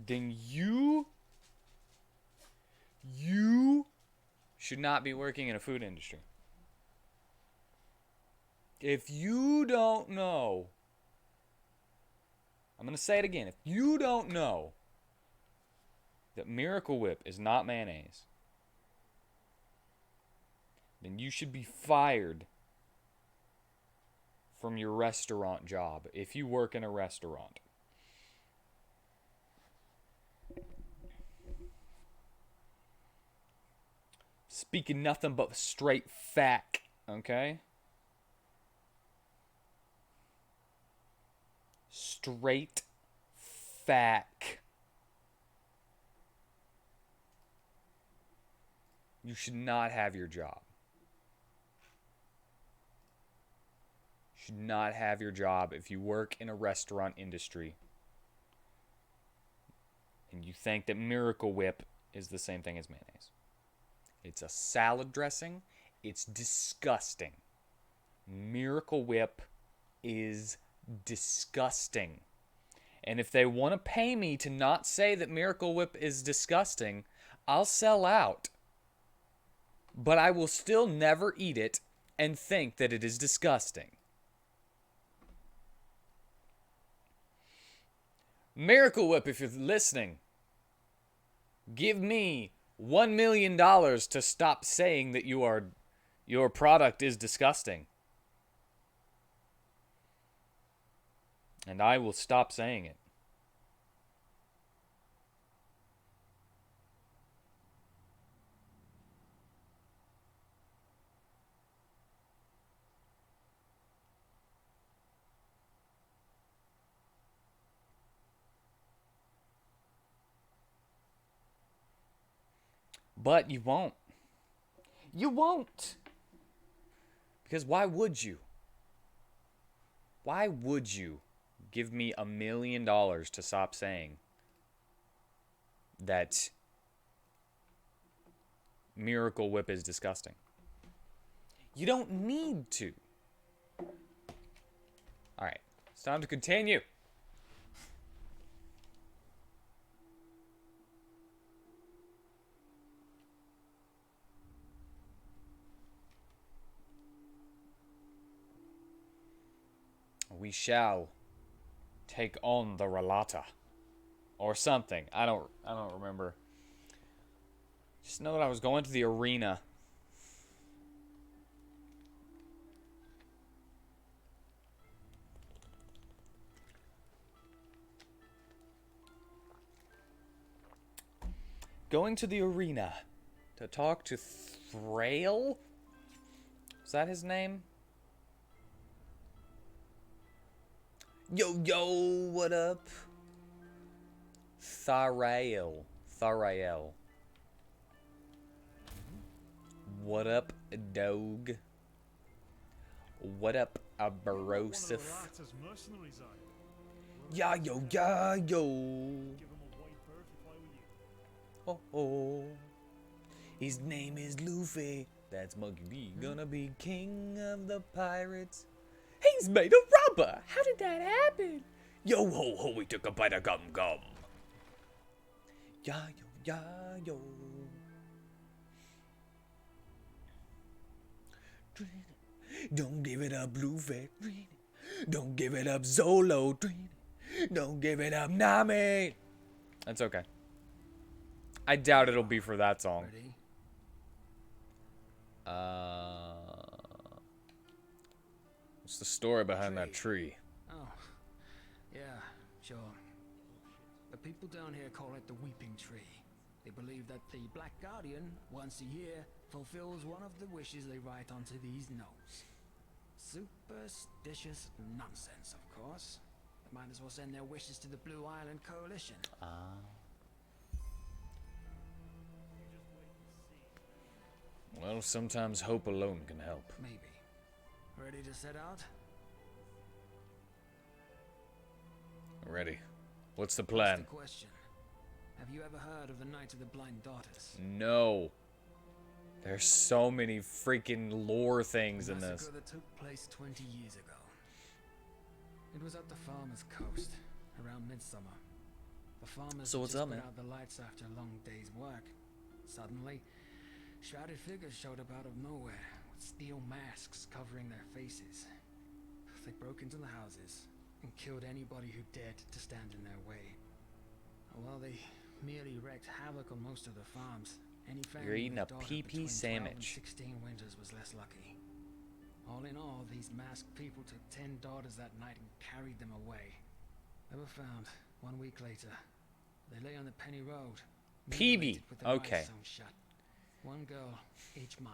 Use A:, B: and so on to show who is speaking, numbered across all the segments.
A: then you should not be working in a food industry. If you don't know, I'm going to say it again. If you don't know that Miracle Whip is not mayonnaise, then you should be fired from your restaurant job if you work in a restaurant. Speaking nothing but straight fact, okay? Straight fact. You should not have your job. You should not have your job if you work in a restaurant industry and you think that Miracle Whip is the same thing as mayonnaise. It's a salad dressing. It's disgusting. Miracle Whip is disgusting. And if they want to pay me to not say that Miracle Whip is disgusting, I'll sell out. But I will still never eat it and think that it is disgusting. Miracle Whip, if you're listening, give me $1 million to stop saying that your product is disgusting. And I will stop saying it. But you won't. You won't. Because why would you? Why would you give me $1 million to stop saying that Miracle Whip is disgusting? You don't need to. Alright, it's time to continue. We shall take on the Rhalata. Or something. I don't remember. Just know that I was going to the arena. Going to the arena to talk to Thrail? Is that his name? Yo, what up? Thrail. What up, dog? What up, Abrosif? Yeah, yo. Oh. His name is Luffy. That's Monkey D. Gonna be king of the pirates. He's made of rubber. How did that happen? Yo ho ho, we took a bite of gum. Yeah, yo. Don't give it up, Luffy. Don't give it up, Zolo. Don't give it up, Nami. That's okay. I doubt it'll be for that song. What's the story behind that tree?
B: Oh, yeah, sure. The people down here call it the Weeping Tree. They believe that the Black Guardian, once a year, fulfills one of the wishes they write onto these notes. Superstitious nonsense, of course. They might as well send their wishes to the Blue Island Coalition.
A: Well, sometimes hope alone can help.
B: Maybe. Ready to set out?
A: Ready. What's the plan?
B: That's the question. Have you ever heard of the Night of the Blind Daughters?
A: No. There's so many freaking lore things in this.
B: That took place 20 years ago. It was at the Farmer's Coast, around midsummer. The farmers
A: So
B: had
A: what's
B: just
A: up,
B: put
A: man?
B: out the lights after a long day's work. Suddenly, shrouded figures showed up out of nowhere, with steel masks covering their faces. They broke into the houses and killed anybody who dared to stand in their way. While they merely wreaked havoc on most of the farms, any
A: You're
B: family
A: eating
B: with
A: a
B: a daughter
A: PP
B: between 12 and
A: sandwich.
B: 16 winters was less lucky. All in all, these masked people took 10 daughters that night and carried them away. They were found 1 week later. They lay on the Penny Road,
A: PB.
B: mutilated with their
A: Okay.
B: eyes sewn shut. One girl each mile.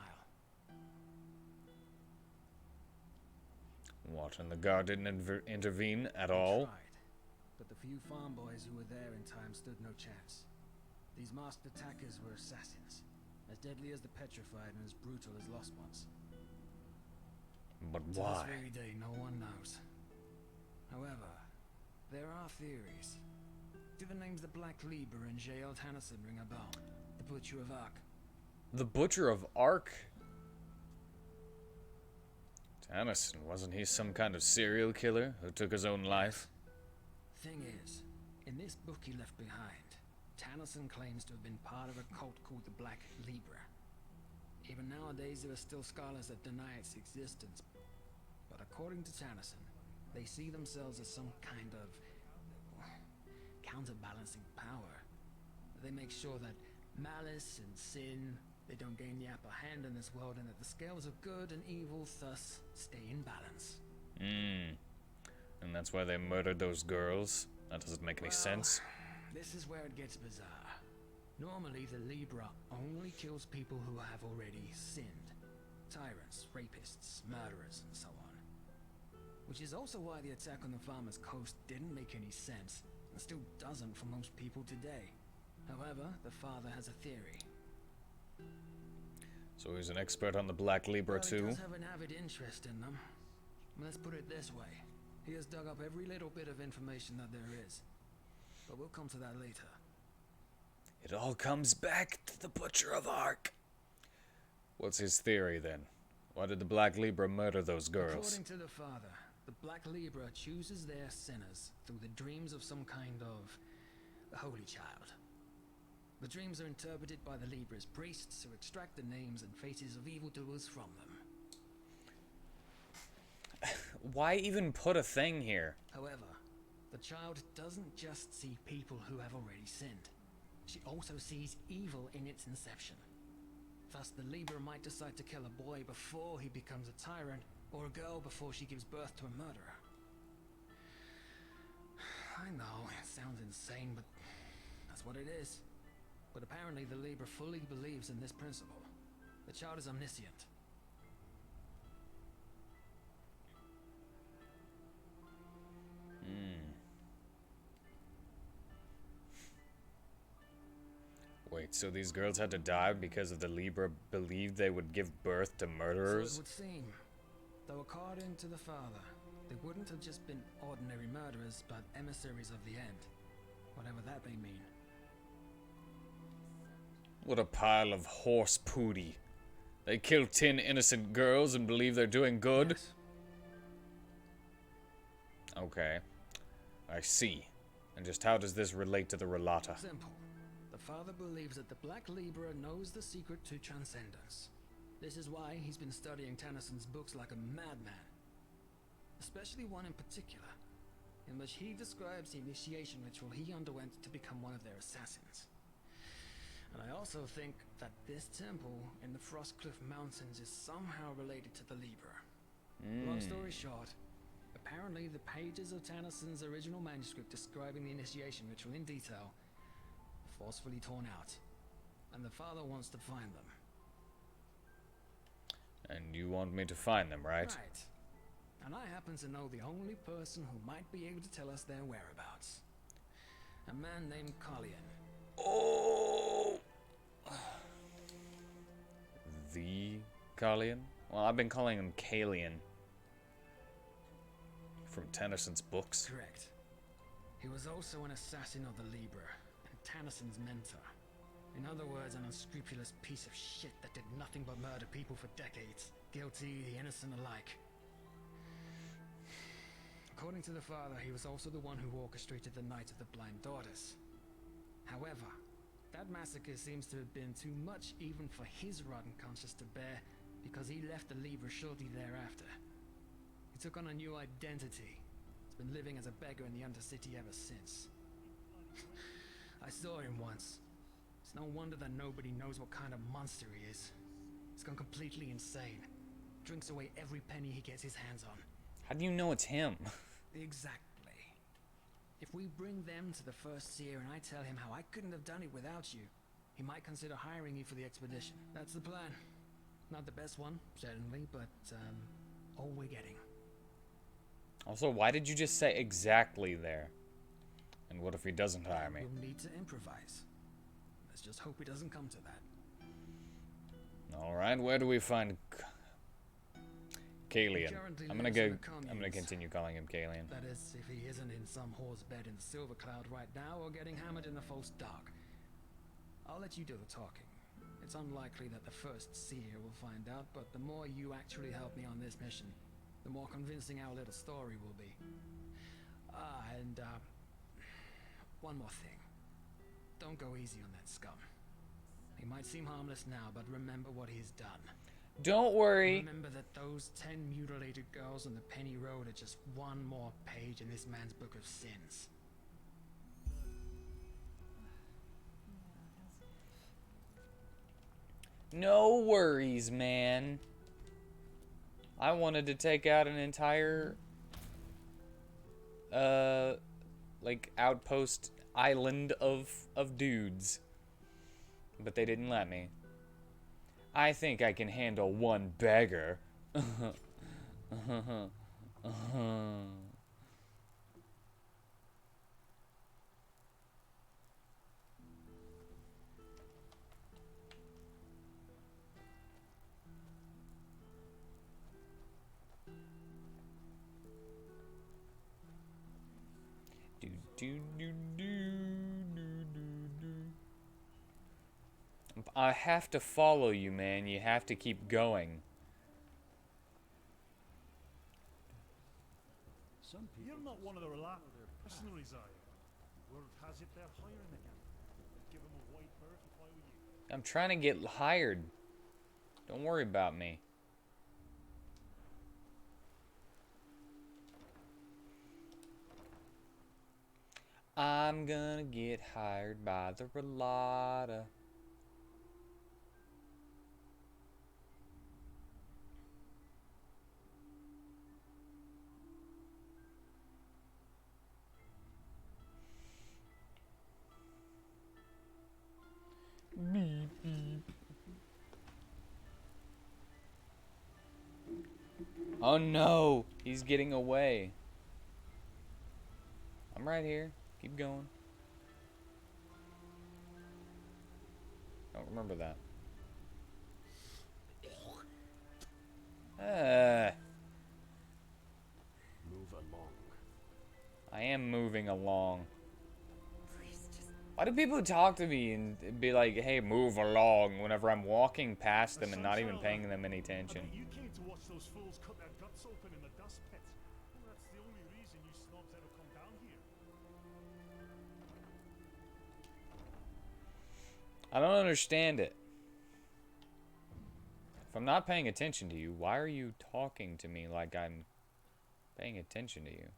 A: What? And the guard didn't intervene at
B: They
A: all?
B: tried, but the few farm boys who were there in time stood no chance. These masked attackers were assassins, as deadly as the petrified and as brutal as lost ones.
A: But
B: To this
A: why?
B: very day, no one knows. However, there are theories. Do the names the Black Libra and J.L. Tannison ring a bell? The Butcher of Ark.
A: The Butcher of Ark? Tannison, wasn't he some kind of serial killer who took his own life?
B: Thing is, in this book he left behind, Tannison claims to have been part of a cult called the Black Libra. Even nowadays, there are still scholars that deny its existence. But according to Tannison, they see themselves as some kind of counterbalancing power. They make sure that malice and sin, they don't gain the upper hand in this world, and that the scales of good and evil thus stay in balance.
A: And that's why they murdered those girls? That doesn't make any sense.
B: This is where it gets bizarre. Normally, the Libra only kills people who have already sinned. Tyrants, rapists, murderers, and so on. Which is also why the attack on the Farmer's Coast didn't make any sense, and still doesn't for most people today. However, the father has a theory.
A: So he's an expert on the Black Libra
B: He
A: too?
B: does have an avid interest in them. Let's put it this way. He has dug up every little bit of information that there is. But we'll come to that later.
A: It all comes back to the Butcher of Ark. What's his theory then? Why did the Black Libra murder those girls?
B: According to the father, the Black Libra chooses their sinners through the dreams of some kind of a holy child. The dreams are interpreted by the Libra's priests who extract the names and faces of evildoers from them.
A: Why even put a thing here?
B: However, the child doesn't just see people who have already sinned. She also sees evil in its inception. Thus, the Libra might decide to kill a boy before he becomes a tyrant, or a girl before she gives birth to a murderer. I know, it sounds insane, but that's what it is. But apparently the Libra fully believes in this principle. The child is omniscient.
A: Wait, so these girls had to die because of the Libra believed they would give birth to
B: So
A: murderers?
B: it would seem. Though according to the father, they wouldn't have just been ordinary murderers, but emissaries of the end. Whatever that may mean.
A: What a pile of horse pooty. They kill 10 innocent girls and believe they're doing good?
B: Yes.
A: Okay. I see. And just how does this relate to the Rhalata?
B: Simple. The father believes that the Black Libra knows the secret to transcendence. This is why he's been studying Tannisson's books like a madman. Especially one in particular, in which he describes the initiation ritual he underwent to become one of their assassins. And I also think that this temple in the Frostcliff Mountains is somehow related to the Libra. Long story short, apparently the pages of Tannisson's original manuscript describing the initiation ritual in detail are forcefully torn out, and the father wants to find them.
A: And you want me to find them, right?
B: Right. And I happen to know the only person who might be able to tell us their whereabouts. A man named Carlian.
A: Oh! The Carlian? Well, I've been calling him Kalian. From Tennyson's books.
B: Correct. He was also an assassin of the Libra, and Tannisson's mentor. In other words, an unscrupulous piece of shit that did nothing but murder people for decades. Guilty, the innocent alike. According to the father, he was also the one who orchestrated the Night of the Blind Daughters. However, that massacre seems to have been too much even for his rotten conscience to bear, because he left the lever shortly thereafter. He took on a new identity. He's been living as a beggar in the Undercity ever since. I saw him once. It's no wonder that nobody knows what kind of monster he is. He's gone completely insane. Drinks away every penny he gets his hands on.
A: How do you know it's him?
B: Exactly. If we bring them to the First Seer and I tell him how I couldn't have done it without you, he might consider hiring you for the expedition. That's the plan. Not the best one, certainly, but, all we're getting.
A: Also, why did you just say exactly there? And what if he doesn't hire me?
B: We'll need to improvise. Let's just hope it doesn't come to that.
A: Alright, where do we find Kalian? I'm gonna continue calling him Kalian.
B: That is, if he isn't in some whore's bed in the Silver Cloud right now or getting hammered in the False Dark. I'll let you do the talking. It's unlikely that the First Seer will find out, but the more you actually help me on this mission, the more convincing our little story will be. One more thing. Don't go easy on that scum. He might seem harmless now, but remember what he's done.
A: Don't worry.
B: Remember that those 10 mutilated girls on the Penny Road are just one more page in this man's book of sins.
A: No worries, man. I wanted to take out an entire like outpost island of dudes, but they didn't let me. I think I can handle one beggar. I have to follow you, man. You have to keep going.
C: Some people. You're not one of the Rhalata mercenaries, are you? Word has it they're hiring again. Give them a white berth if I were you.
A: I'm trying to get hired. Don't worry about me. I'm gonna get hired by the Rhalata. Beep, beep. Oh no, he's getting away. I'm right here. Keep going. Don't remember that.
C: Move along.
A: I am moving along. Why do people talk to me and be like, hey, move along, whenever I'm walking past them and not even paying them any attention?
C: You came to watch those fools cut their guts open in the dust pit. Well, that's the only reason you snobs ever come down here.
A: I don't understand it. If I'm not paying attention to you, why are you talking to me like I'm paying attention to you?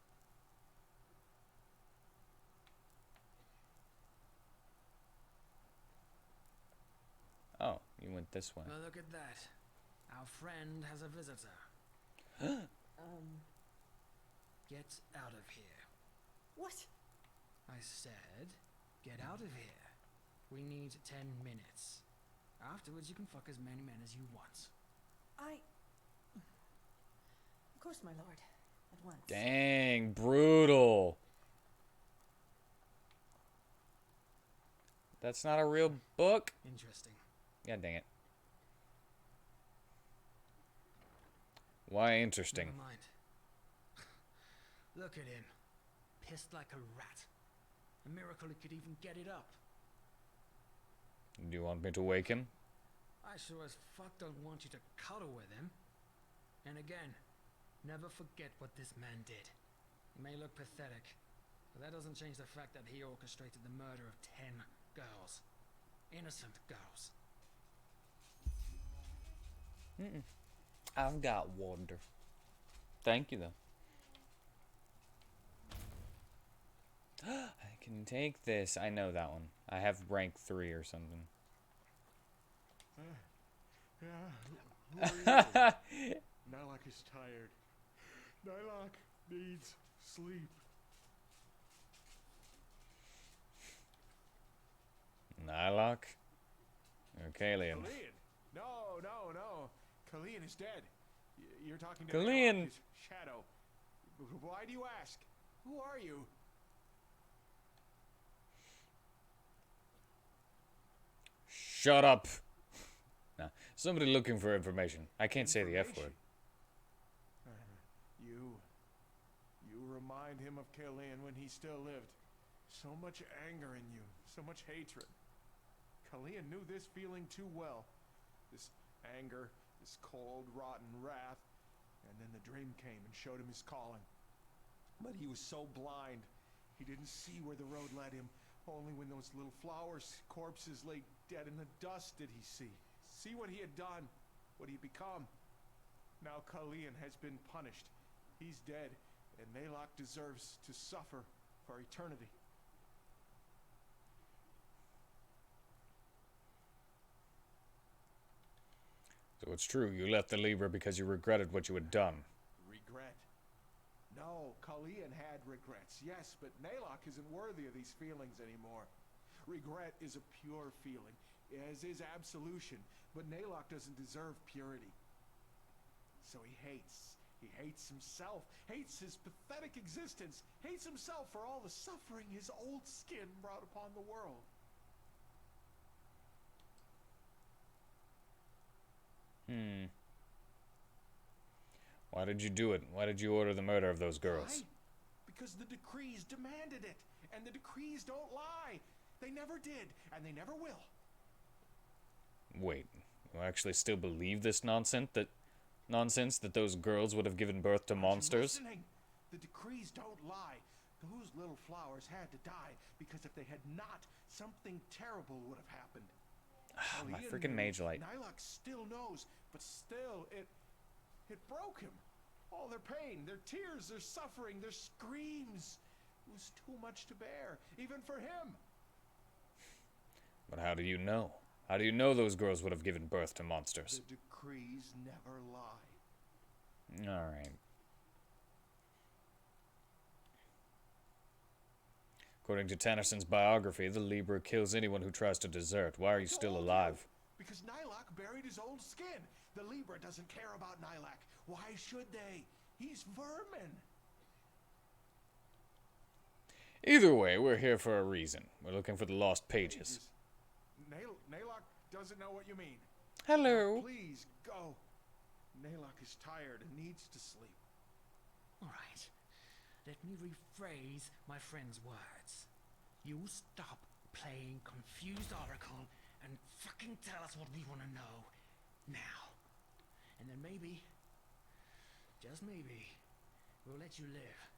A: Oh, you went this way.
B: Well, look at that. Our friend has a visitor. Get out of here.
D: What?
B: I said, get out of here. We need 10 minutes. Afterwards, you can fuck as many men as you want.
D: Of course, my lord. At once.
A: Dang, brutal. That's not a real book?
B: Interesting.
A: Yeah, dang it. Why interesting?
B: Never mind. Look at him. Pissed like a rat. A miracle he could even get it up.
A: Do you want me to wake him?
B: I sure as fuck don't want you to cuddle with him. And again, never forget what this man did. He may look pathetic, But that doesn't change the fact that he orchestrated the murder of 10 girls. Innocent girls.
A: I've got water. Thank you, though. I can take this. I know that one. I have rank 3 or something.
C: Yeah, who are you? Nylock is tired. Nylock needs sleep.
A: Nylock? Okay, Liam.
E: Kalian? No. Kalian is dead. You're talking to
A: Kalian.
E: Nylock, his shadow. Why do you ask? Who are you?
A: Shut up. Nah, somebody looking for information. I can't say the F word.
E: You remind him of Kalian when he still lived. So much anger in you, so much hatred. Kalian knew this feeling too well. This anger, this cold, rotten wrath. And then the dream came and showed him his calling. But he was so blind, he didn't see where the road led him. Only when those little flowers, corpses lay dead in the dust did he see what he had done, what he had become. Now Kalian has been punished. He's dead, and Nylock deserves to suffer for eternity.
A: So it's true, you left the Libra because you regretted what you had done.
E: Regret? No, Kalian had regrets, yes, but Nylock isn't worthy of these feelings anymore. Regret is a pure feeling, as is absolution, but Nylock doesn't deserve purity. So he hates himself, hates his pathetic existence, hates himself for all the suffering his old skin brought upon the world.
A: Why did you do it? Why did you order the murder of those girls?
E: Why? Because the decrees demanded it, and the decrees don't lie. They never did, and they never will.
A: Wait, you actually still believe this nonsense that those girls would have given birth to
E: Aren't you
A: monsters?
E: listening? The decrees don't lie. Those little flowers had to die, because if they had not, something terrible would have happened.
A: My
E: Kalian
A: freaking
E: knew,
A: mage light.
E: Nylock still knows, but still, it broke him. All their pain, their tears, their suffering, their screams. It was too much to bear, even for him.
A: But how do you know? How do you know those girls would have given birth to monsters?
E: The decrees never lie.
A: Alright. According to Tannisson's biography, the Libra kills anyone who tries to desert. Why are you still
E: Told
A: alive?
E: you, because Nylock buried his old skin. The Libra doesn't care about Nylock. Why should they? He's vermin.
A: Either way, we're here for a reason. We're looking for the lost pages.
E: Nylock doesn't know what you mean.
A: Hello.
E: Please, go. Nylock is tired and needs to sleep.
B: All right. Let me rephrase my friend's words. You stop playing confused oracle and fucking tell us what we want to know now. And then maybe, just maybe, we'll let you live.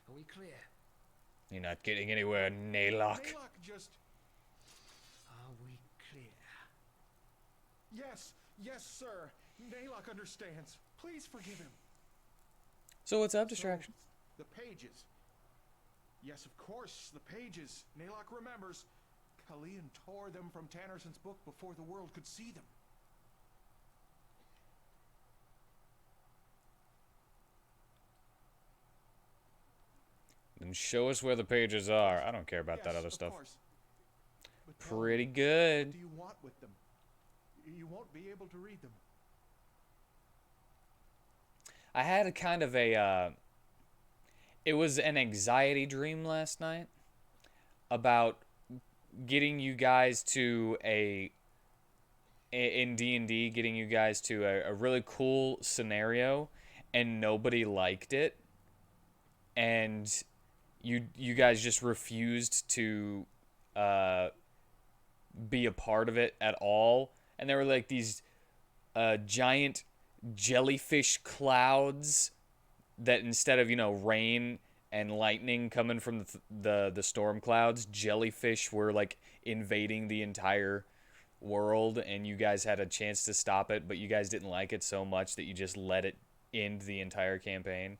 B: Are we clear?
A: You're not getting anywhere, Nylock.
E: Nylock just...
B: Are we clear?
E: Yes, sir. Nylock understands. Please forgive him.
A: So what's up, distraction?
E: The pages. Yes, of course, the pages. Nylock remembers. Kalian tore them from Tannerson's book before the world could see them.
A: Then show us where the pages are. I don't care about that
E: Yes,
A: other
E: of
A: stuff.
E: course. But tell
A: Pretty
E: me,
A: good.
E: what do you want with them? You won't be able to read them.
A: I had a kind of a, it was an anxiety dream last night about getting you guys to in D&D, getting you guys to a really cool scenario, and nobody liked it, and you guys just refused to be a part of it at all, and there were like these giant jellyfish clouds that instead of rain and lightning coming from the storm clouds, jellyfish were like invading the entire world, and you guys had a chance to stop it, but you guys didn't like it so much that you just let it end the entire campaign.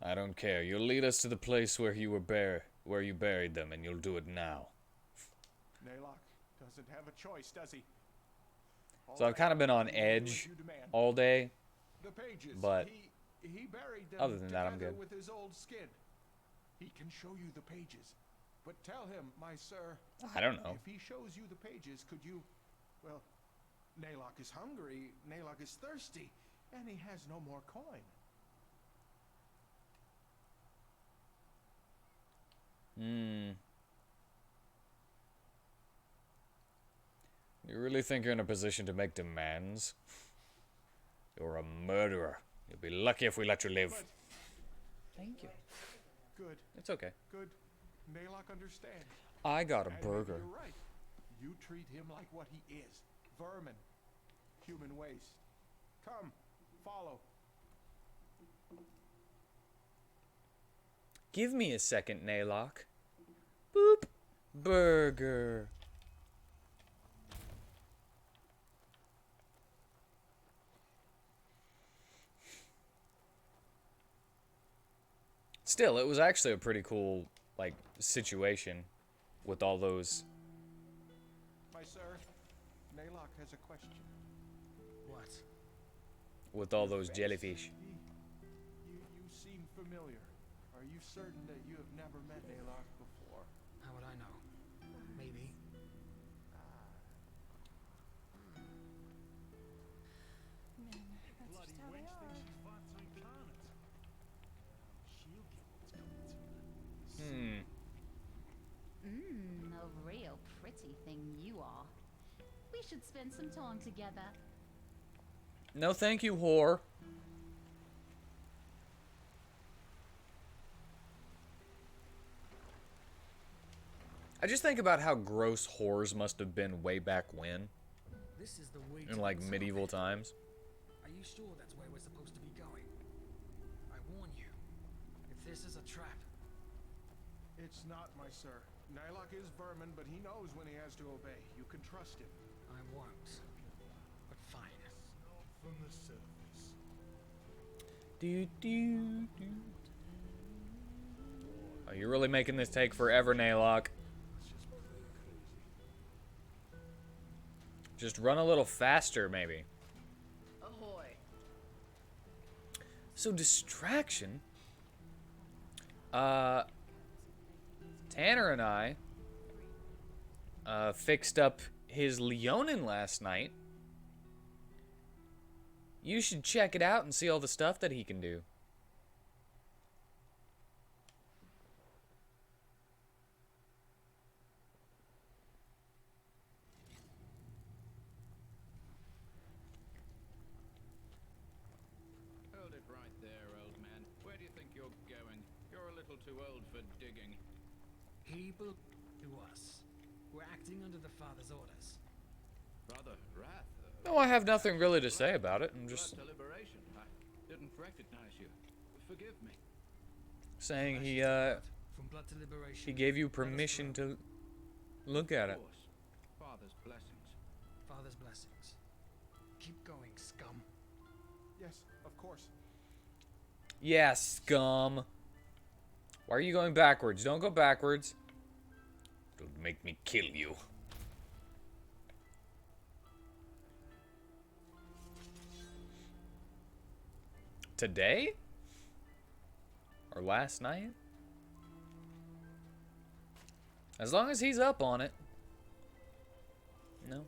A: I don't care. You'll lead us to the place where you buried them, and you'll do it now.
E: Naylock doesn't have a choice, does he?
A: So I've kind of been on edge all day,
E: The pages,
A: but
E: he buried them
A: other than that, I'm
E: together
A: good.
E: with his old skin. He can show you the pages, but tell him, my sir.
A: I don't know.
E: If he shows you the pages, could you? Well, Naylock is hungry. Naylock is thirsty, and he has no more coin.
A: You really think you're in a position to make demands? You're a murderer. You'll be lucky if we let you live.
E: But
A: Thank you.
E: good,
A: It's okay.
E: good. Naylock understands.
A: I got a
E: And
A: burger.
E: you're right. You treat him like what he is. Vermin. Human waste. Come, follow.
A: Give me a second, Naylock. Boop. Burger. Still, it was actually a pretty cool, like, situation with all those.
E: My sir, Naylock has a question.
B: What?
A: With all those
E: Face,
A: jellyfish.
E: You seem familiar. Are you certain that you have never met Naylock before?
B: How would I know? Maybe.
D: Men, that's
C: Bloody
D: just how they
C: wench
D: are.
C: thinks she's WheatTon planet. She'll get what's coming to her.
F: A real pretty thing you are. We should spend some time together.
A: No thank you, whore. I just think about how gross whores must have been way back when,
B: This is the way
A: in like medieval times.
B: Are you sure that's where we're supposed to be going? I warn you, if this is a trap,
E: It's not, my sir. Naylock is vermin, but he knows when he has to obey. You can trust him.
B: I won't. But fine.
C: Not from the surface.
A: Do, do, do. Oh, you're really making this take forever, Naylock.
C: It's just plain crazy.
A: Just run a little faster, maybe.
F: Ahoy.
A: So, distraction. Tanner and I fixed up his Leonin last night. You should check it out and see all the stuff that he can do.
G: Hold it right there, old man. Where do you think you're going? You're a little too old for digging.
B: People to us. We're acting under the Father's orders.
G: Rather wrath.
A: No, I have nothing really to say about it. I'm just
G: Deliberation. I didn't recognize you. Forgive me.
A: saying he
B: From blood to liberation.
A: he gave you permission to look at
G: Of
A: it.
G: course. Father's blessings.
B: Father's blessings. Keep going, scum.
E: Yes, of course.
A: Yeah, scum. Why are you going backwards? Don't go backwards. Don't make me kill you. Today? Or last night? As long as he's up on it. No.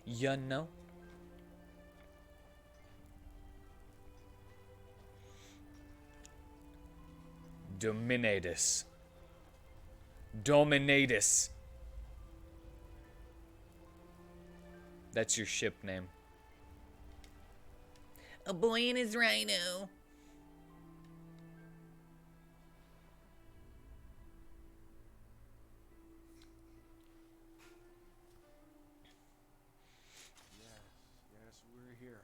A: You know. Dominatus. Dominatus. That's your ship name. A boy and his rhino.
E: Yes, we're here.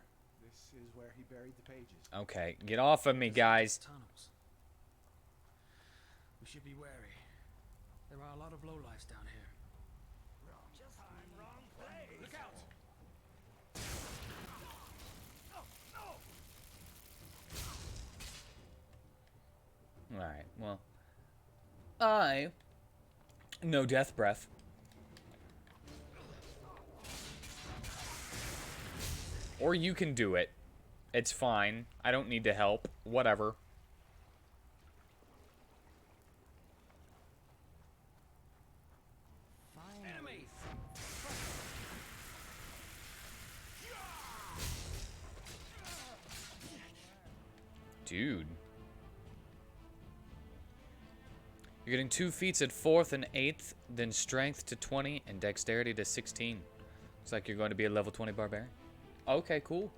E: This is where he buried the pages.
A: Okay, get off of me, guys.
B: Tunnels. We should be wary. There are a lot of lowlifes down here.
E: Wrong time, wrong place.
B: Look out!
A: Alright, well. No death breath. Or you can do it. It's fine. I don't need to help. Whatever.
B: Enemy!
A: Dude. You're getting 2 feats at 4th and 8th, then strength to 20 and dexterity to 16. Looks like you're going to be a level 20 barbarian. Okay, cool.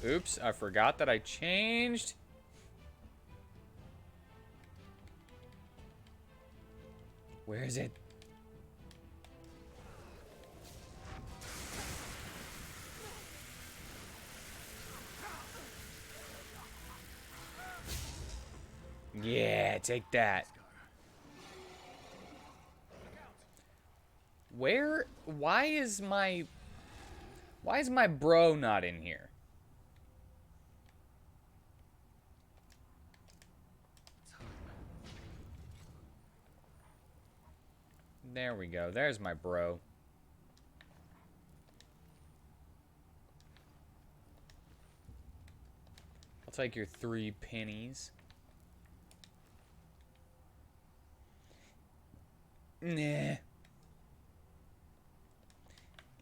A: Oops, I forgot that I changed. Where is it? Yeah, take that. Where? Why is my bro not in here? There we go. There's my bro. I'll take your 3 pennies. Nah.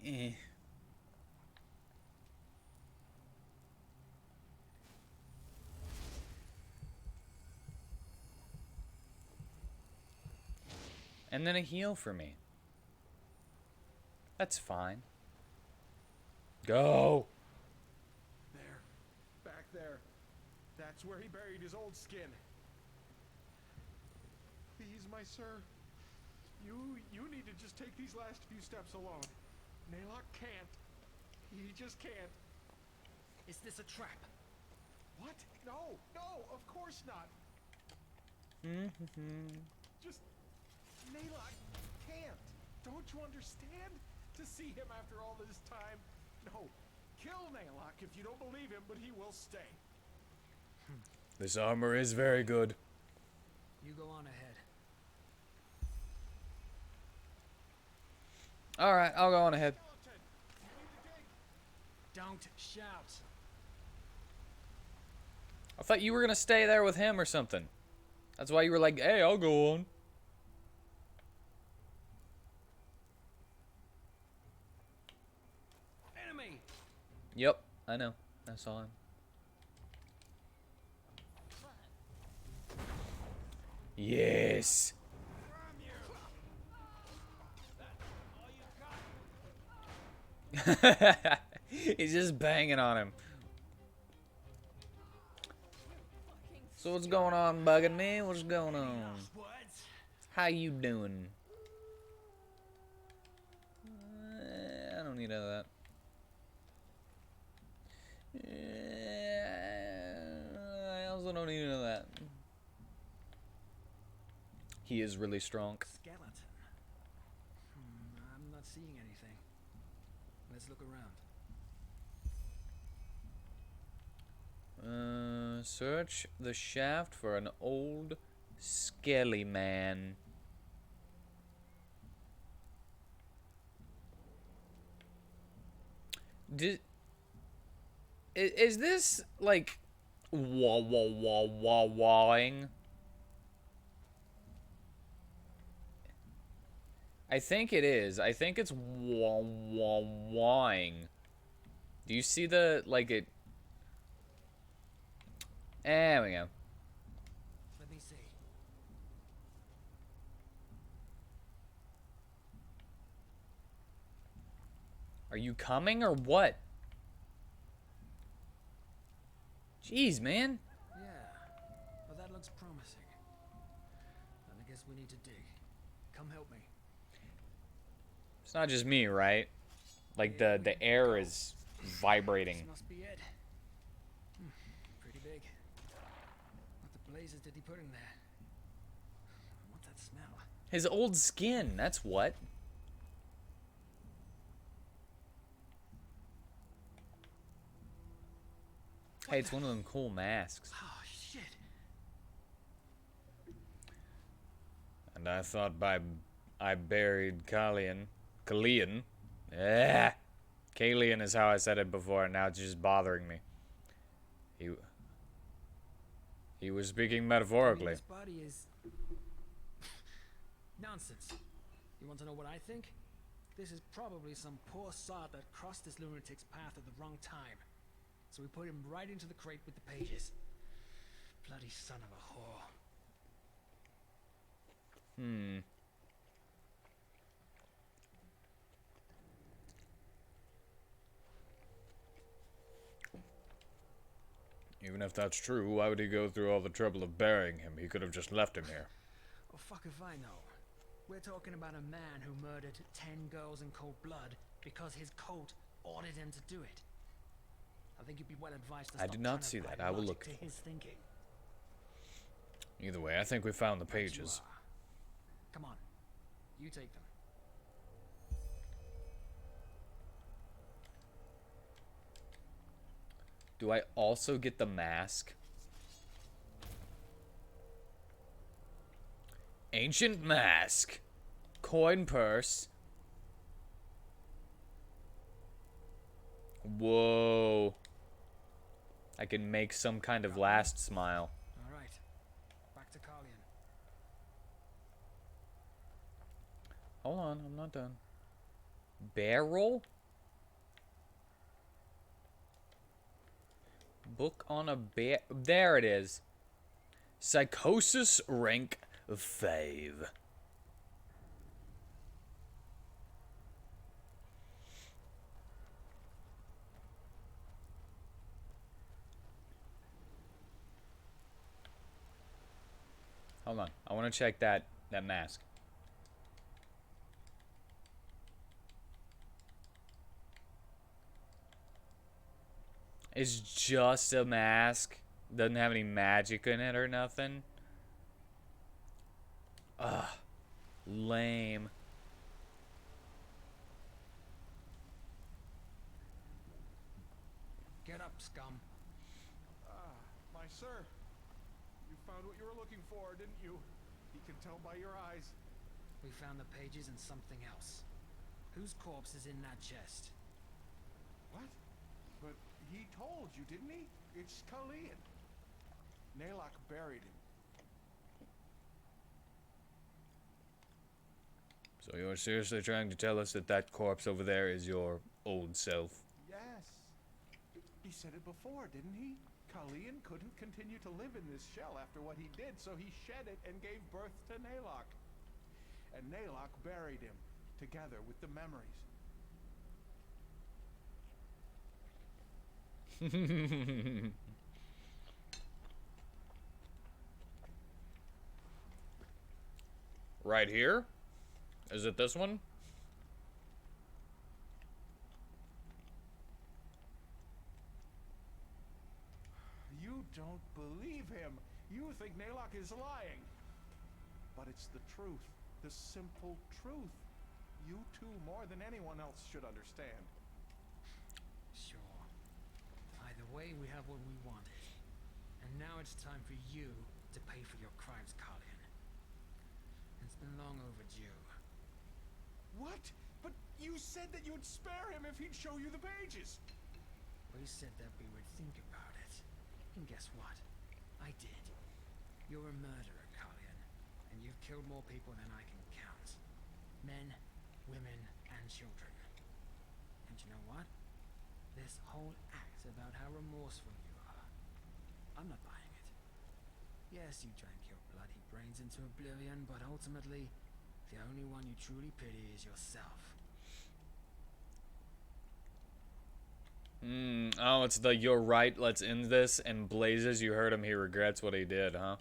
A: Eh. And then a heal for me. That's fine. Go!
E: There. Back there. That's where he buried his old skin. Please, my sir. You need to just take these last few steps alone. Naylock can't. He just can't.
B: Is this a trap?
E: What? No, of course not. Just Naylock can't. Don't you understand? To see him after all this time. No. Kill Naylock if you don't believe him, but he will stay.
A: This armor is very good.
B: You go on ahead.
A: Alright, I'll go on ahead.
E: Skeleton, you need to dig.
B: Don't shout.
A: I thought you were gonna stay there with him or something. That's why you were like, hey, I'll go on.
B: Enemy!
A: Yep, I know. I saw him. Yes. He's just banging on him. So what's going on, bugging me? What's going on? How you doing? I don't need any of that. I also don't need any of that. He is really strong.
B: Skeleton. I'm not seeing anything. Let's look around.
A: Search the shaft for an old skelly man. Is this like wawing? I think it is. I think it's wawing. Do you see the like it? There we go.
B: Let me see.
A: Are you coming or what? Jeez, man.
B: looks promising. Then I guess we need to dig. Come help me.
A: It's not just me, right? Like the air is vibrating.
B: This must be it. Pretty big. What the blazes did he put in there? What's that smell?
A: His old skin, that's what. Hey, it's one of them cool masks.
B: Oh, shit.
A: And I thought I buried Kalian. Kalian is how I said it before, and now it's just bothering me. He was speaking metaphorically.
B: This body is nonsense. You want to know what I think? This is probably some poor sod that crossed this lunatic's path at the wrong time. So we put him right into the crate with the pages. Bloody son of a whore.
A: Even if that's true, why would he go through all the trouble of burying him? He could have just left him here.
B: Oh, fuck if I know. We're talking about a man who murdered 10 girls in cold blood because his cult ordered him to do it. I think you'd be well advised to
A: I
B: stop
A: did not
B: trying to
A: see that.
B: apply
A: I will
B: logic
A: look
B: to his thinking.
A: Either way, I think we found the
B: Right you
A: pages.
B: are. Come on, you take them.
A: Do I also get the mask? Ancient mask. Coin purse. Whoa. I can make some kind of last smile.
B: All right, back to Carlian.
A: Hold on, I'm not done. Barrel? Book on a bear. There it is. Psychosis rank 5. Hold on. I want to check that mask. It's just a mask. Doesn't have any magic in it or nothing. Ugh. Lame.
B: Get up, scum.
E: My sir. You found what you were looking for, didn't you? He can tell by your eyes.
B: We found the pages and something else. Whose corpse is in that chest?
E: What? But he told you, didn't he? It's Kalian. Nalok buried him.
A: So you're seriously trying to tell us that that corpse over there is your old self?
E: Yes. He said it before, didn't he? Kalian couldn't continue to live in this shell after what he did, so he shed it and gave birth to Nalok. And Nalok buried him, together with the memories.
A: Right here? Is it this one?
E: You don't believe him. You think Nalok is lying. But it's the truth. The simple truth. You two, more than anyone else, should understand.
B: Sure. Either way, we have what we wanted. And now it's time for you to pay for your crimes, Carlian. It's been long overdue.
E: What? But you said that you'd spare him if he'd show you the pages.
B: We said that we would think about it. And guess what? I did. You're a murderer, Carlian. And you've killed more people than I can count. Men, women, and children. And you know what? This whole act about how remorseful you are, I'm not buying it. Yes, you drank your bloody brains into oblivion, but ultimately, the only one you truly pity is yourself.
A: Oh, it's the you're right, let's end this, and Blazes, you heard him, he regrets what he did, huh?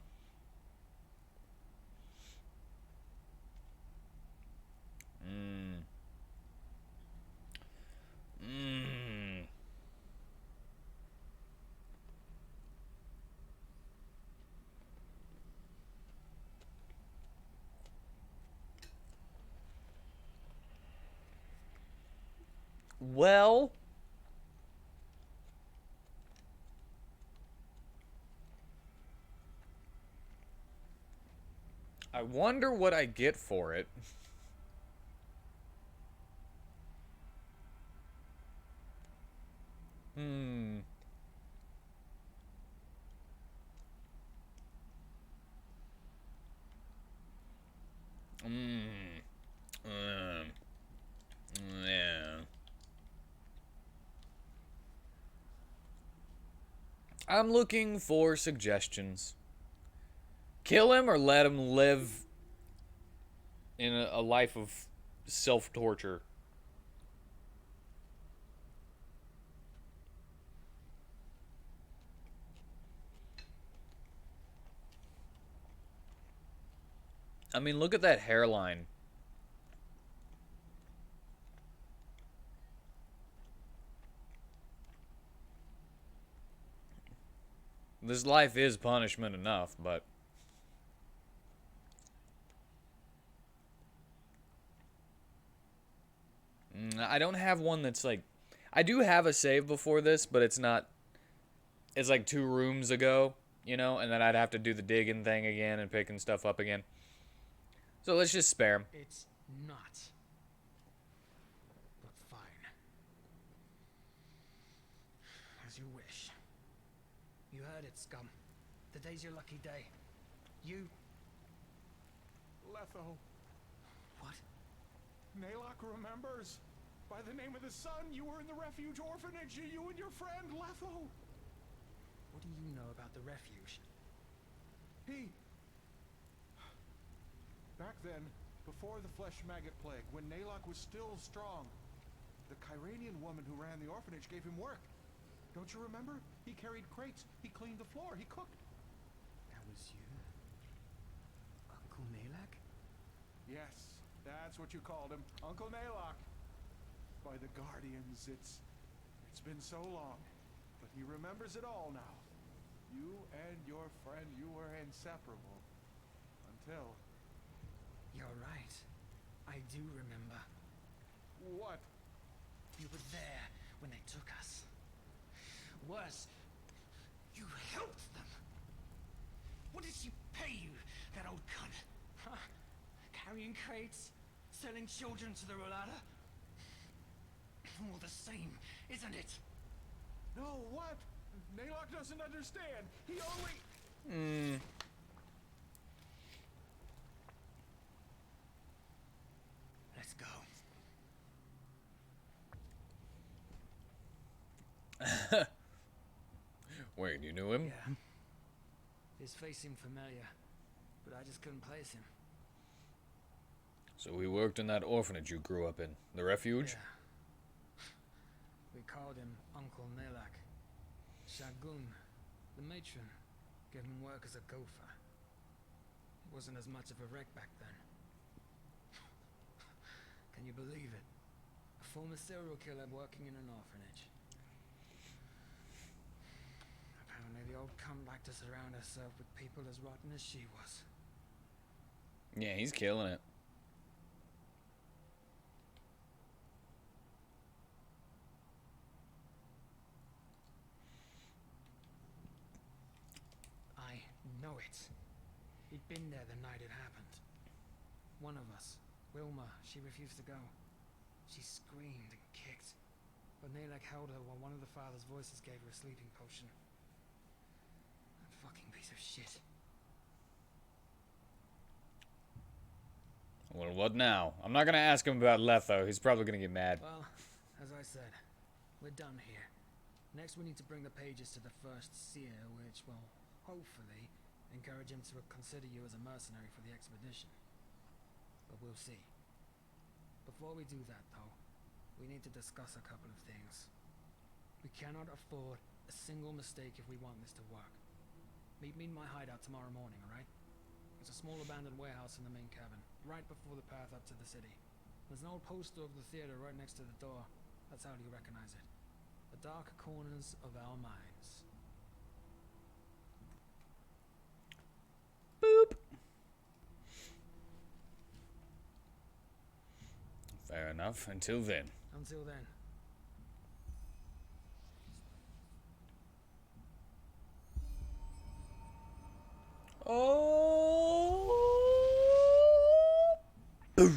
A: Well, I wonder what I get for it. Hmm. Hmm. Um. Yeah. I'm looking for suggestions. Kill him or let him live in a life of self torture. I mean, look at that hairline. This life is punishment enough, but I don't have one that's like. I do have a save before this, but it's not. It's like 2 rooms ago, you know, and then I'd have to do the digging thing again and picking stuff up again. So let's just spare him.
B: It's not. But fine. As you wish. You heard it, scum. Today's your lucky day. You...
E: Letho.
B: What?
E: Naylock remembers. By the name of the sun, you were in the refuge orphanage, you and your friend, Letho.
B: What do you know about the refuge?
E: He... Back then, before the flesh maggot plague, when Naylock was still strong, the Kyranian woman who ran the orphanage gave him work. Don't you remember? He carried crates, he cleaned the floor, he cooked.
B: That was you? Uncle Naylock?
E: Yes, that's what you called him, Uncle Naylock. By the Guardians, it's been so long, but he remembers it all now. You and your friend, you were inseparable. Until...
B: You're right. I do remember.
E: What?
B: You were there when they took us. Worse, you helped them. What did she pay you, that old cunt? Huh? Carrying crates? Selling children to the Rhalata? All the same, isn't it?
E: No, what? Naylock doesn't understand. He only...
B: Let's go.
A: Wait, you knew him?
B: Yeah. His face seemed familiar, but I just couldn't place him.
A: So he worked in that orphanage you grew up in, the refuge?
B: Yeah. We called him Uncle Naylock. Shagun, the matron, gave him work as a gopher. He wasn't as much of a wreck back then. Can you believe it? A former serial killer working in an orphanage. Apparently the old cunt liked to surround herself with people as rotten as she was.
A: Yeah, he's killing it.
B: I know it. He'd been there the night it happened. One of us, Wilma, she refused to go. She screamed and kicked, but Naylock held her while one of the father's voices gave her a sleeping potion. That fucking piece of shit.
A: Well, what now? I'm not gonna ask him about Letho. He's probably gonna get mad.
B: Well, as I said, we're done here. Next we need to bring the pages to the first seer, which will, hopefully, encourage him to consider you as a mercenary for the expedition. But we'll see. Before we do that, though, we need to discuss a couple of things. We cannot afford a single mistake if we want this to work. Meet me in my hideout tomorrow morning, alright? There's a small abandoned warehouse in the main cabin, right before the path up to the city. There's an old poster of the theater right next to the door. That's how you recognize it. The dark corners of our minds.
A: Boop. Fair enough. Until then.
B: Until then,
A: I'm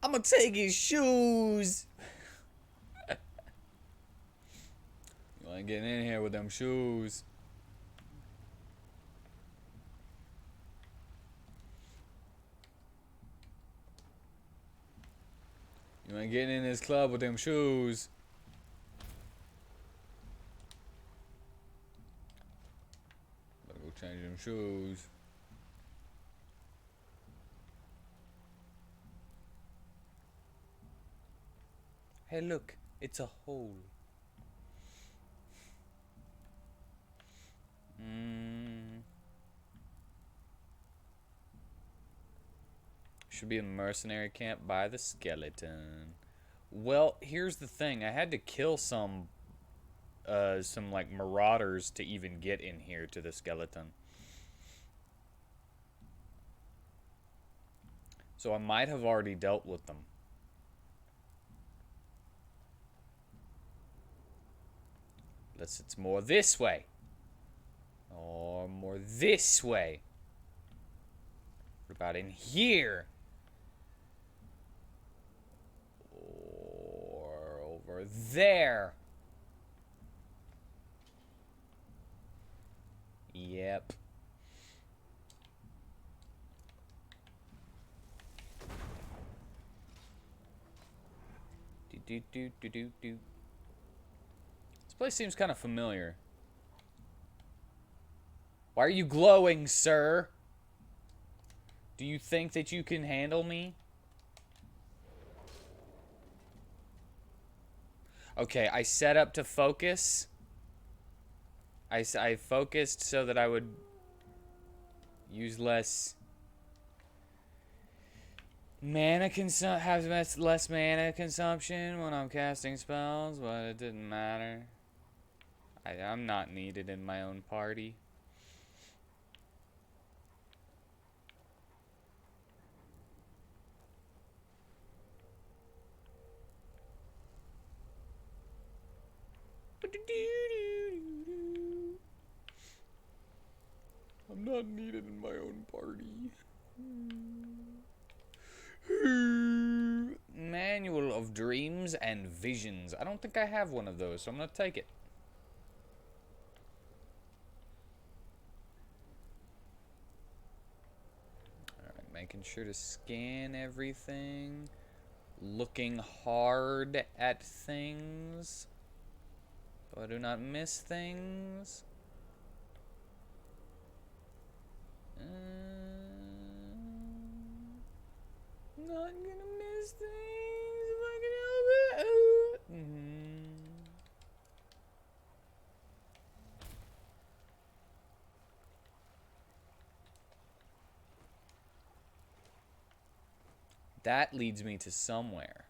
A: gonna take his shoes. You ain't getting in here with them shoes. You ain't getting in this club with them shoes. Better go change them shoes. Hey, look, it's a hole. Should be a mercenary camp by the skeleton. Well, here's the thing. I had to kill some like marauders to even get in here to the skeleton. So I might have already dealt with them. Unless it's more this way. Or more this way. What about in here? Or over there. Yep. Do. This place seems kind of familiar. Why are you glowing, sir? Do you think that you can handle me? Okay, I set up to focus. I focused so that I would use less mana have less mana consumption when I'm casting spells, but it didn't matter. I'm not needed in my own party. I'm not needed in my own party. Manual of Dreams and Visions. I don't think I have one of those, so I'm gonna take it. Alright, making sure to scan everything. Looking hard at things, so I do not miss things. Not gonna miss things if I can help it. That leads me to somewhere.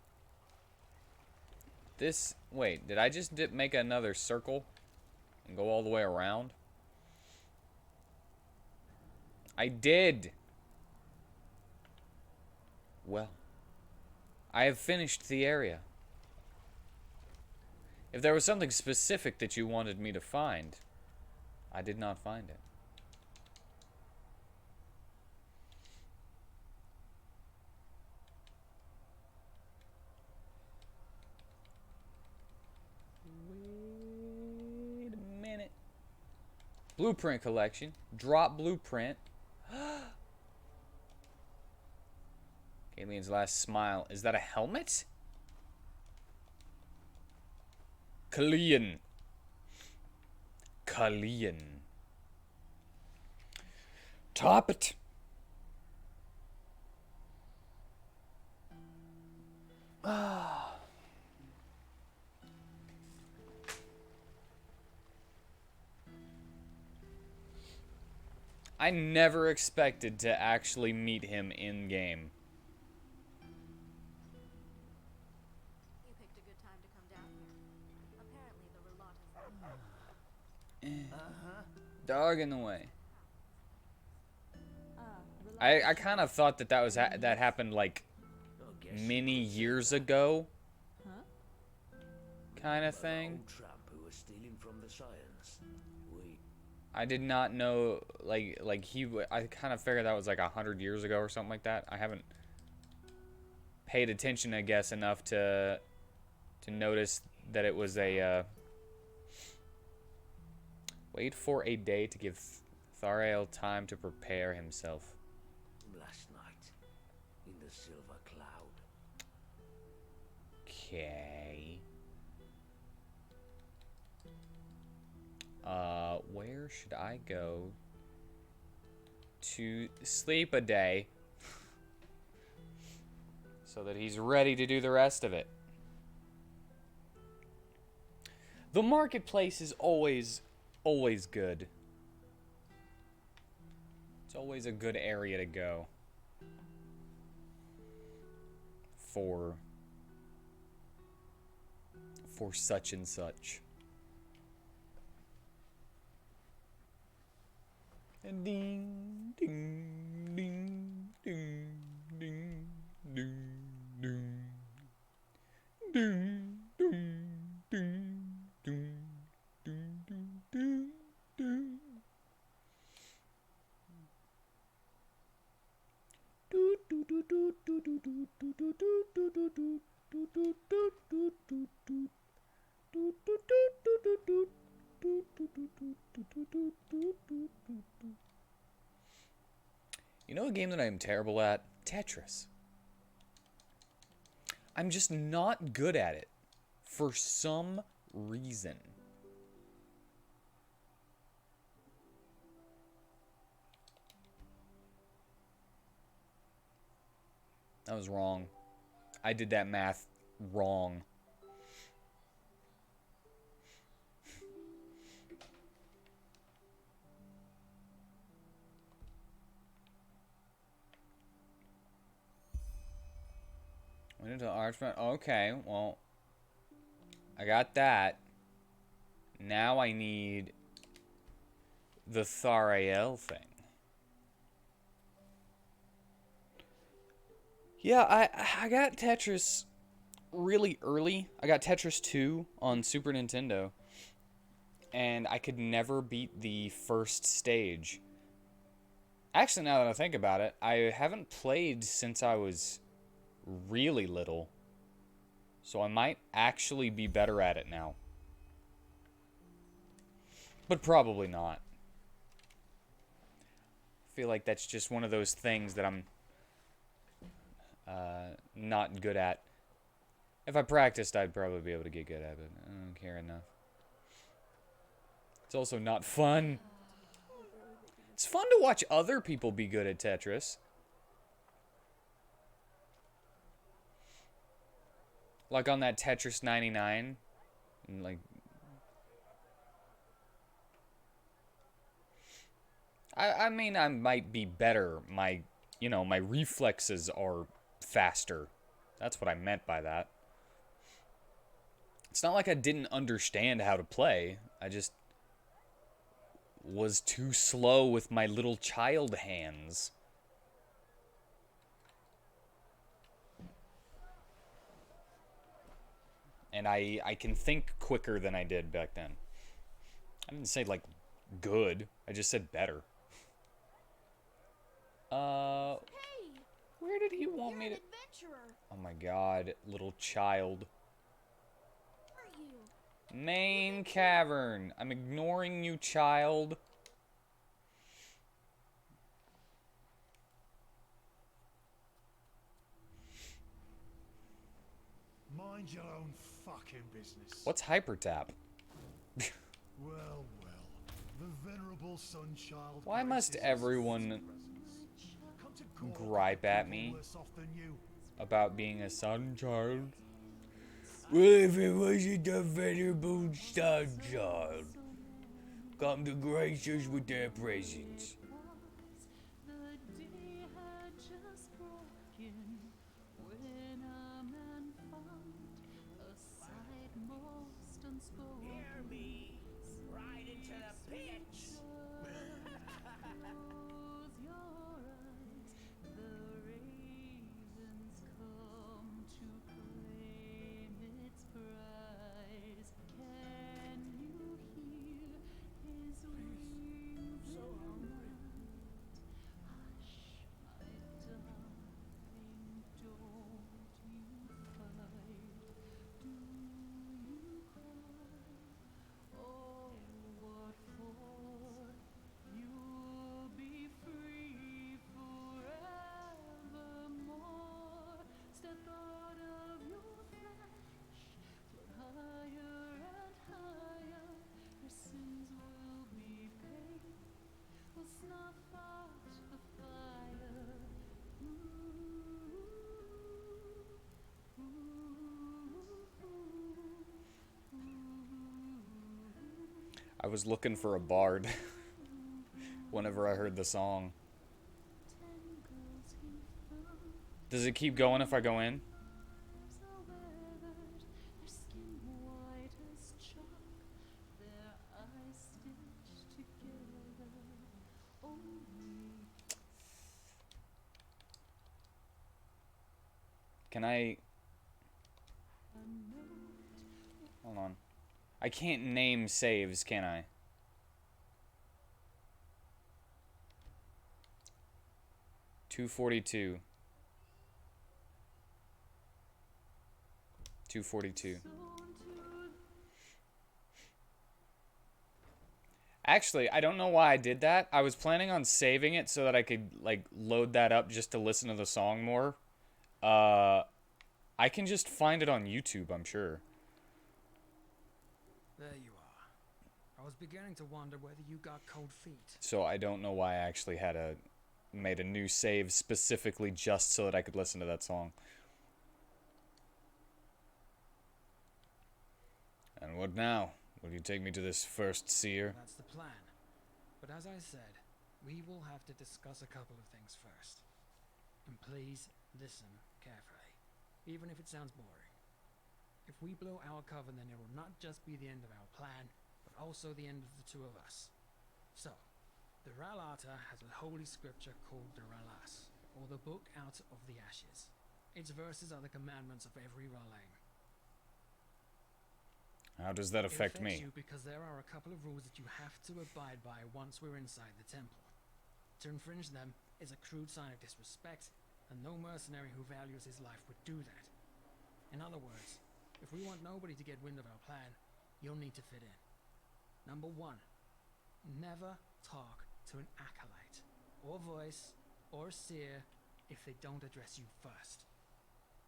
A: This, wait, did I just make another circle and go all the way around? I did. Well, I have finished the area. If there was something specific that you wanted me to find, I did not find it. Wait a minute. Blueprint collection. Drop blueprint. Alien's last smile. Is that a helmet? Kalian. Top it. I never expected to actually meet him in game.
H: You picked a good time to come down here. Apparently the Rhalata's...
A: Dog in the way. I kind of thought that was that happened like many years ago. Kind of thing.
I: Old tramp who was stealing from the science.
A: I did not know, like I kind of figured that was like 100 years ago or something like that. I haven't paid attention, I guess, enough to notice that it was a, wait for a day to give Thariel time to prepare himself.
I: Last night, in the silver cloud.
A: Okay. Where should I go to sleep a day so that he's ready to do the rest of it? The marketplace is always good. It's always a good area to go for such and such. And ding, ding, ding, ding, ding, ding, ding, ding, ding, ding, ding, ding, ding, ding. You know a game that I'm terrible at? Tetris. I'm just not good at it for some reason. That was wrong. I did that math wrong. Went into Archman. Okay, well, I got that. Now I need the Thariel thing. Yeah, I got Tetris really early. I got Tetris 2 on Super Nintendo. And I could never beat the first stage. Actually, now that I think about it, I haven't played since I was really little. So I might actually be better at it now. But probably not. I feel like that's just one of those things that I'm not good at. If I practiced, I'd probably be able to get good at it. I don't care enough. It's also not fun. It's fun to watch other people be good at Tetris. Like on that Tetris 99. Like, I mean, I might be better. My reflexes are faster. That's what I meant by that. It's not like I didn't understand how to play. I just was too slow with my little child hands. And I can think quicker than I did back then. I didn't say, like, good. I just said better.
H: Hey,
A: Where did he want me to...
H: adventurer.
A: Oh my god, little child.
H: Are you?
A: Main cavern. I'm ignoring you, child.
C: Mind your own fucking business.
A: What's hypertap?
C: Well, the venerable Sunchild.
A: Why must everyone gripe at me about being a sun child? Well, if it wasn't the venerable sun child, come to grace us with their presence.
F: The day had just broken when a man found a sight most unspoken.
I: Hear me, right into the pitch.
F: Close your eyes, the ravens come to claim its prize. Can you hear his wings?
A: I was looking for a bard whenever I heard the song. Does it keep going if I go in? Can I... Hold on. I can't name saves, can I? $242. $242. Actually, I don't know why I did that. I was planning on saving it so that I could, like, load that up just to listen to the song more. I can just find it on YouTube, I'm sure.
B: There you are. I was beginning to wonder whether you got cold feet.
A: So I don't know why I actually made a new save specifically just so that I could listen to that song. And what now? Will you take me to this first seer?
B: That's the plan. But as I said, we will have to discuss a couple of things first. And please listen carefully, even if it sounds boring. If we blow our cover, then it will not just be the end of our plan, but also the end of the two of us. So, the Rhalata has a holy scripture called the Rhalas, or the Book Out of the Ashes. Its verses are the commandments of every R'alaim.
A: How does that affect
B: It affects
A: me?
B: you because there are a couple of rules that you have to abide by once we're inside the temple. To infringe them is a crude sign of disrespect, and no mercenary who values his life would do that. In other words, if we want nobody to get wind of our plan, you'll need to fit in. Number 1, never talk to an acolyte, or voice, or seer if they don't address you first.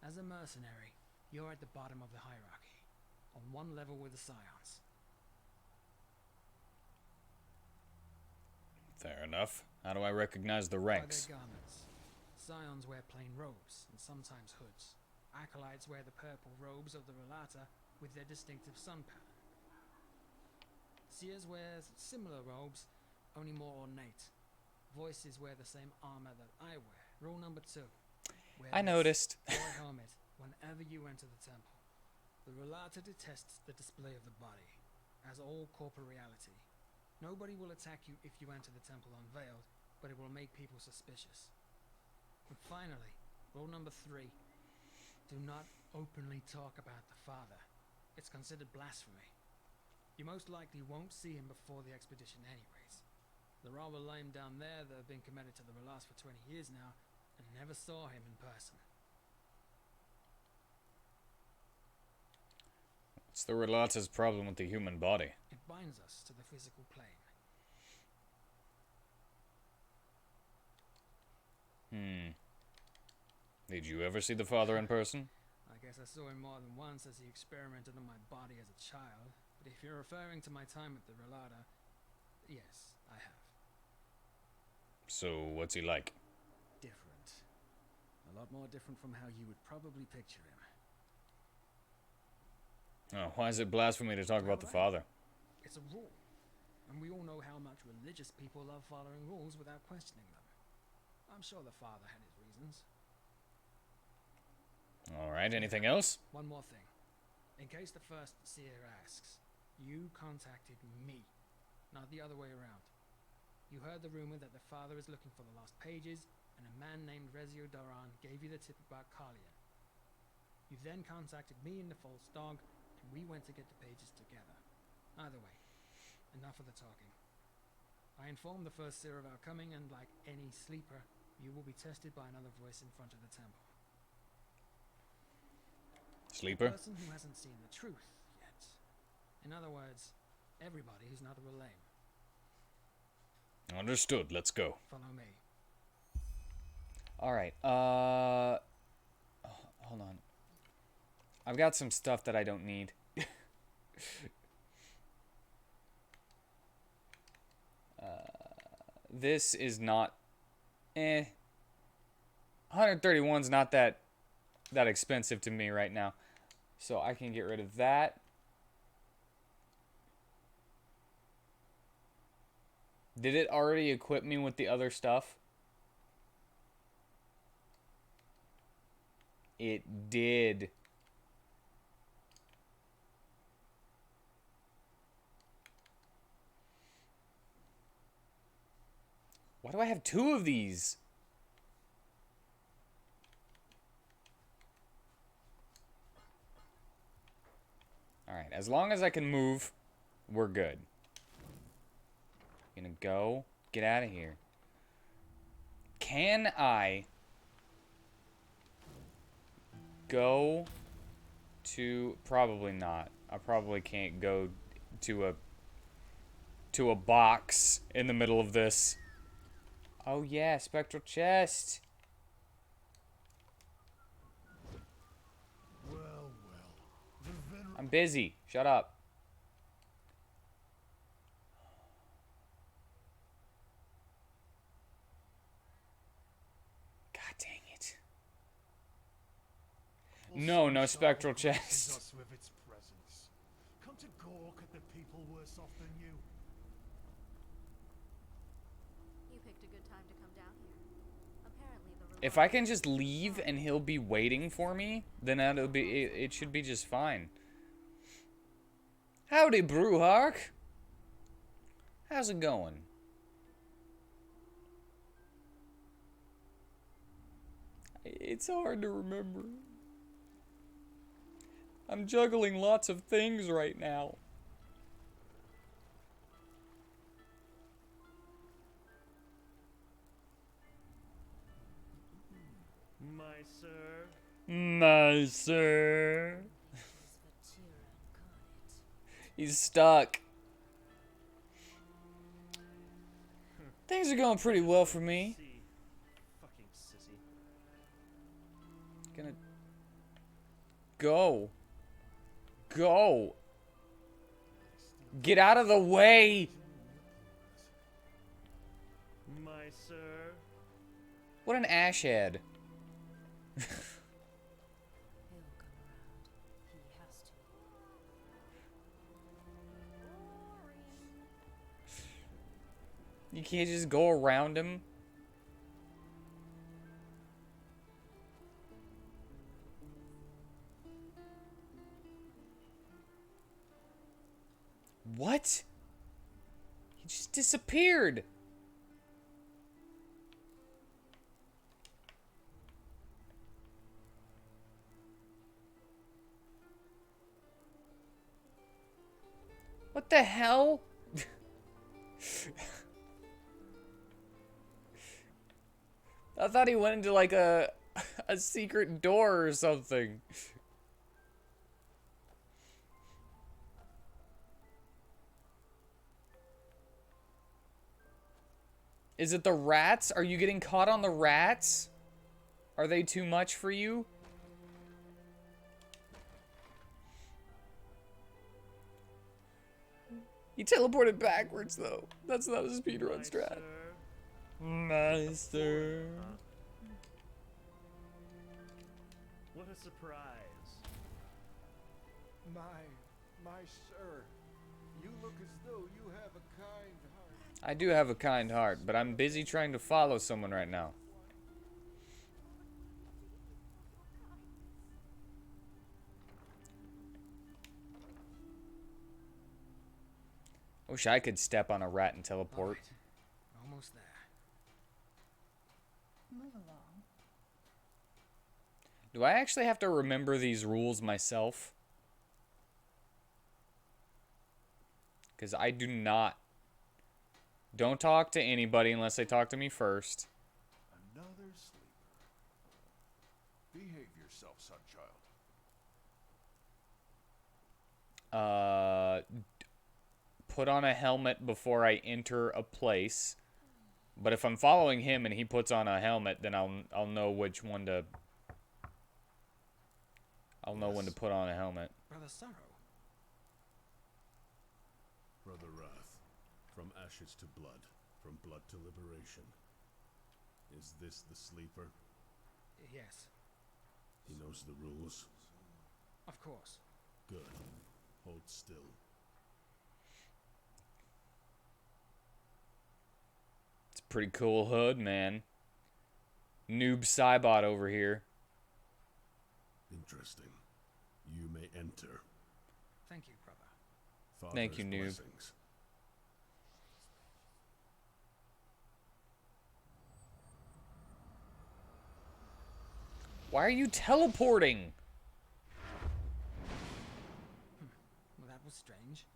B: As a mercenary, you're at the bottom of the hierarchy, on one level with the Scions.
A: Fair enough. How do I recognize the
B: By
A: ranks?
B: their garments. Scions wear plain robes, and sometimes hoods. Acolytes wear the purple robes of the Rhalata with their distinctive sun pattern. Seers wear similar robes, only more ornate. Voices wear the same armor that I wear. Rule number 2.
A: I noticed.
B: Wear a helmet whenever you enter the temple. The Rhalata detests the display of the body, as all corporeality. Nobody will attack you if you enter the temple unveiled, but it will make people suspicious. And finally, rule number 3. Do not openly talk about the father. It's considered blasphemy. You most likely won't see him before the expedition anyways. There are R'alaim down there that have been committed to the R'las for 20 years now, and never saw him in person.
A: What's the Rhalata's problem with the human body?
B: It binds us to the physical plane.
A: Did you ever see the father in person?
B: I guess I saw him more than once as he experimented on my body as a child, but if you're referring to my time at the Rhalata, yes, I have.
A: So, what's he like?
B: Different. A lot more different from how you would probably picture him.
A: Oh, why is it blasphemy to talk about the father?
B: It's a rule, and we all know how much religious people love following rules without questioning them. I'm sure the father had his reasons.
A: Alright, anything else?
B: One more thing. In case the first seer asks, you contacted me, not the other way around. You heard the rumor that the father is looking for the lost pages, and a man named Rezio Daran gave you the tip about Carlian. You then contacted me and the false dog, and we went to get the pages together. Either way, enough of the talking. I informed the first seer of our coming, and like any sleeper, you will be tested by another voice in front of the temple.
A: Sleeper?
B: A person who hasn't seen the truth yet. In other words, everybody who's not a R'alaim.
A: Understood, let's go.
B: Follow me.
A: Alright, hold on. I've got some stuff that I don't need. This is not... 131's not that expensive to me right now. So I can get rid of that. Did it already equip me with the other stuff? It did. Why do I have 2 of these? Alright, as long as I can move, we're good. Gonna go. Get out of here. Can I go to... Probably not. I probably can't go to a box in the middle of this. Oh yeah, spectral chest.
C: Well, the
A: I'm busy. Shut up. God dang it. No spectral chest.
C: Us with its presence. Come to gawk at the people worse off than you.
H: You picked a good time to come down here. Apparently the
A: If I can just leave and he'll be waiting for me, then that'll be it should be just fine. Howdy, Brewhark. How's it going? It's hard to remember. I'm juggling lots of things right now.
C: My sir.
A: My sir. He's stuck. Things are going pretty well for me.
C: Fucking sissy.
A: Gonna go. Go. Get out of the way.
C: My sir.
A: What an ash head. You can't just go around him. What? He just disappeared. What the hell? I thought he went into like a secret door or something. Is it the rats? Are you getting caught on the rats? Are they too much for you? He teleported backwards though. That's not a speedrun strat. Meister.
C: What a surprise.
E: My sir, you look as though you have a kind heart.
A: I do have a kind heart, but I'm busy trying to follow someone right now. Wish I could step on a rat and teleport.
B: Right. Almost there.
D: Move along.
A: Do I actually have to remember these rules myself? Because I do not. Don't talk to anybody unless they talk to me first.
E: Another sleeper. Behave yourself, son child.
A: Put on a helmet before I enter a place. But if I'm following him and he puts on a helmet, then I'll know which one to. I'll know when to put on a helmet.
B: Brother Sorrow.
J: Brother Wrath, from ashes to blood, from blood to liberation. Is this the sleeper?
B: Yes,
J: He knows the rules.
B: of course.
J: Good. Hold still.
A: pretty cool hood, man. Noob Cybot over here.
J: Interesting. You may enter.
B: Thank you, brother.
A: Thank you,
J: Father's
A: noob.
J: blessings.
A: Why are you teleporting?
B: Well, that was strange.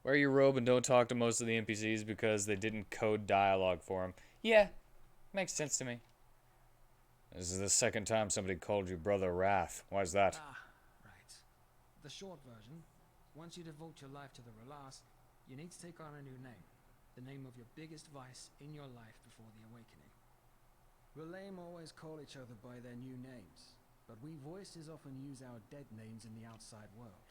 A: Wear your robe and don't talk to most of the NPCs because they didn't code dialogue for them. Yeah, makes sense to me. This is the second time somebody called you Brother Wrath. Why's that?
B: Ah, right. The short version, once you devote your life to the Rhalata, you need to take on a new name. The name of your biggest vice in your life before the awakening. Relame always call each other by their new names, but we voices often use our dead names in the outside world.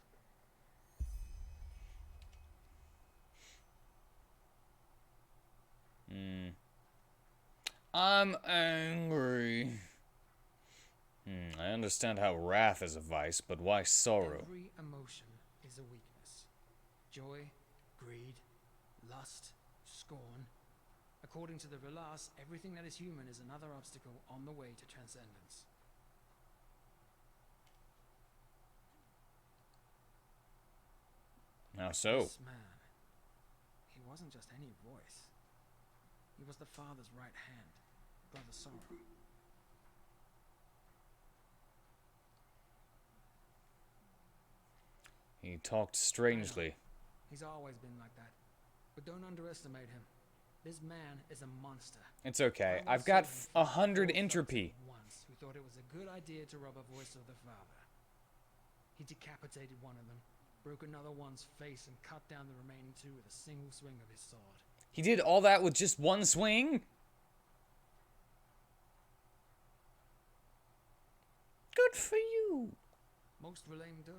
A: I'm angry. I understand how wrath is a vice, but why sorrow?
B: Every emotion is a weakness. Joy, greed, lust, scorn. According to the Rhalata, everything that is human is another obstacle on the way to transcendence.
A: How so?
B: This man, he wasn't just any voice. He was the Father's right hand, Brother Sorrow.
A: He talked strangely.
B: He's always been like that. But don't underestimate him. This man is a monster.
A: It's okay.
B: I
A: I've got
B: once
A: 100
B: saw him
A: entropy.
B: once who thought it was a good idea to rob a voice of the Father. He decapitated one of them, broke another one's face, and cut down the remaining two with a single swing of his sword.
A: He did all that with just one swing? Good for you.
B: Most Relame do.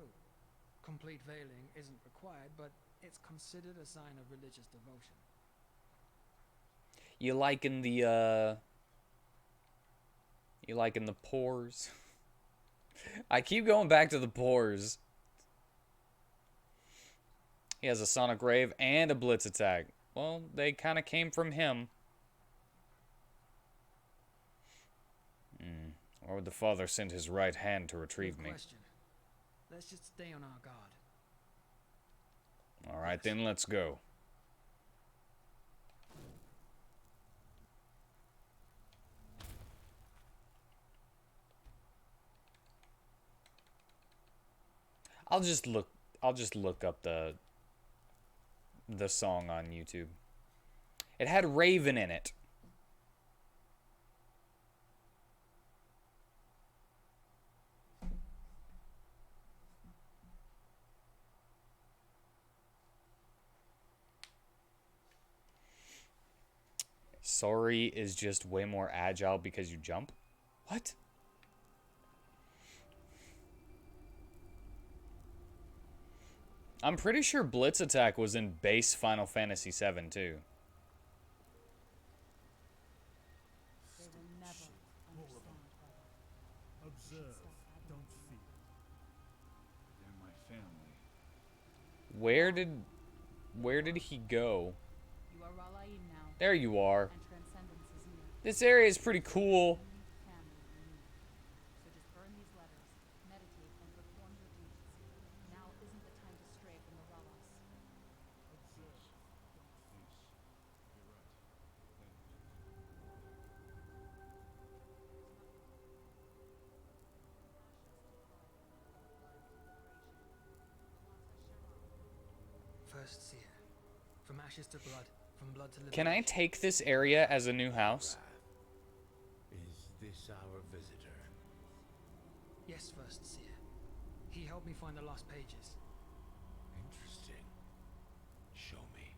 B: Complete veiling isn't required, but it's considered a sign of religious devotion.
A: You liking the pores? I keep going back to the pores. He has a sonic rave and a blitz attack. Well, they kind of came from him. Or would the Father send his right hand to retrieve
B: Good
A: me?
B: question. Let's just stay on our guard.
A: All right, then let's go. I'll just look up the song on YouTube. It had Raven in it. Sorry is just way more agile because you jump? What? I'm pretty sure Blitz Attack was in base Final Fantasy VII too.
D: They will never understand, brother.
C: Observe, don't fear. They're my family.
A: Where did he go?
F: You are Rhalata now,
A: There you are.
F: and transcendence is near.
A: This area is pretty cool.
F: Family renewed. So just burn these letters, meditate, and perform your duties. Now isn't the time to stray from the Rhalata.
C: Observe, don't fear. You're right.
B: First seer. From ashes to blood, from blood to liberation.
A: Can I take this area as a new house?
I: Is this our visitor?
B: Yes, First seer. He helped me find the lost pages.
I: Interesting. Show me.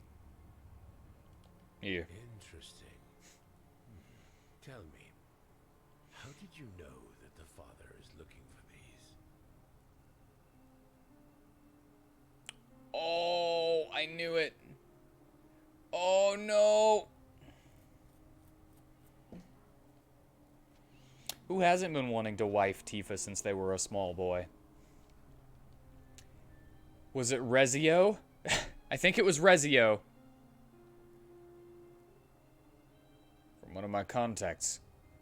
A: Here.
I: Interesting. Tell me, how did you know that the Father is looking for these?
A: Oh, I knew it. Oh no. Who hasn't been wanting to wife Tifa since they were a small boy? Was it Rezio? I think it was Rezio. From one of my contacts.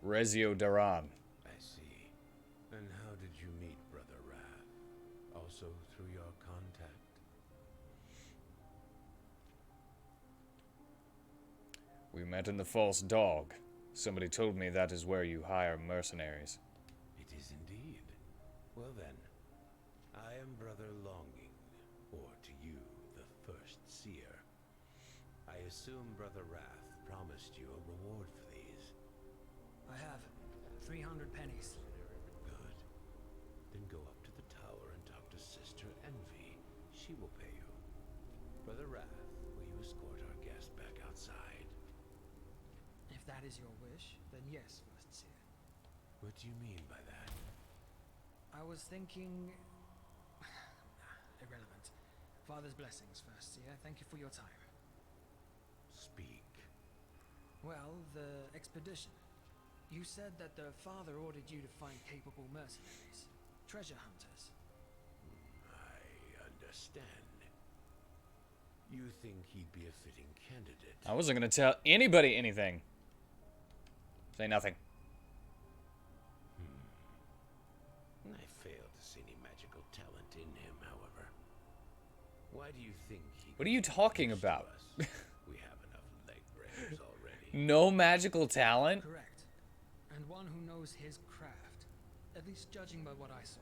A: Rezio Duran.
I: I see. And how did you meet Brother Wrath? Also through your contact?
A: We met in the False Dog. Somebody told me that is where you hire mercenaries.
I: It is indeed. Well then, I am Brother Longing, or to you, the First Seer. I assume Brother Wrath promised you a reward for these.
B: I have 300 pennies.
I: Good. Then go up to the tower and talk to Sister Envy. She will pay you. Brother Wrath, will you escort our guest back outside?
B: If that is your wish, then yes, First Seer.
I: What do you mean by that?
B: I was thinking... irrelevant. Father's blessings, First Seer. Thank you for your time.
I: Speak.
B: Well, the expedition. You said that the father ordered you to find capable mercenaries. Treasure hunters.
I: I understand. You think he'd be a fitting candidate?
A: I wasn't gonna tell anybody anything. Say nothing.
I: I fail to see any magical talent in him, however. Why do you think he...
A: What are you talking about?
I: We have enough leg breakers already.
A: No magical talent?
B: Correct. And one who knows his craft. At least judging by what I saw.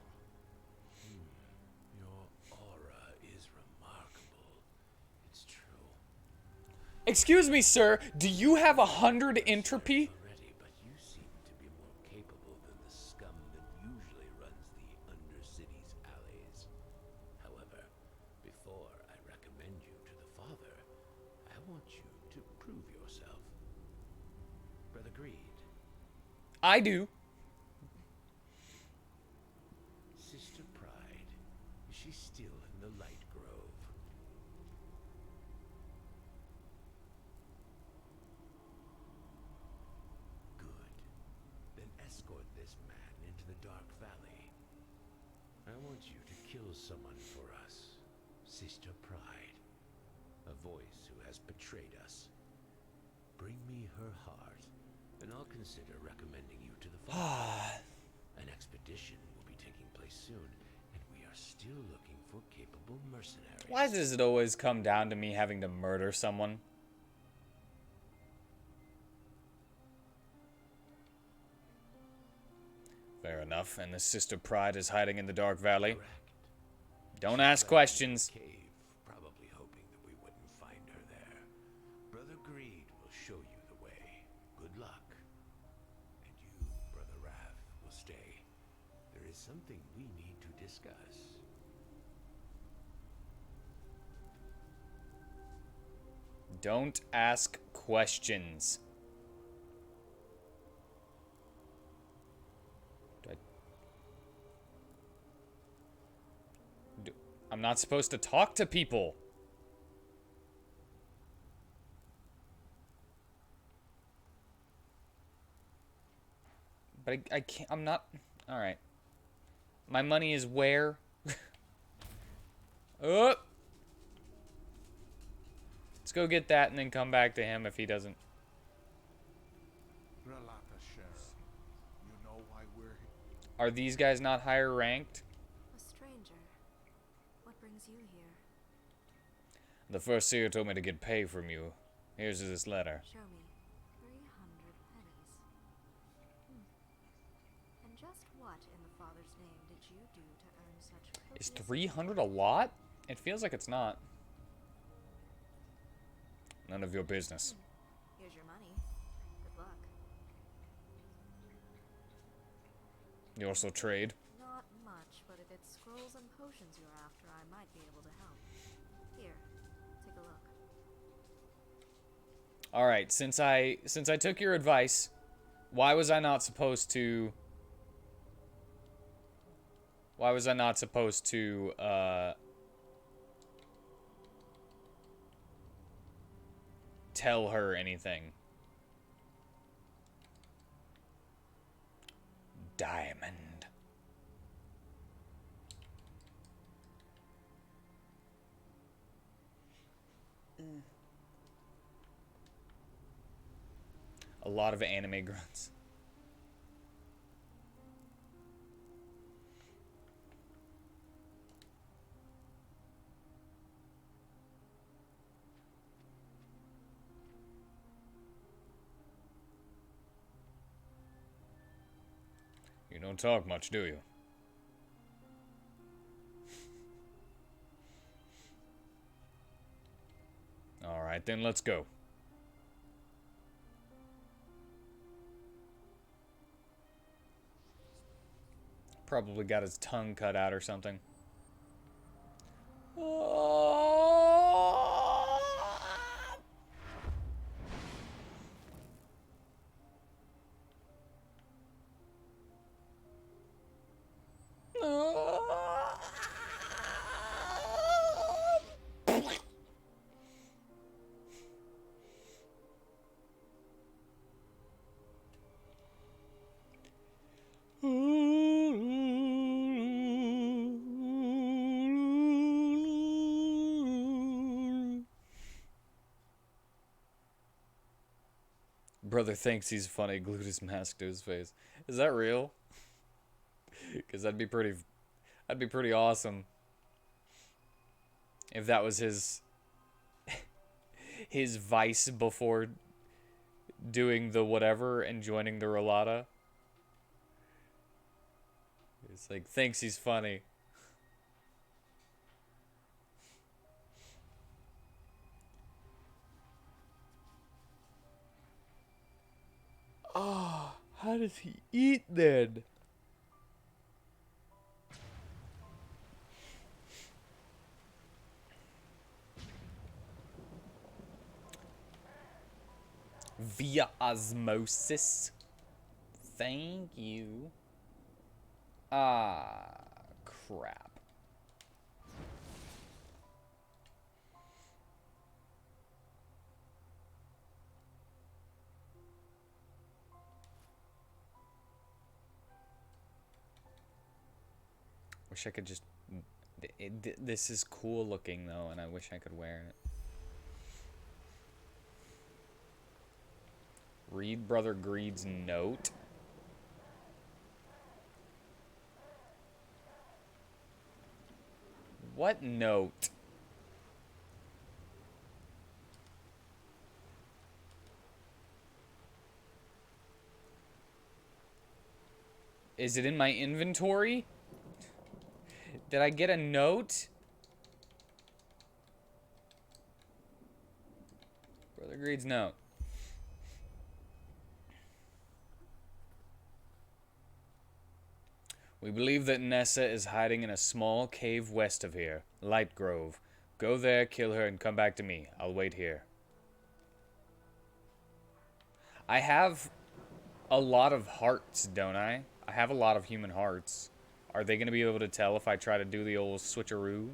I: Your aura is remarkable. It's true.
A: Excuse me, sir. Do you have 100 entropy?
I: Already, but you seem to be more capable than the scum that usually runs the Undercity's alleys. However, before I recommend you to the father, I want you to prove yourself. Brother Greed.
A: I do.
I: Sister Pride, is she still in the Light Grove? Good. Then escort this man into the Dark Valley. I want you to kill someone for us. Sister Pride. A voice who has betrayed us. Bring me her heart, and I'll consider recommending you to the father. An expedition will be taking place soon, and we are still looking for capable mercenaries.
A: Why does it always come down to me having to murder someone? Fair enough, and the Sister Pride is hiding in the Dark Valley.
I: Correct.
A: Don't ask questions.
I: Cave, probably hoping that we wouldn't find her there. Brother Greed will show you the way. Good luck. And you, Brother Wrath, will stay. There is something we need to discuss.
A: Don't ask questions. I'm not supposed to talk to people. But I can't, I'm not, alright. My money is where? Oh! Let's go get that and then come back to him if he doesn't.
E: Rhalata Sheriff, you know why we're here?
A: Are these guys not higher ranked?
H: A stranger. What brings you here?
A: The First Seer told me to get pay from you. Here's this letter.
H: Show me. 300 pennies. And just what in the Father's name did you do to earn such
A: Is
H: copious
A: 300 a lot? It feels like it's not. None of your business.
H: Here's your money. Good luck.
A: You also trade.
H: Not much, but if it's scrolls and potions you're after, I might be able to help. Here, take a look.
A: All right, since I took your advice, why was I not supposed to tell her anything? Diamond. A lot of anime grunts. You don't talk much, do you? Alright, then let's go. Probably got his tongue cut out or something. Brother thinks he's funny, glued his mask to his face. Is that real? Because that'd be pretty awesome. If that was his vice before doing the whatever and joining the Rhalata. It's like, thinks he's funny. Oh, how does he eat then? Via osmosis. Thank you. Ah, crap. Wish I could just... this is cool looking, though, and I wish I could wear it. Read Brother Greed's note. What note? Is it in my inventory? Did I get a note? Brother Greed's note. We believe that Nessa is hiding in a small cave west of here, Light Grove. Go there, kill her, and come back to me. I'll wait here. I have a lot of hearts, don't I? I have a lot of human hearts. Are they going to be able to tell if I try to do the old switcheroo?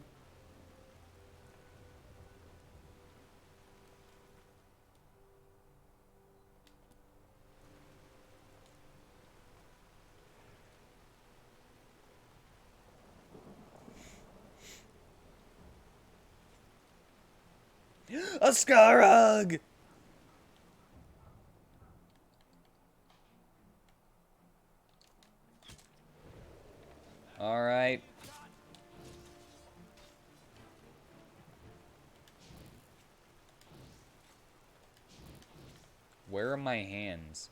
A: A Scarug! Alright. Where are my hands?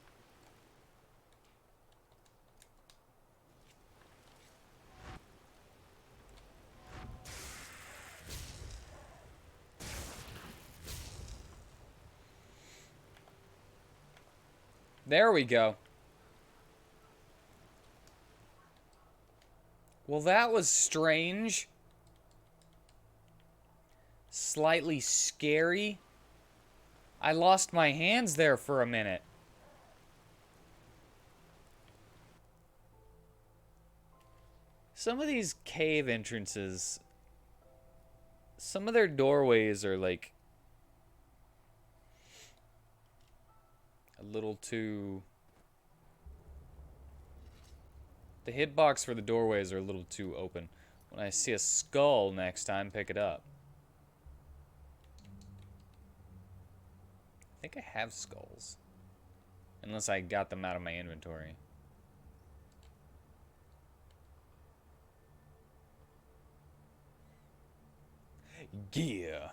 A: There we go. Well, that was strange. Slightly scary. I lost my hands there for a minute. Some of these cave entrances, some of their doorways are like a little too... The hitbox for the doorways are a little too open. When I see a skull next time, pick it up. think I have skulls. Unless I got them out of my inventory. Yeah.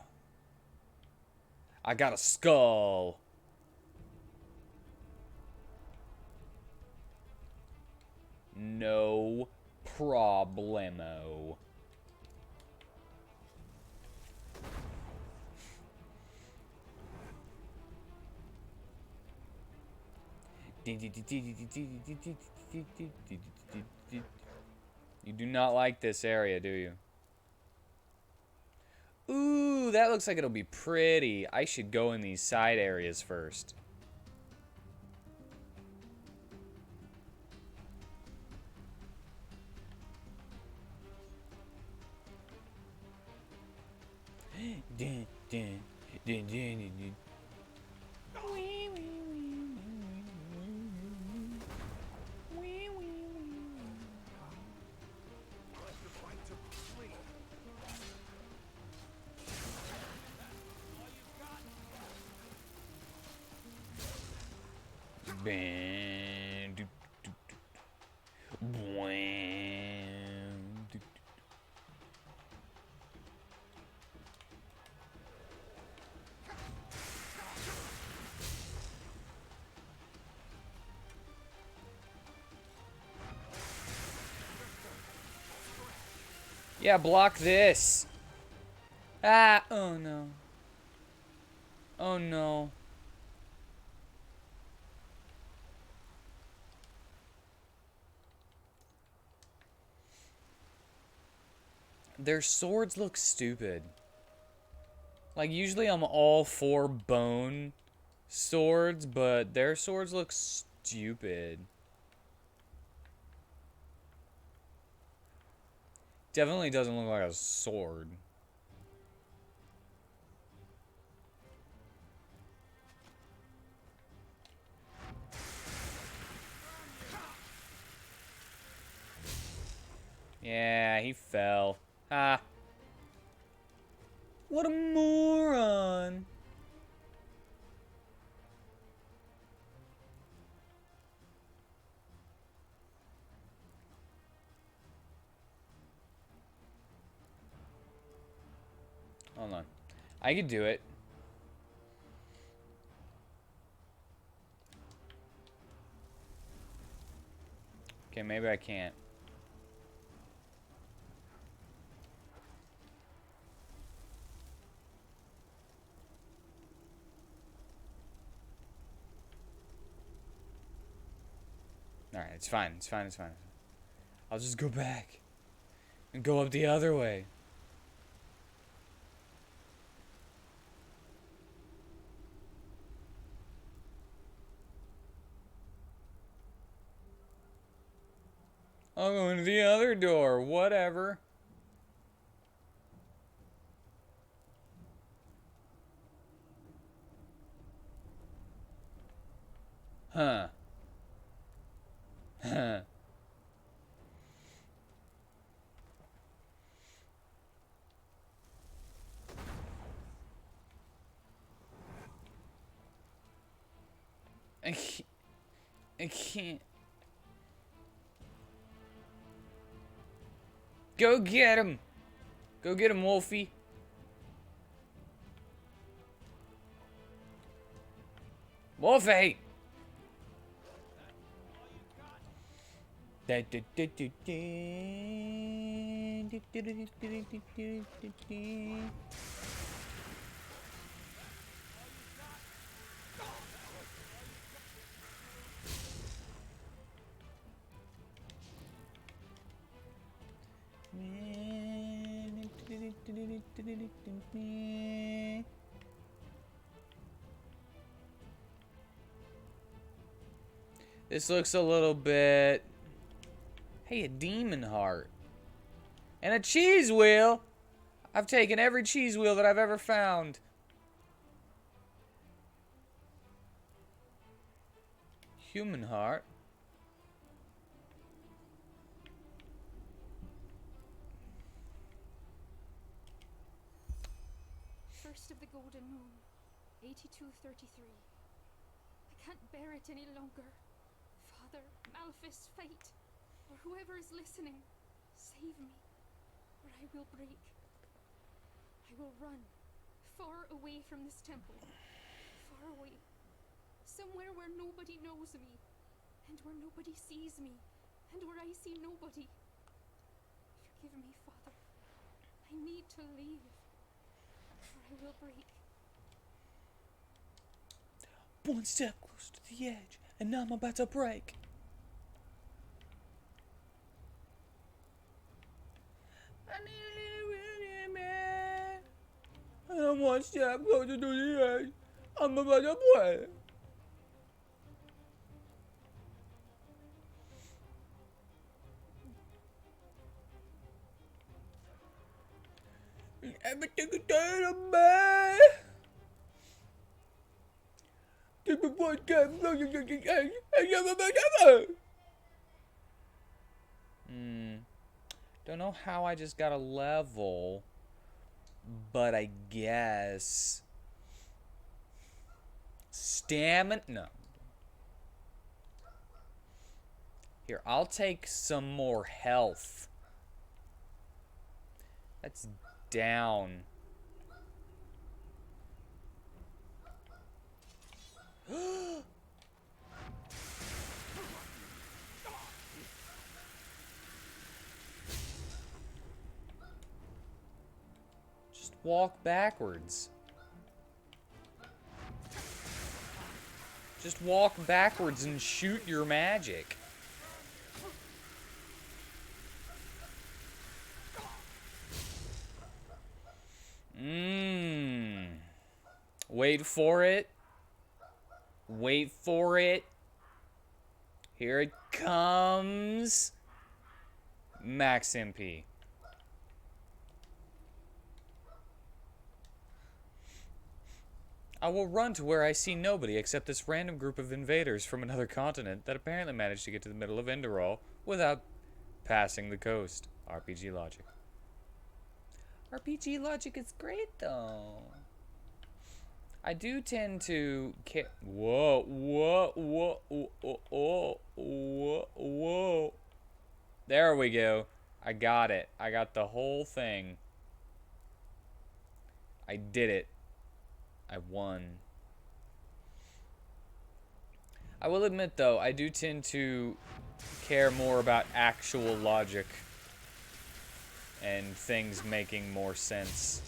A: I got a skull. No problemo. You do not like this area, do you? Ooh, that looks like it'll be pretty. I should go in these side areas first. Dun, dun, dun, dun, dun, dun. Bam, do, do, do. Bwam, do, do. Yeah, block this. Ah, oh no. Oh no. Their swords look stupid. Like, usually I'm all for bone swords, but their swords look stupid. Definitely doesn't look like a sword. Yeah, he fell. Ha. What a moron. Hold on. I could do it. Okay, maybe I can't. Alright, it's fine. It's fine. It's fine. I'll just go back. And go up the other way. I'll go into the other door. Whatever. Huh. Huh. I can't. Go get him. Go get him, Wolfie. Wolfie! This looks a little bit... Hey, a demon heart. And a cheese wheel! I've taken every cheese wheel that I've ever found. Human heart.
H: First of the golden moon.
K: 8233. I can't bear it any longer. Father, Malphus, Fate, or whoever is listening, save me, or I will break. I will run, far away from this temple. Far away. Somewhere where nobody knows me, and where nobody sees me, and where I see nobody. Forgive me, Father. I need to leave, or I will break.
A: One step close to the edge, and now I'm about to break. I need a man. And one step closer to the edge, I'm about to break. Everything is done, man. Take me one step closer to the edge, and I'm about to break. Don't know how I just got a level, but I guess stamina. No. Here, I'll take some more health. That's down. Just walk backwards. Just walk backwards and shoot your magic. Wait for it. Wait for it. Here it comes. Max MP. I will run to where I see nobody except this random group of invaders from another continent that apparently managed to get to the middle of Enderal without passing the coast. RPG logic. RPG logic is great, though. I do tend to care. Whoa, whoa, whoa, whoa, whoa, whoa, whoa. There we go. I got it. I got the whole thing. I did it. I won. I will admit, though, I do tend to care more about actual logic and things making more sense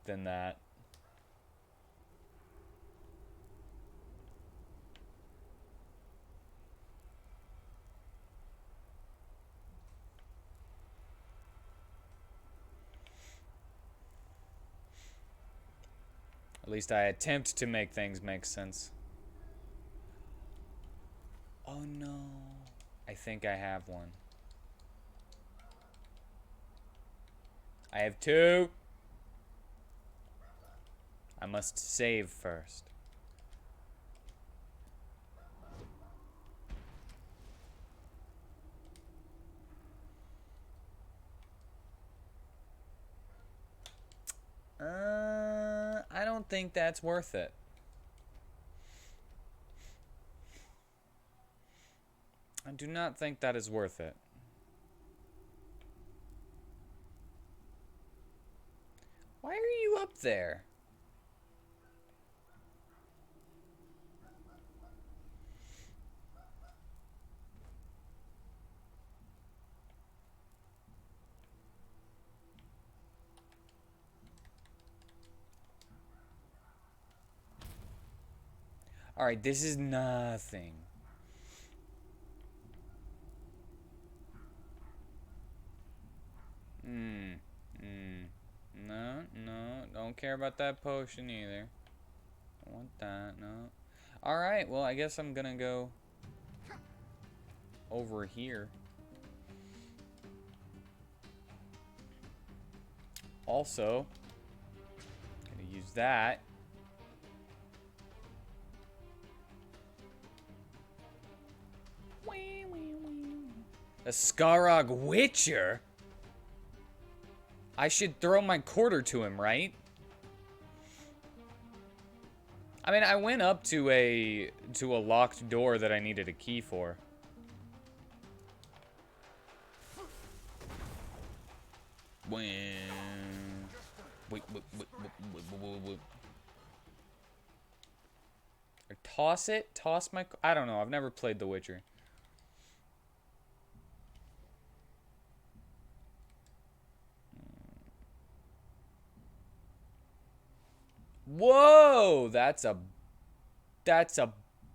A: than that. At least I attempt to make things make sense. Oh no. I think I have one. I have two. I must save first. I don't think that's worth it. I do not think that is worth it. Why are you up there? Alright, this is nothing. No, don't care about that potion either. Don't want that, no. Alright, well, I guess I'm gonna go over here. Also, gonna use that. A Skarog Witcher? I should throw my quarter to him, right? I mean, I went up to a locked door that I needed a key for. Or toss it? Toss my... I don't know. I've never played The Witcher. Whoa! That's a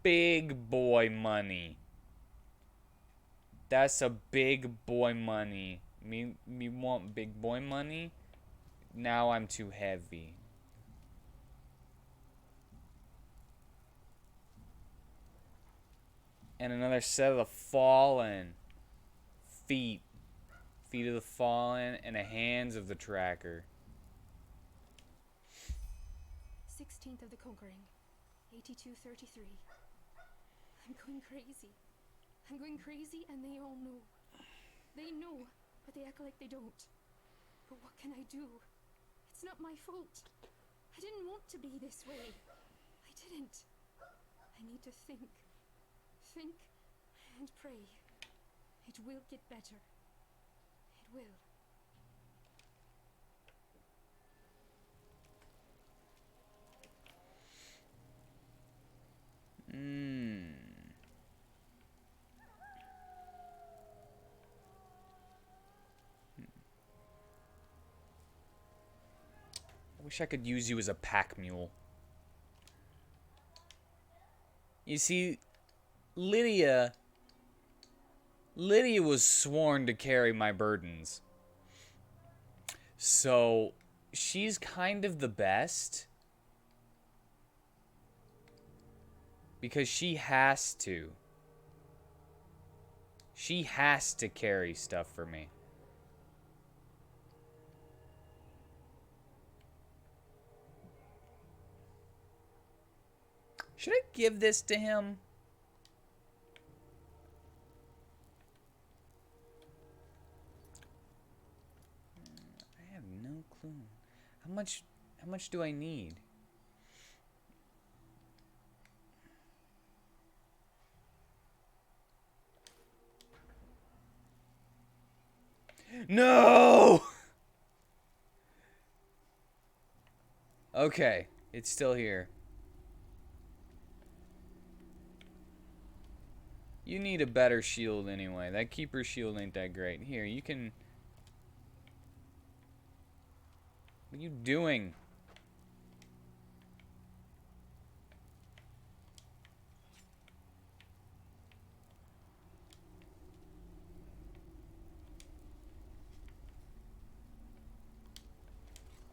A: big boy money. That's a big boy money. Me want big boy money? Now I'm too heavy. And another set of the fallen. Feet. Feet of the fallen and the hands of the tracker.
K: 16th of the Conquering. 8233. I'm going crazy. I'm going crazy and they all know. They know, but they act like they don't. But what can I do? It's not my fault. I didn't want to be this way. I didn't. I need to think. Think and pray. It will get better. It will.
A: I wish I could use you as a pack mule. You see, Lydia was sworn to carry my burdens. So, she's kind of the best. Because she has to. She has to carry stuff for me. Should I give this to him? I have no clue. How much do I need? No! Okay, it's still here. You need a better shield anyway. That keeper shield ain't that great. Here, you can... What are you doing?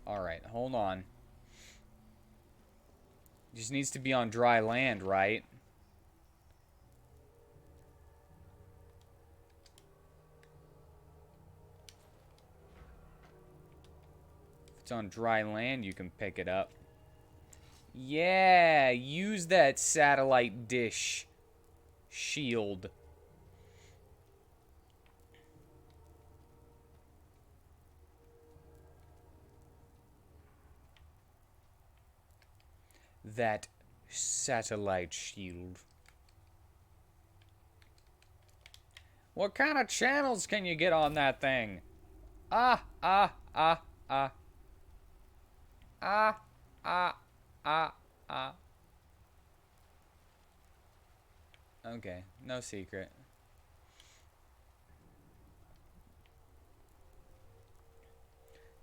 A: Alright, hold on. Just needs to be on dry land, right? If it's on dry land, you can pick it up. Yeah, use that satellite dish shield. That satellite shield. What kind of channels can you get on that thing? Ah. Okay, no secret.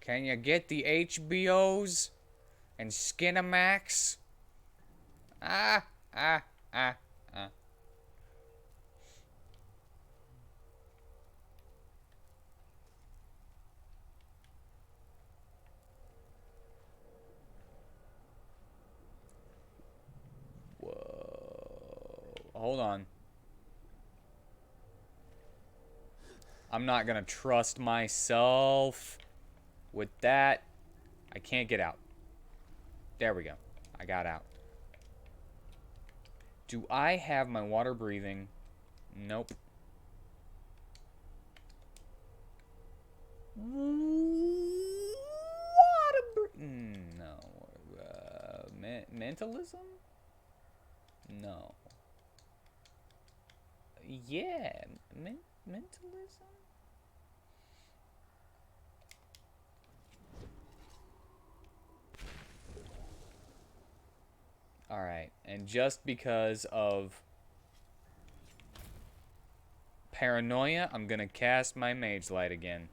A: Can you get the HBOs and Skinamax? Whoa. Hold on. I'm not gonna trust myself with that. I can't get out. There we go. I got out. Do I have my water breathing? Nope. Water breathing. No. Mentalism? No. Yeah, mentalism? Alright, and just because of paranoia, I'm gonna cast my Mage Light again.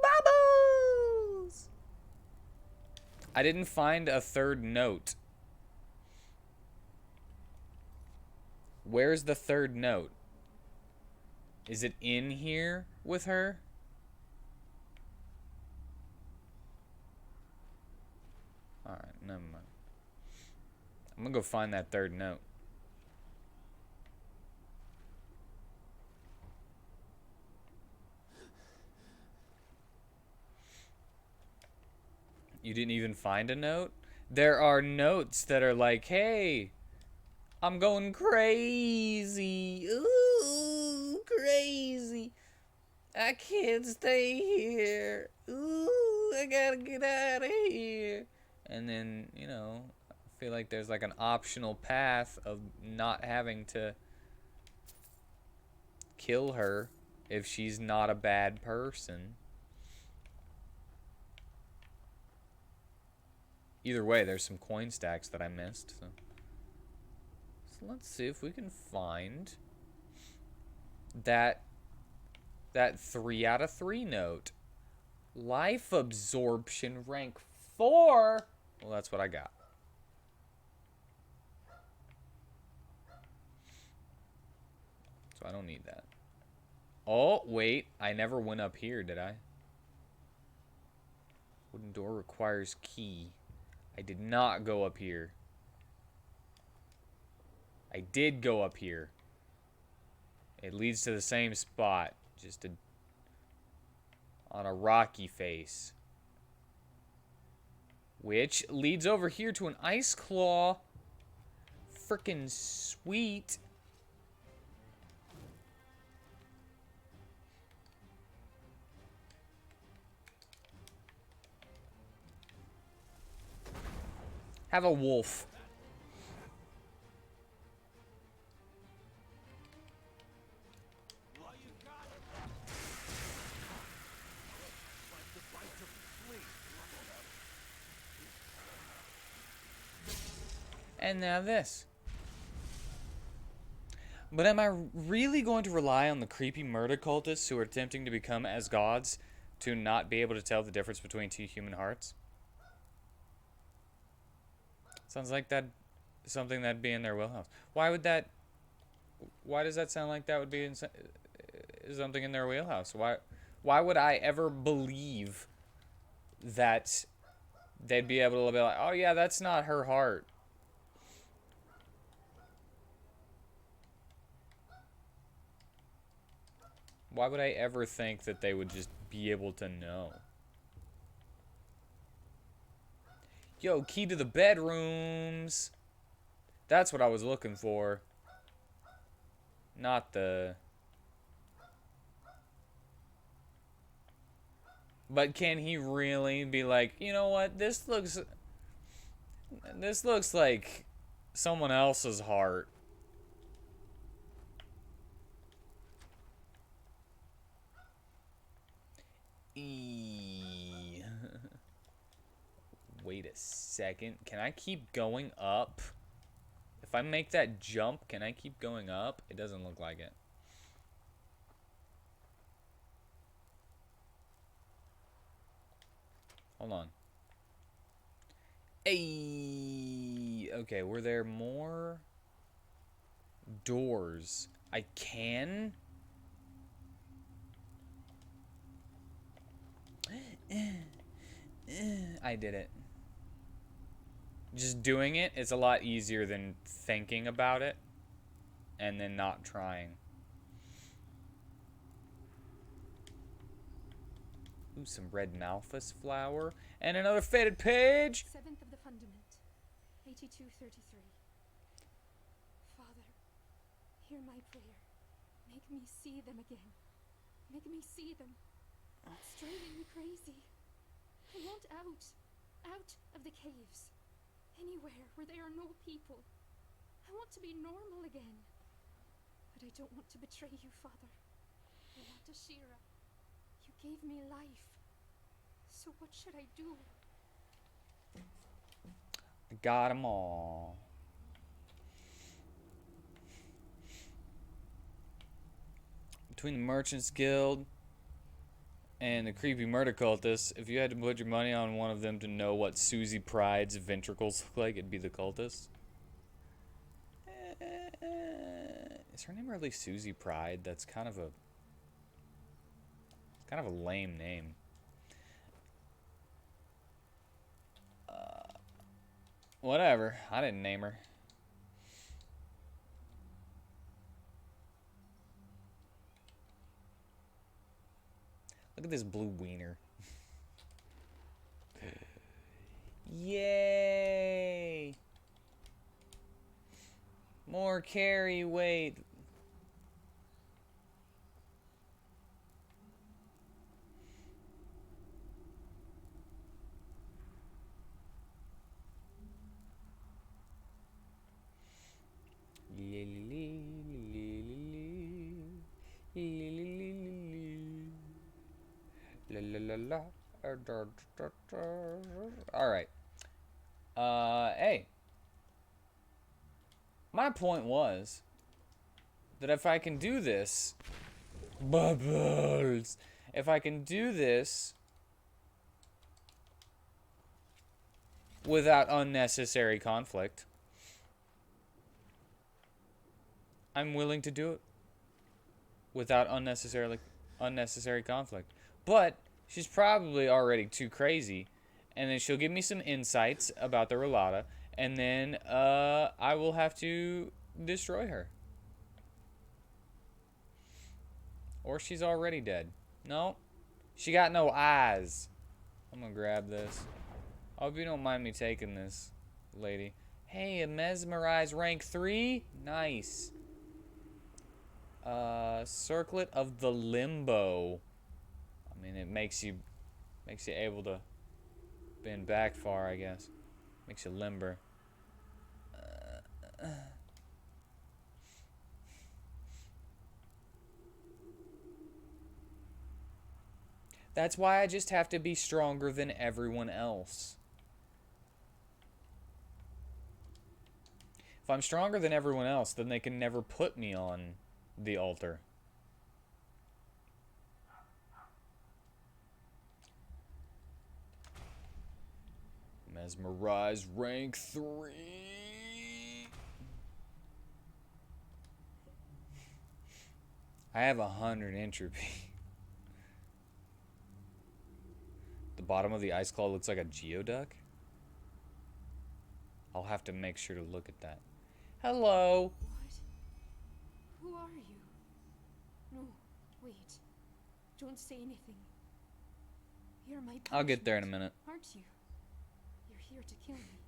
A: Bubbles! I didn't find a third note. Where's the third note? Is it in here with her? Alright, never mind. I'm gonna go find that third note. You didn't even find a note? There are notes that are like, hey, I'm going crazy. Ooh, crazy. I can't stay here. Ooh, I gotta get out of here. And then, you know, I feel like there's like an optional path of not having to kill her if she's not a bad person. Either way, there's some coin stacks that I missed. So let's see if we can find that 3 out of 3 note. Life absorption rank 4. Well, that's what I got. So I don't need that. Oh, wait. I never went up here, did I? Wooden door requires key. I did not go up here. I did go up here. It leads to the same spot. Just on a rocky face. Which leads over here to an ice claw. Frickin' sweet. Have a wolf. And now this. But am I really going to rely on the creepy murder cultists who are attempting to become as gods to not be able to tell the difference between two human hearts? Sounds like that something that'd be in their wheelhouse. Why does that sound like that would be something in their wheelhouse? Why would I ever believe that they'd be able to be like, oh yeah, that's not her heart? Why would I ever think that they would just be able to know? Yo, key to the bedrooms. That's what I was looking for. Not the... But can he really be like, you know what? This looks like someone else's heart. Wait a second. Can I keep going up? If I make that jump, can I keep going up? It doesn't look like it. Hold on. Hey. Okay, were there more doors? I can? I did it. Just doing it is a lot easier than thinking about it and then not trying. Ooh, some red malphus flower. And another faded page.
K: 7th of the Fundament, 8233. Father, hear my prayer. Make me see them again. Make me see them. It's driving me crazy. I want out. Out of the caves. Anywhere where there are no people. I want to be normal again. But I don't want to betray you, Father. Rhalata Shira, you gave me life. So what should I do?
A: I got them all. Between the Merchants Guild and the creepy murder cultists, if you had to put your money on one of them to know what Susie Pride's ventricles look like, it'd be the cultist. Is her name really Susie Pride? That's kind of a lame name. Whatever. I didn't name her. Look at this blue wiener. Yay! More carry weight. All right. Hey. My point was that if I can do this, bubbles. If I can do this without unnecessary conflict, I'm willing to do it without unnecessary conflict. But she's probably already too crazy, and then she'll give me some insights about the Rhalata, and then I will have to destroy her. Or she's already dead. No, she got no eyes. I'm gonna grab this. I hope you don't mind me taking this, lady. Hey, a mesmerize rank 3? Nice. Circlet of the Limbo. I mean, it makes you able to bend back far, I guess. Makes you limber. That's why I just have to be stronger than everyone else. If I'm stronger than everyone else, then they can never put me on the altar. Mesmerize rank 3. I have 100 entropy. The bottom of the ice claw looks like a geoduck. I'll have to make sure to look at that. Hello.
K: What? Who are you? No, wait. Don't say anything. You're my
A: I'll get there in a
K: punishment,
A: minute.
K: aren't you? You're here to kill me.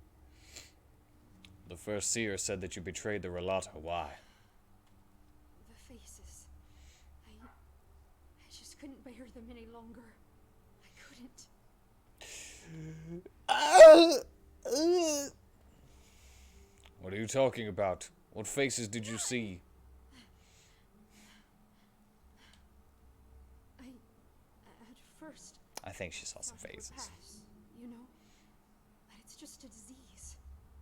A: The first seer said that you betrayed the Rhalata. Why?
K: The faces. I just couldn't bear them any longer. I couldn't.
A: What are you talking about? What faces did you see?
K: At first,
A: I think she saw some
K: thought it would
A: faces.
K: pass, you know? That it's just a disease,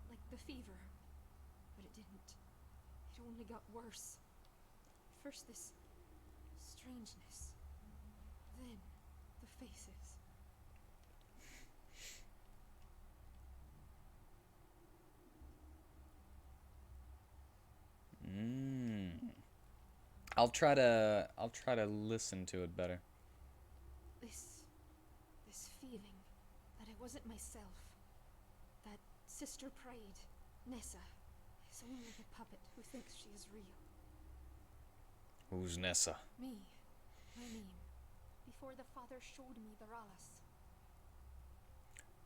K: like the fever. But it didn't. It only got worse. First this strangeness, then the faces.
A: I'll try to listen to it better.
K: This feeling that I wasn't myself. That Sister Pride, Nessa, is only a puppet who thinks she is real.
A: Who's Nessa?
K: Me. My name. before the father showed me the Rhalata.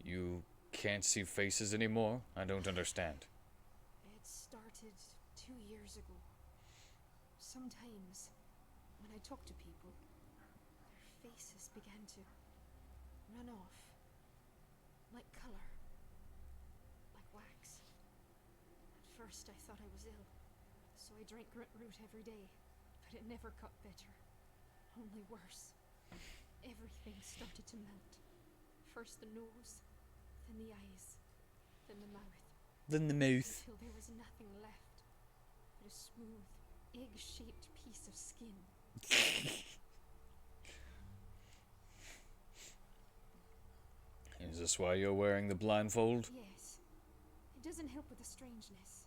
A: You can't see faces anymore? I don't understand.
K: It started 2 years ago. Sometimes, when I talk to people, their faces began to run off. Like color. Like wax. At first I thought I was ill, so I drank root every day, but it never got better. Only worse. Everything started to melt. First the nose, then the eyes, then the mouth.
A: Then the mouth.
K: Until there was nothing left but a smooth, egg-shaped piece of skin.
A: Is this why you're wearing the blindfold?
K: Yes. It doesn't help with the strangeness.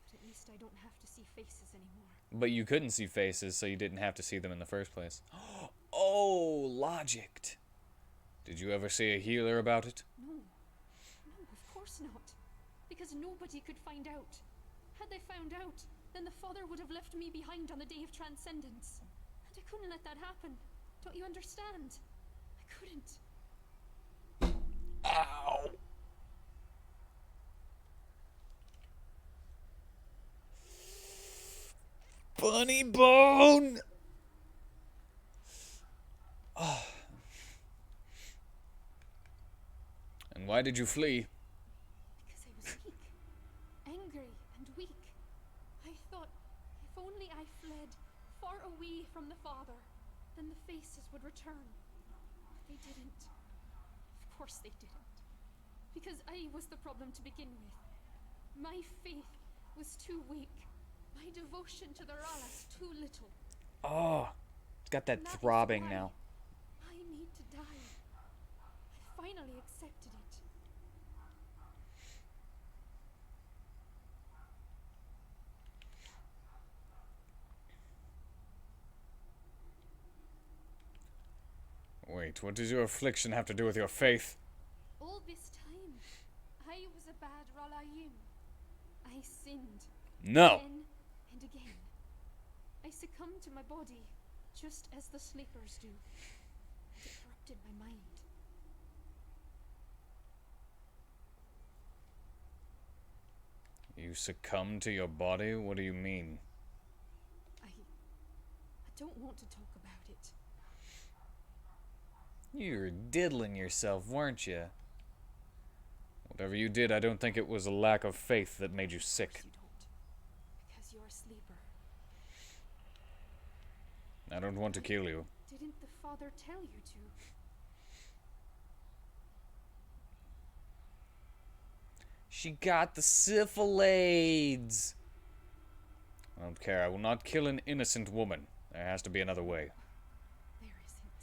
K: But at least I don't have to see faces anymore.
A: But you couldn't see faces, so you didn't have to see them in the first place. Oh, logicked. Did you ever see a healer about it?
K: No. No, of course not. Because nobody could find out. Had they found out, then the father would have left me behind on the day of transcendence. And I couldn't let that happen. Don't you understand? I couldn't.
A: Ow! Bunny bone! Oh. And why did you flee?
K: Because I was weak. Angry and weak. I thought, if only I fled far away from the father, then the faces would return. But they didn't. Of course they didn't. Because I was the problem to begin with. My faith was too weak. My devotion to the Rhalata too little.
A: Oh, it's got that
K: And that is
A: throbbing
K: why
A: now.
K: I need to die. I finally accepted it.
A: Wait, what does your affliction have to do with your faith?
K: All this time, I was a bad Rhalayim. I sinned.
A: No.
K: Again and again. I succumbed to my body, just as the sleepers do. And it corrupted my mind.
A: You succumb to your body? What do you mean?
K: I don't want to talk about it.
A: You were diddling yourself, weren't you? Whatever you did, I don't think it was a lack of faith that made you sick.
K: You don't. Because you're a sleeper.
A: I don't want to kill you.
K: Didn't the father tell you to?
A: She got the syphilades! I don't care. I will not kill an innocent woman. There has to be another way.
K: There isn't.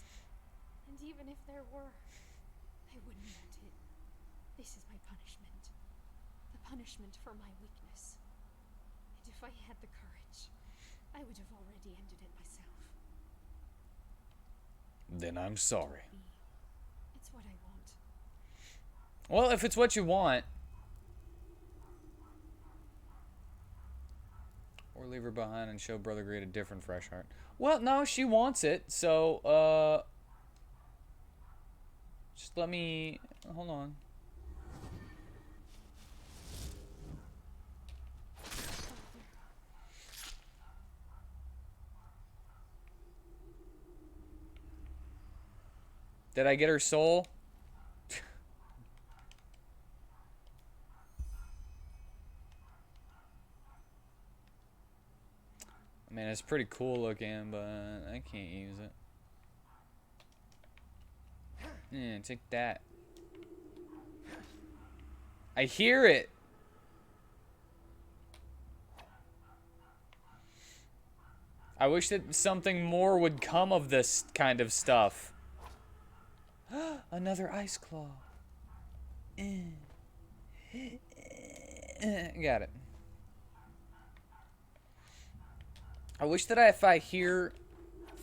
K: And even if there were, I wouldn't want it. This is my punishment. The punishment for my weakness. And if I had the courage, I would have already ended it myself.
A: Then I'm sorry.
K: It's what I want.
A: Well, if it's what you want. Or leave her behind and show Brother Greed a different fresh heart. Well, no, she wants it, so, just let me... Hold on. Did I get her soul? I mean, it's pretty cool looking, but I can't use it. Yeah, take that. I hear it. I wish that something more would come of this kind of stuff. Another ice claw. Got it. I wish that if I hear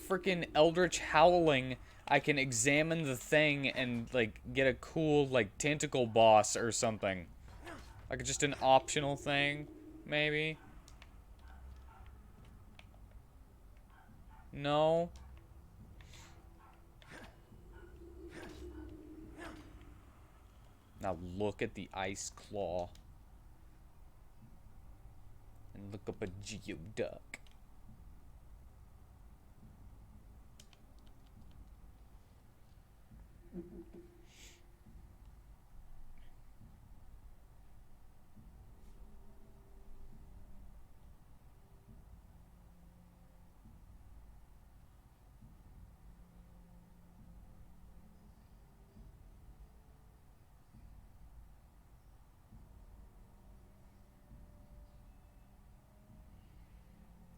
A: freaking eldritch howling, I can examine the thing and, like, get a cool, like, tentacle boss or something. Like, just an optional thing, maybe? No? Now look at the ice claw. And look up a geoduck.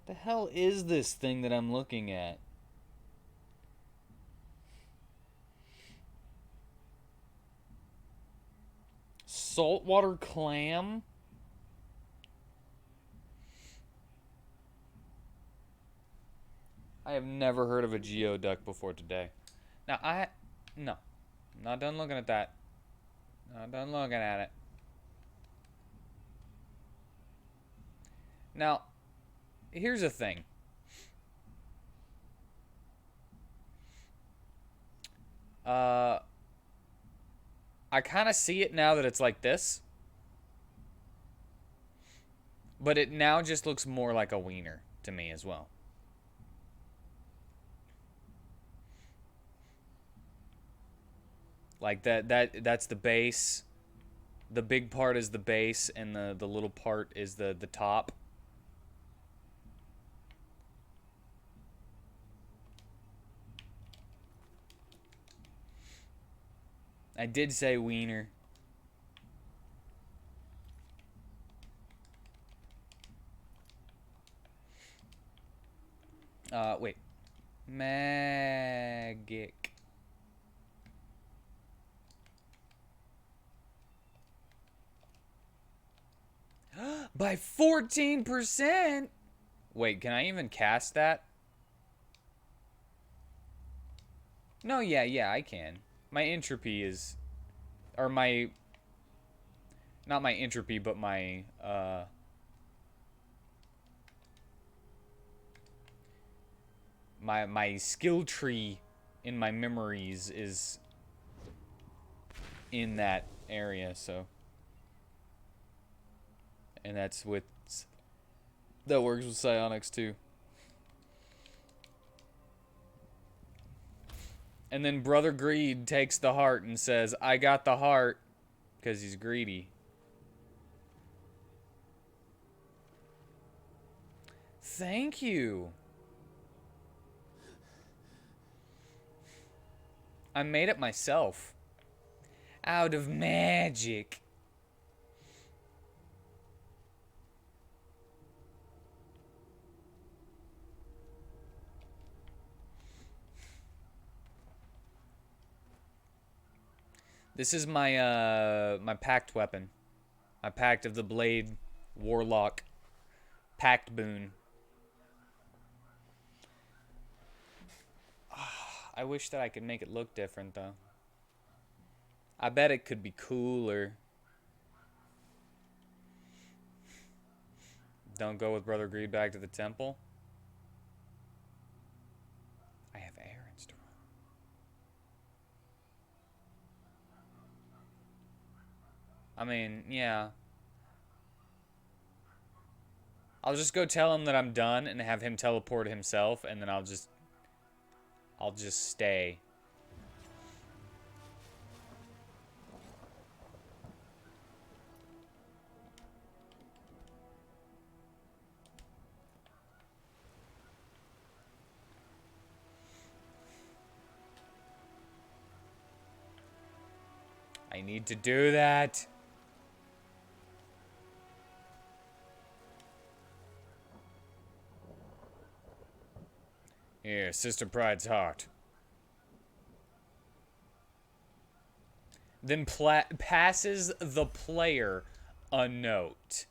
A: The hell is this thing that I'm looking at? Saltwater clam? I have never heard of a geoduck before today. Now, no. I'm not done looking at that. Not done looking at it. Now, here's the thing. I kind of see it now that it's like this. But it now just looks more like a wiener to me as well. Like that's the base. The big part is the base and the little part is the top. I did say wiener. Wait. Magic. By 14%? Wait, can I even cast that? No, yeah, I can. My entropy is... Or my... Not my entropy, but my, my skill tree in my memories is in that area, so... And that's with... That works with psionics, too. And then Brother Greed takes the heart and says, I got the heart, because he's greedy. Thank you. I made it myself. Out of magic. This is my my pact weapon. My Pact of the Blade Warlock Pact boon. I wish that I could make it look different though. I bet it could be cooler. Don't go with Brother Greed back to the temple. I have errands to run. I mean, yeah. I'll just go tell him that I'm done and have him teleport himself, and then I'll just stay. I need to do that. Here, Sister Pride's heart. Then passes the player a note.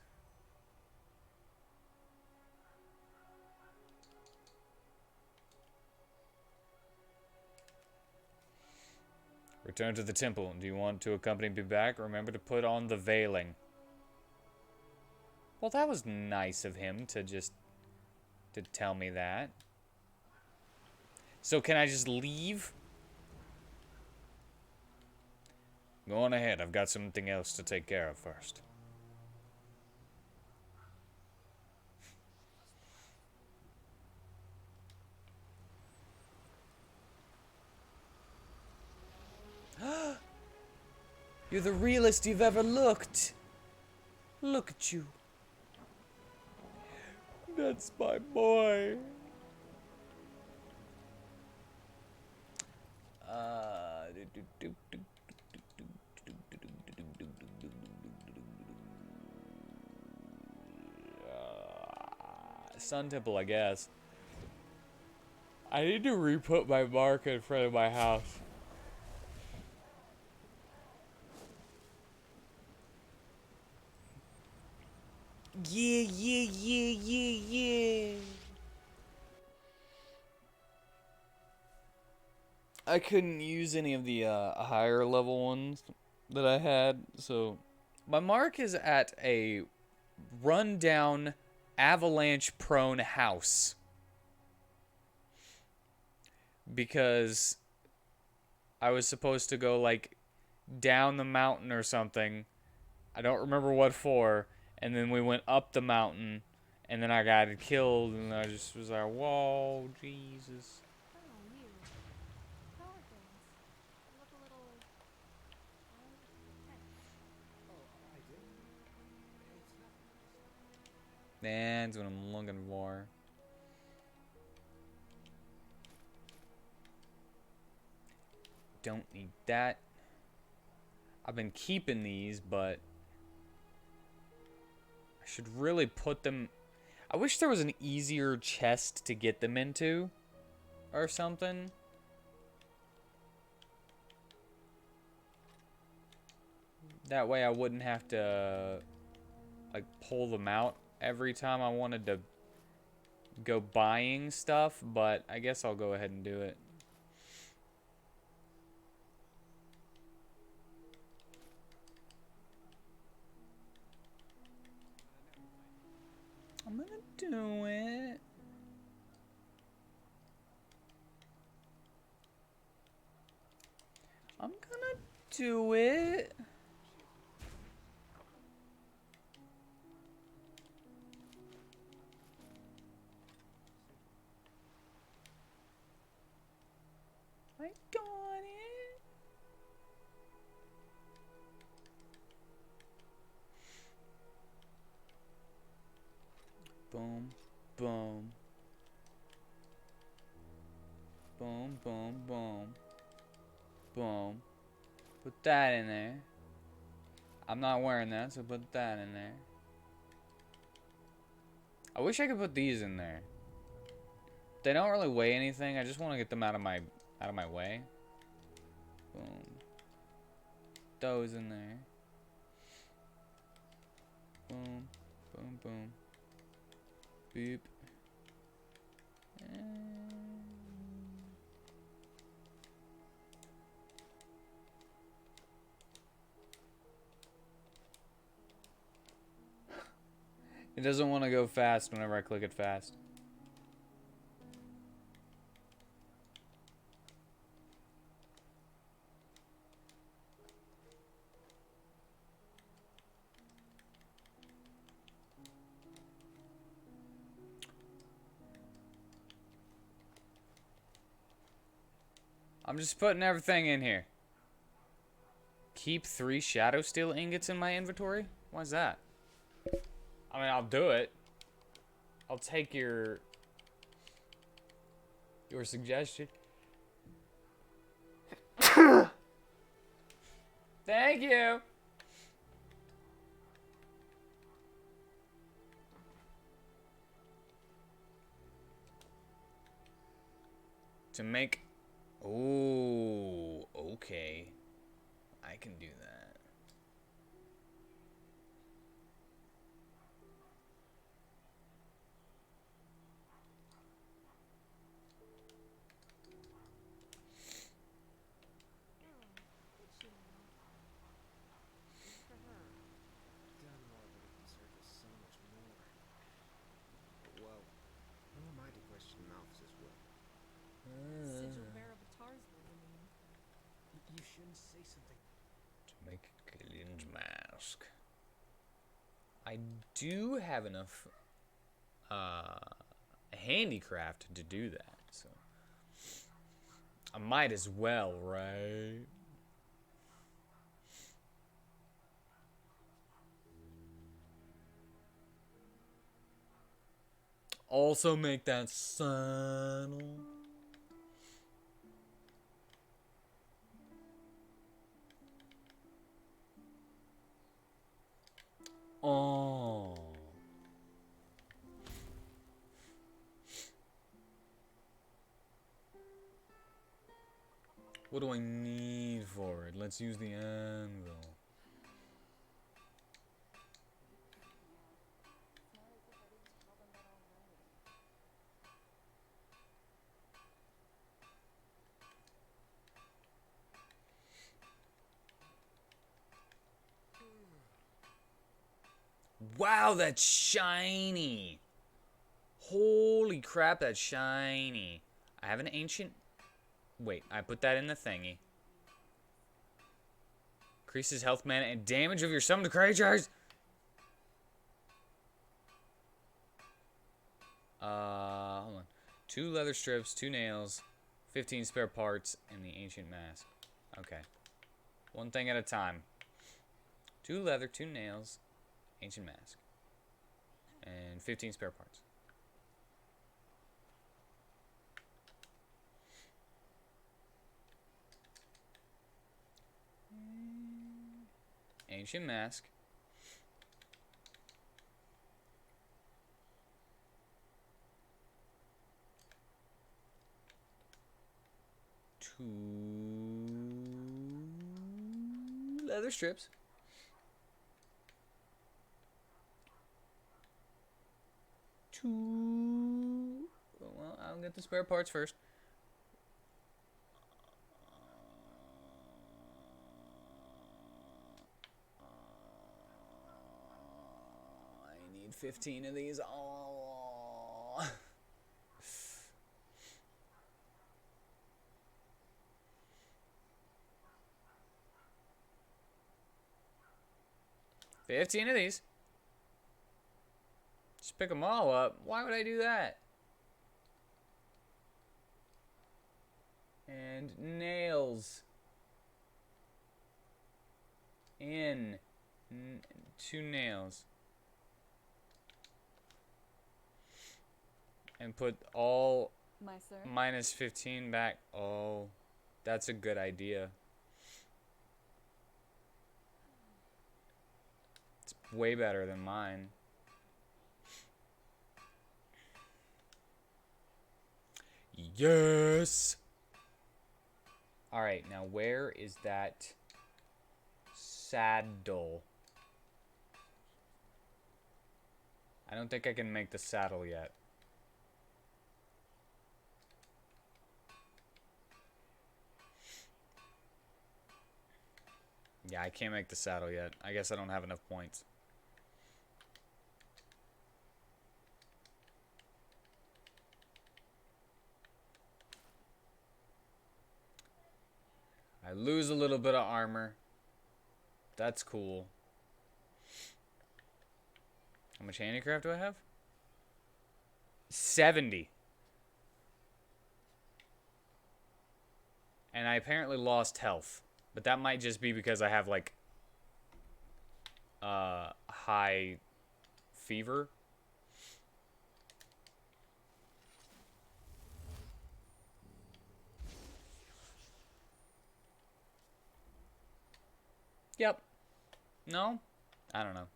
A: Return to the temple. Do you want to accompany me back? Remember to put on the veiling. Well, that was nice of him to tell me that. So can I just leave? Go on ahead. I've got something else to take care of first. You're the realest you've ever looked. Look at you. That's my boy. Sun Temple, I guess. I need to re-put my mark in front of my house. Yeah. I couldn't use any of the higher level ones that I had, so my mark is at a rundown, avalanche-prone house because I was supposed to go like down the mountain or something. I don't remember what for, and then we went up the mountain, and then I got killed, and I just was like, whoa, Jesus.
H: Oh, you. How are things? You look a little... tense.
A: That's what I'm looking for. Don't need that. I've been keeping these, but I should really put them... I wish there was an easier chest to get them into or something. That way I wouldn't have to like pull them out every time I wanted to go buying stuff, but I guess I'll go ahead and do it. I'm gonna do it. I'm gonna do it. I got it. Boom, boom. Boom, boom, boom. Boom. Put that in there. I'm not wearing that, so put that in there. I wish I could put these in there. They don't really weigh anything. I just want to get them out of my way. Boom. Those in there. Boom. Boom, boom. Boop. It doesn't want to go fast whenever I click it fast. I'm just putting everything in here. Keep 3 shadow steel ingots in my inventory? Why is that? I mean, I'll do it. I'll take your suggestion. Thank you. To make... Oh, okay. I can do that.
F: Sigil bearer of the Tarsville, you mean?
B: You shouldn't say something.
A: To Make Killian's mask. I do have enough handicraft to do that, so I might as well, right? Also make that saddle. Oh. What do I need for it? Let's use the anvil. Wow, that's shiny. Holy crap, that's shiny. I have an ancient... Wait, I put that in the thingy. Increases health, mana, and damage of your summoned creatures. Hold on. 2 leather strips, 2 nails, 15 spare parts, and the ancient mask. Okay. One thing at a time. 2 leather, 2 nails, ancient mask, and 15 spare parts. Ancient mask. Two leather strips. Well, I'll get the spare parts first. I need 15 of these. Oh. $15 of these. Just pick them all up. Why would I do that? And nails. In. 2 nails. And put all minus 15 back. Oh, that's a good idea. It's way better than mine. Yes! Alright, now where is that saddle? I don't think I can make the saddle yet. Yeah, I can't make the saddle yet. I guess I don't have enough points. I lose a little bit of armor. That's cool. How much handicraft do I have? 70. And I apparently lost health. But that might just be because I have, like, high fever. Yep. No? I don't know.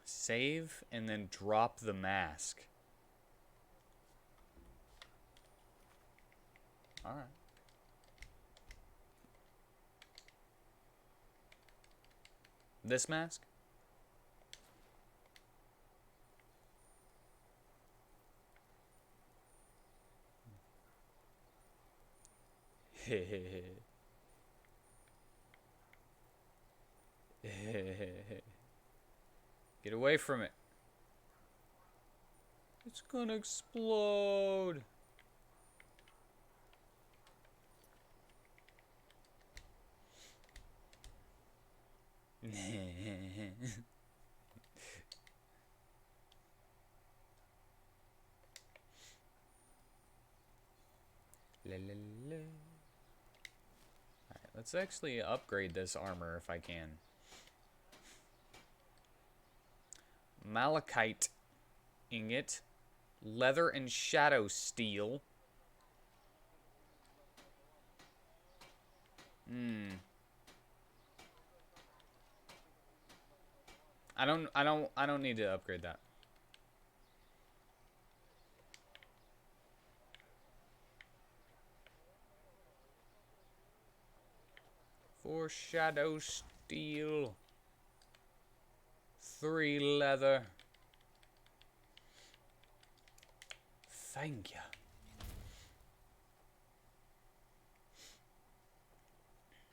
A: Save and then drop the mask. All right. This mask? Get away from it. It's gonna explode. La, la, la. Alright, let's actually upgrade this armor if I can. Malachite ingot, leather and shadow steel. I don't need to upgrade that. For shadow steel. 3 leather. Thank you.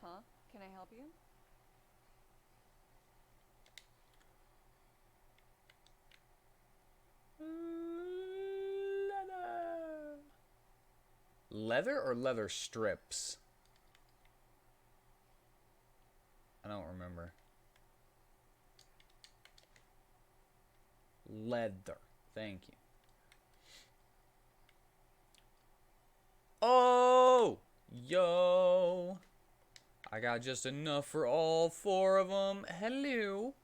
L: Huh? Can I help you?
A: Leather. Leather or leather strips? I don't remember. Leather. Thank you. Oh! Yo! I got just enough for all 4 of them. Hello.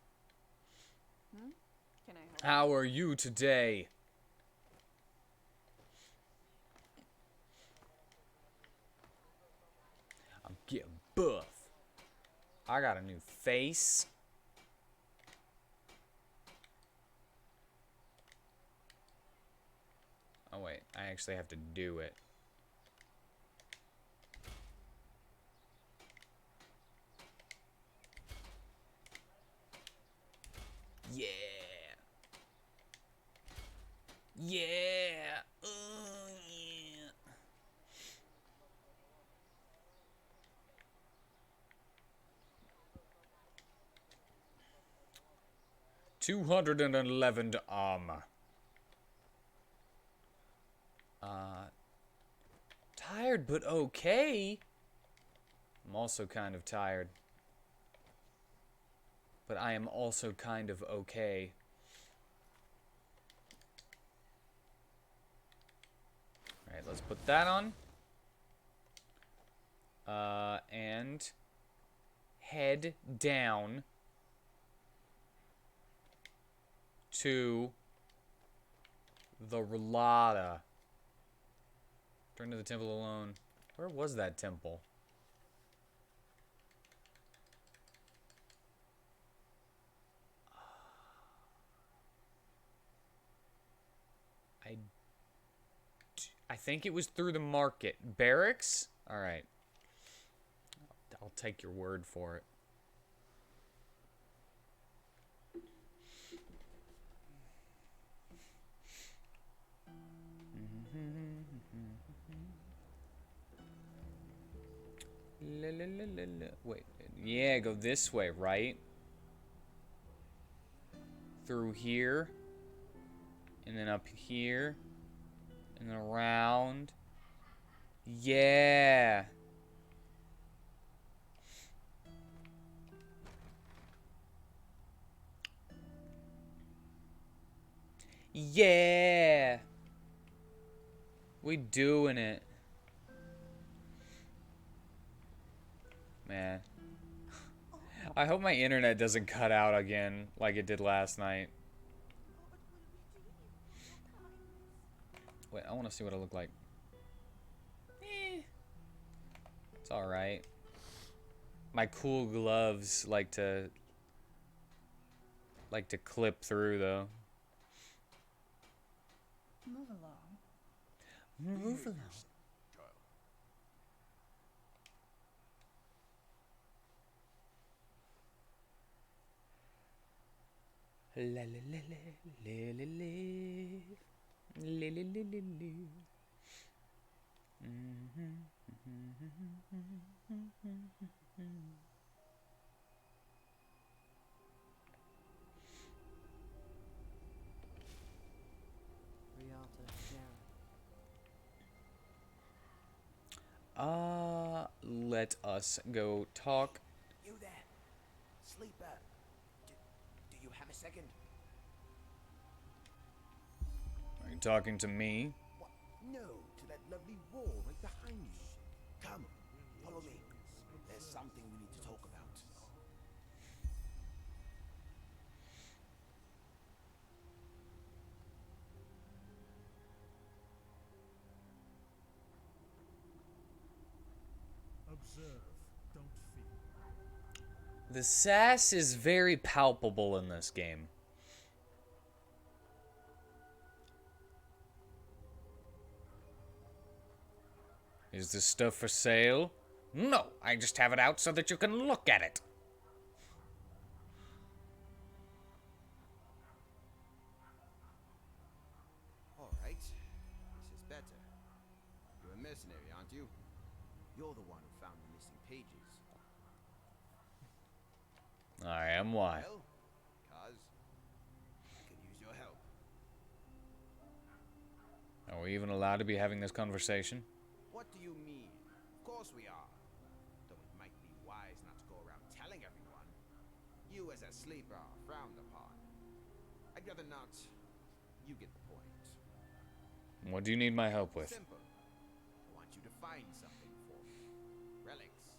L: Can I help
A: How are you today? I'm getting buff. I got a new face. Oh wait, I actually have to do it. Yeah. Yeah. Yeah. 211 armor. Tired but okay. I'm also kind of tired. But I am also kind of okay. Alright, let's put that on. And head down to the Rhalata. Turn to the temple alone. Where was that temple? I think it was through the market. Barracks? Alright. I'll take your word for it. Wait. Yeah, go this way, right? Through here. And then up here. And then around. Yeah. Yeah. We doing it. Man. I hope my internet doesn't cut out again like it did last night. Wait, I want to see what it looked like. It's alright. My cool gloves like to clip through though.
D: Move along.
A: Move along. La la la la la la la la la la la. let us go talk.
M: You there, sleeper. Do you have a second?
A: Are you talking to me?
M: What? No, to that lovely wall right behind you. Come, follow me. There's something we need to talk about.
C: Observe, don't feel.
A: The sass is very palpable in this game. Is this stuff for sale? No, I just have it out so that you can look at it.
M: Alright, this is better. You're a mercenary, aren't you? You're the one who found the missing pages.
A: I am why.
M: Well, cause I could use your help.
A: Are we even allowed to be having this conversation?
M: What do you mean? Of course we are. Though it might be wise not to go around telling everyone. You as a sleeper are frowned upon. I'd rather not. You get the point.
A: What do you need my help with?
M: Simple. I want you to find something for me. Relics,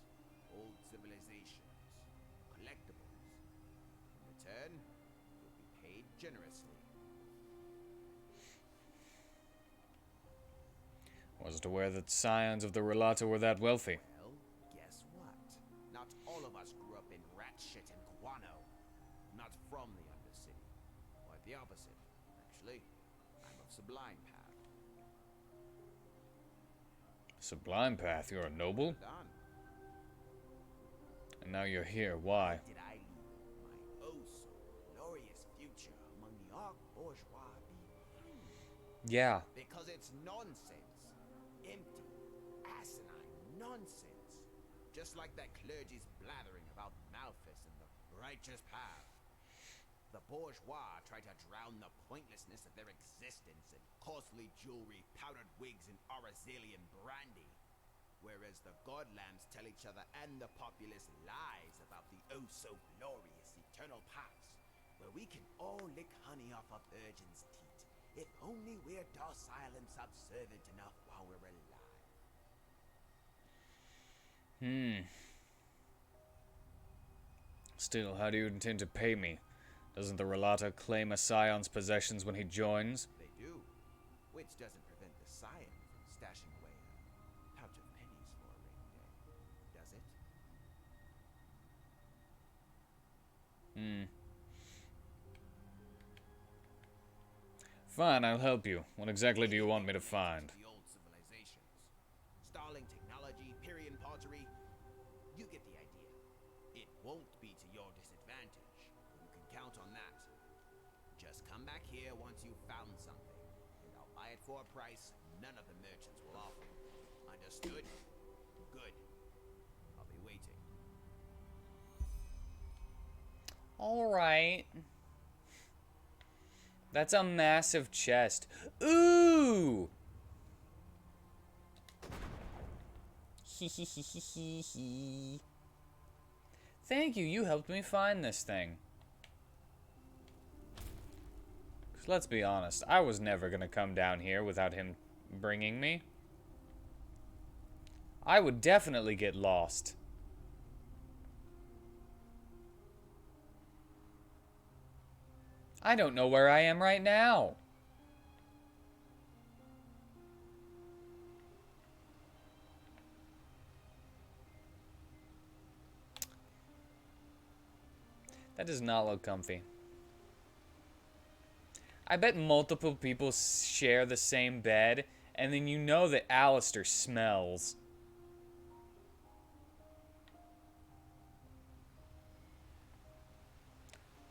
M: old civilizations, collectibles. In return, you'll be paid generously.
A: Wasn't aware that scions of the Rhalata were that wealthy.
M: Well, guess what? Not all of us grew up in rat shit and guano. Not from the Undercity. Quite the opposite, actually. I'm of Sublime Path.
A: Sublime Path, you're a noble?
M: Done.
A: And now you're here, why?
M: Did I leave my oh so glorious future among the arch bourgeois behind?
A: Yeah.
M: Because it's nonsense. Empty, asinine nonsense. Just like that clergy's blathering about Malthus and the righteous path. The bourgeois try to drown the pointlessness of their existence in costly jewelry, powdered wigs, and Orazalian brandy. Whereas the godlambs tell each other and the populace lies about the oh-so-glorious eternal paths, where we can all lick honey off a virgin's teat, if only we're docile and subservient enough while we're alive.
A: Still, how do you intend to pay me? Doesn't the Rhalata claim a scion's possessions when he joins?
M: They do, which doesn't prevent the scion from stashing away a pouch of pennies for a rainy day, does it?
A: Fine, I'll help you. What exactly do you want me to find?
M: The old civilizations. Starling technology, Pyrian pottery. You get the idea. It won't be to your disadvantage. You can count on that. Just come back here once you've found something, and I'll buy it for a price none of the merchants will offer. Understood? Good. I'll be waiting.
A: Alright. That's a massive chest. Ooh! Thank you, you helped me find this thing. 'Cause let's be honest, I was never gonna come down here without him bringing me. I would definitely get lost. I don't know where I am right now. That does not look comfy. I bet multiple people share the same bed, and then you know that Alistair smells.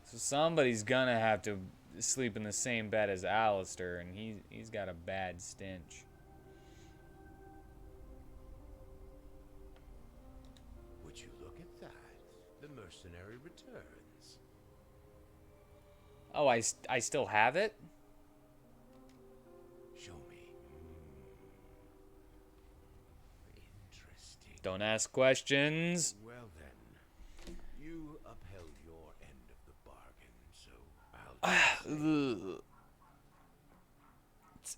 A: So somebody's gonna have to sleep in the same bed as Alistair, and he's got a bad stench.
I: Would you look at that? The mercenary returns.
A: Oh, I still have it?
I: Show me. Interesting.
A: Don't ask questions.
I: Well then, you upheld your end of the bargain, so I'll
A: Ugh.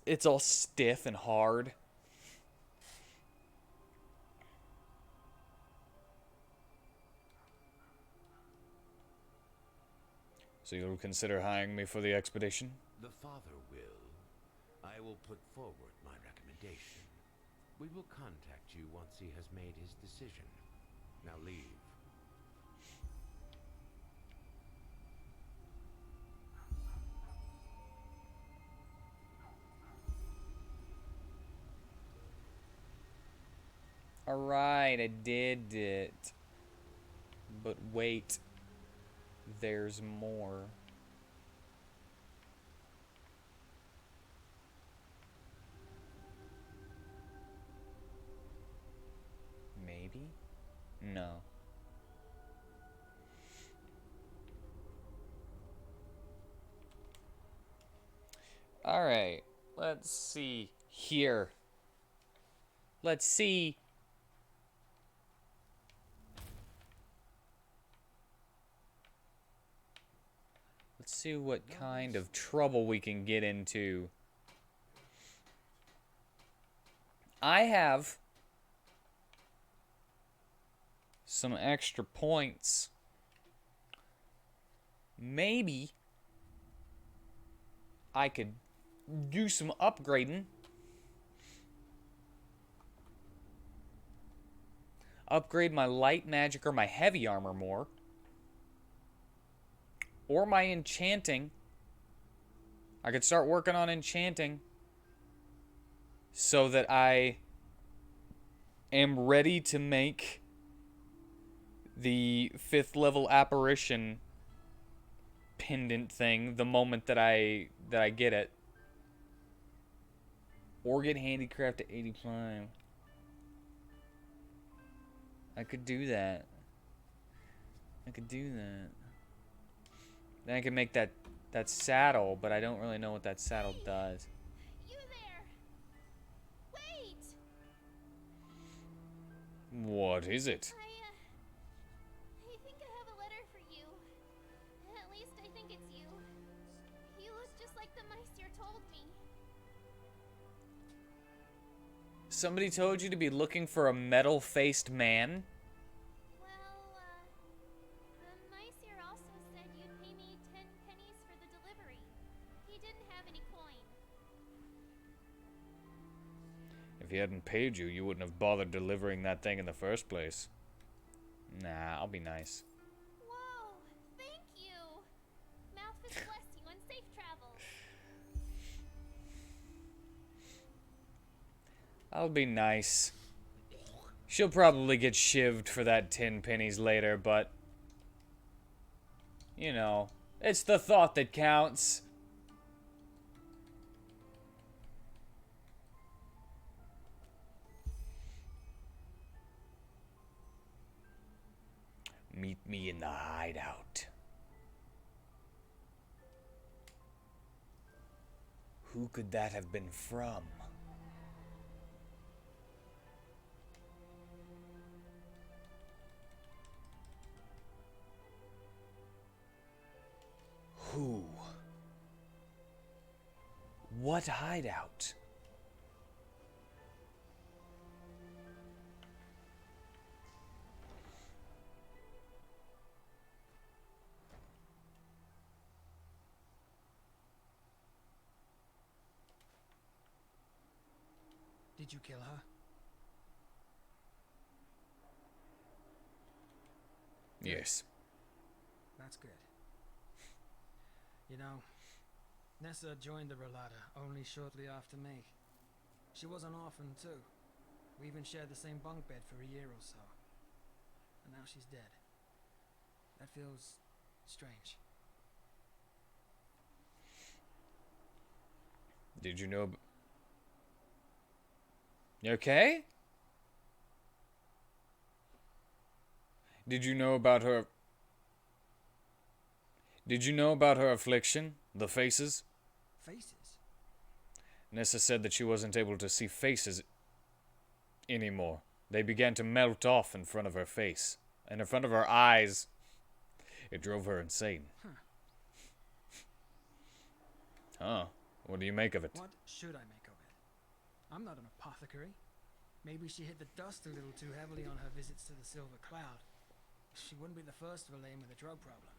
A: It's all stiff and hard. So you'll consider hiring me for the expedition?
I: The father will. I will put forward my recommendation. We will contact you once he has made his decision. Now leave.
A: Alright, I did it. But wait. There's more. Maybe? No. Alright, let's see here. Let's see. Let's see what kind of trouble we can get into. I have some extra points. Maybe I could do some upgrading. Upgrade my light magic or my heavy armor more. Or my enchanting. I could start working on enchanting so that I am ready to make the 5th level apparition pendant thing the moment that I get it. Or get handicraft to 85. I could do that. I could do that. Then I can make that saddle, but I don't really know what that saddle does.
K: You there! Wait!
A: What is it?
K: I think I have a letter for you. At least I think it's you. You look just like the Meister told me.
A: Somebody told you to be looking for a metal-faced man?
K: The Meister also said you'd pay me 10 pennies for the delivery. He didn't have any coin.
A: If he hadn't paid you, you wouldn't have bothered delivering that thing in the first place. Nah, I'll be nice.
K: Whoa! Thank you! Malphus bless you and safe travels.
A: I'll be nice. She'll probably get shivved for that 10 pennies later, but... you know, it's the thought that counts. Meet me in the hideout. Who could that have been from? Who? What hideout?
B: Did you kill her?
A: Yes.
B: That's good. You know, Nessa joined the Rhalata only shortly after me. She was an orphan too. We even shared the same bunk bed for a year or so. And now she's dead. That feels strange.
A: Did you know... You okay? Did you know about her... Did you know about her affliction? The faces?
B: Faces?
A: Nessa said that she wasn't able to see faces anymore. They began to melt off in front of her face, and in front of her eyes. It drove her insane. Huh. What do you make of it?
B: What should I make of it? I'm not an apothecary. Maybe she hit the dust a little too heavily on her visits to the Silver Cloud. She wouldn't be the first villain with a drug problem.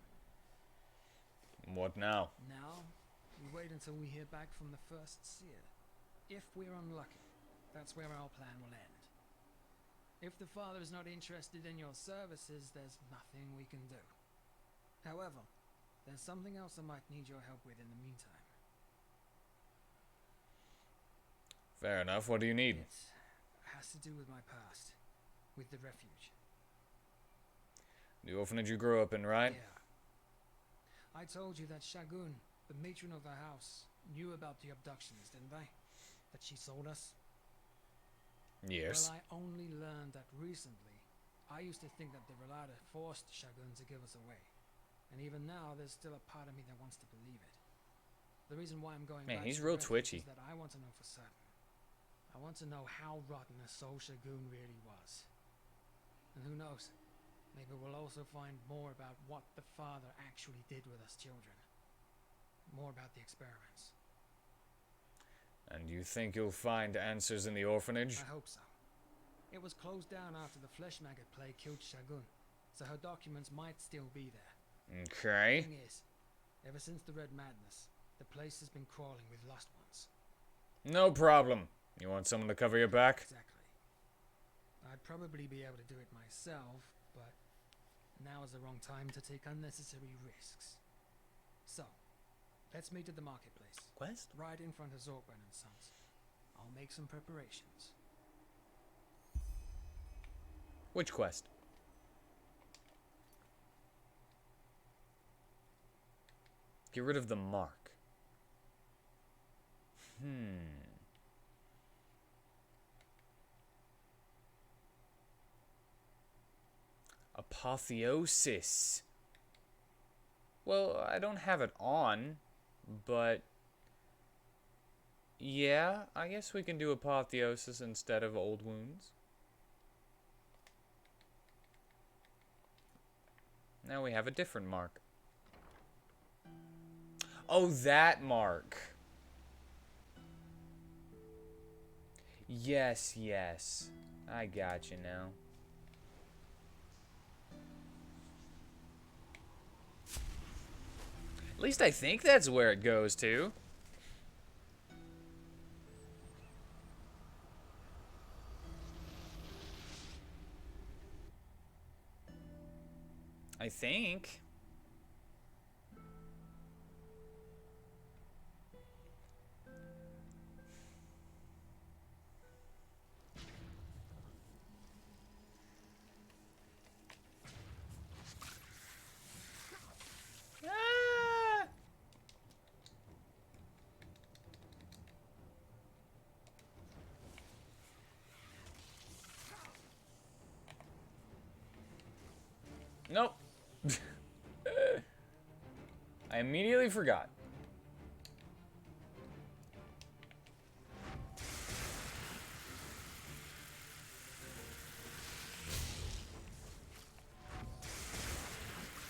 A: What now?
B: Now, we wait until we hear back from the first seer. If we're unlucky, that's where our plan will end. If the father is not interested in your services, there's nothing we can do. However, there's something else I might need your help with in the meantime.
A: Fair enough. What do you need?
B: It has to do with my past, with the refuge.
A: The orphanage you grew up in, right?
B: Yeah. I told you that Shagun, the matron of the house, knew about the abductions, didn't I? That she sold us?
A: Yes.
B: Well, I only learned that recently. I used to think that the Rhalata forced Shagun to give us away. And even now, there's still a part of me that wants to believe it. The reason why I'm going
A: Man,
B: back
A: he's
B: to the
A: real
B: refuge
A: twitchy.
B: is that I want to know for certain. I want to know how rotten a soul Shagun really was. And who knows? Maybe we'll also find more about what the father actually did with us children. More about the experiments.
A: And you think you'll find answers in the orphanage?
B: I hope so. It was closed down after the flesh maggot plague killed Shagun, so her documents might still be there.
A: Okay.
B: The thing is, ever since the Red Madness, the place has been crawling with lost ones.
A: No problem. You want someone to cover your back?
B: Exactly. I'd probably be able to do it myself, but now is the wrong time to take unnecessary risks. So, let's meet at the marketplace.
A: Quest?
B: Right in front of Zorgren and Sons. I'll make some preparations.
A: Which quest? Get rid of the mark. Apotheosis. Well, I don't have it on, but yeah, I guess we can do apotheosis instead of old wounds. Now we have a different mark. Oh, that mark. Yes, yes. I got you now. At least I think that's where it goes to. I think. Ah! Nope. I immediately forgot.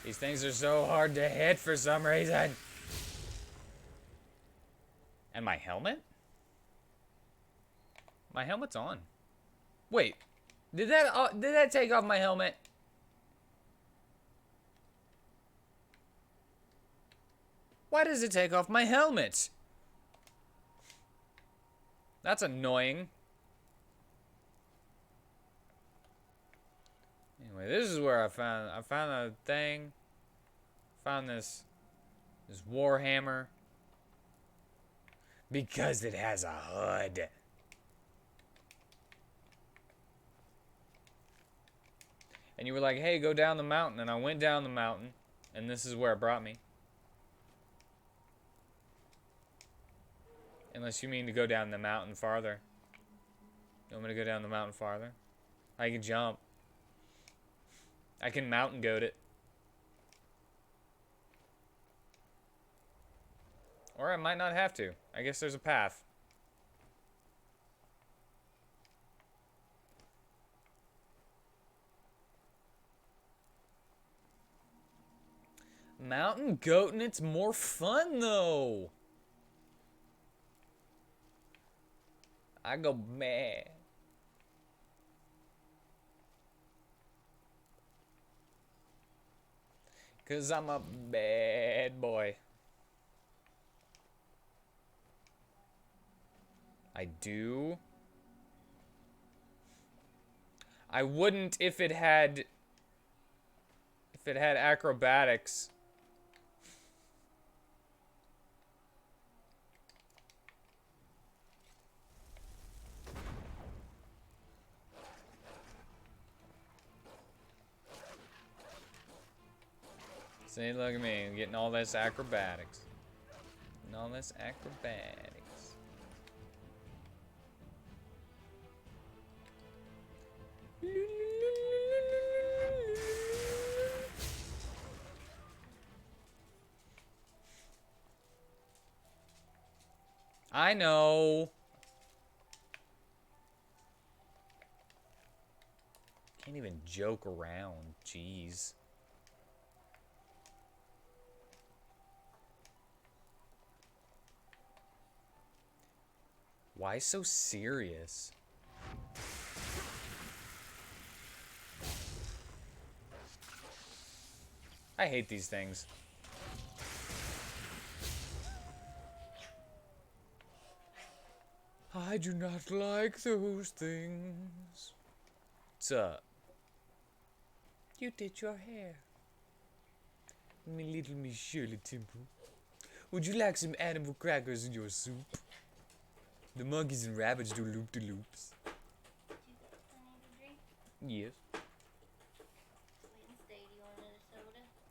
A: These things are so hard to hit for some reason. And my helmet? My helmet's on. Wait. Did that take off my helmet? Why does it take off my helmet? That's annoying. Anyway, this is where I found a thing. Found this warhammer because it has a hood. And you were like, "Hey, go down the mountain." And I went down the mountain, and this is where it brought me. Unless you mean to go down the mountain farther. You want me to go down the mountain farther? I can jump. I can mountain goat it. Or I might not have to. I guess there's a path. Mountain goating, it's more fun though. I go mad. Cause I'm a bad boy. I do. I wouldn't if it had acrobatics. See, look at me, getting all this acrobatics. And all this acrobatics. I know. Can't even joke around. Jeez. Why so serious? I hate these things. I do not like those things. What's up? You did your hair. Me little Miss Shirley Temple. Would you like some animal crackers in your soup? The monkeys and rabbits do loop-de-loops. Yes.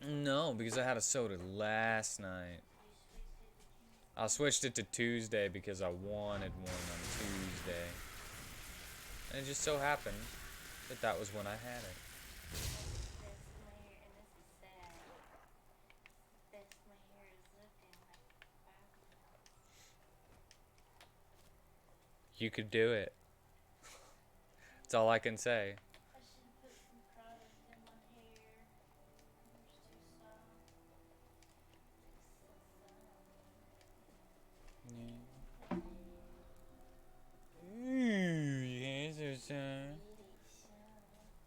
A: No, because I had a soda last night. I switched it to Tuesday because I wanted one on Tuesday. And it just so happened that that was when I had it. You could do it. That's all I can say. Ooh, yes,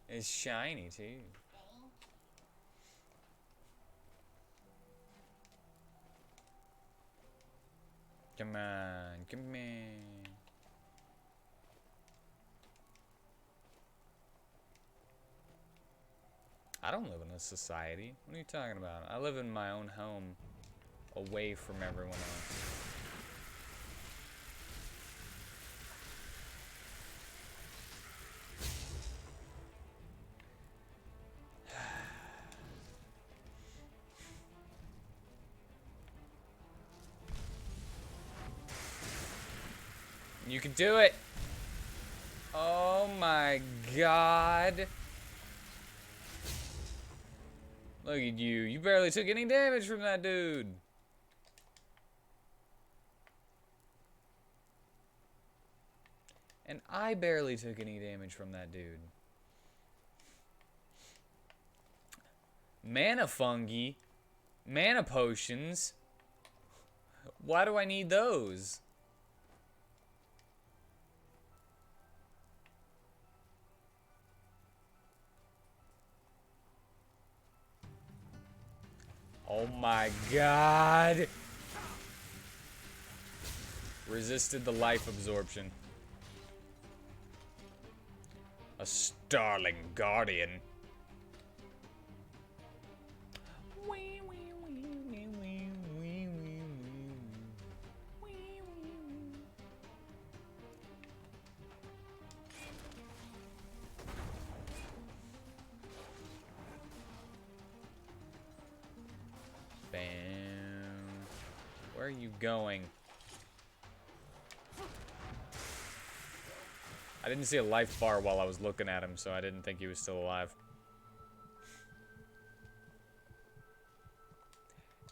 A: it's shiny too. Come on, come on. I don't live in a society. What are you talking about? I live in my own home, away from everyone else. You can do it! Oh my god! Look at you. You barely took any damage from that dude. And I barely took any damage from that dude. Mana fungi. Mana potions. Why do I need those? Oh my god. Resisted the life absorption. A starling guardian. Bam. Where are you going? I didn't see a life bar while I was looking at him, so I didn't think he was still alive.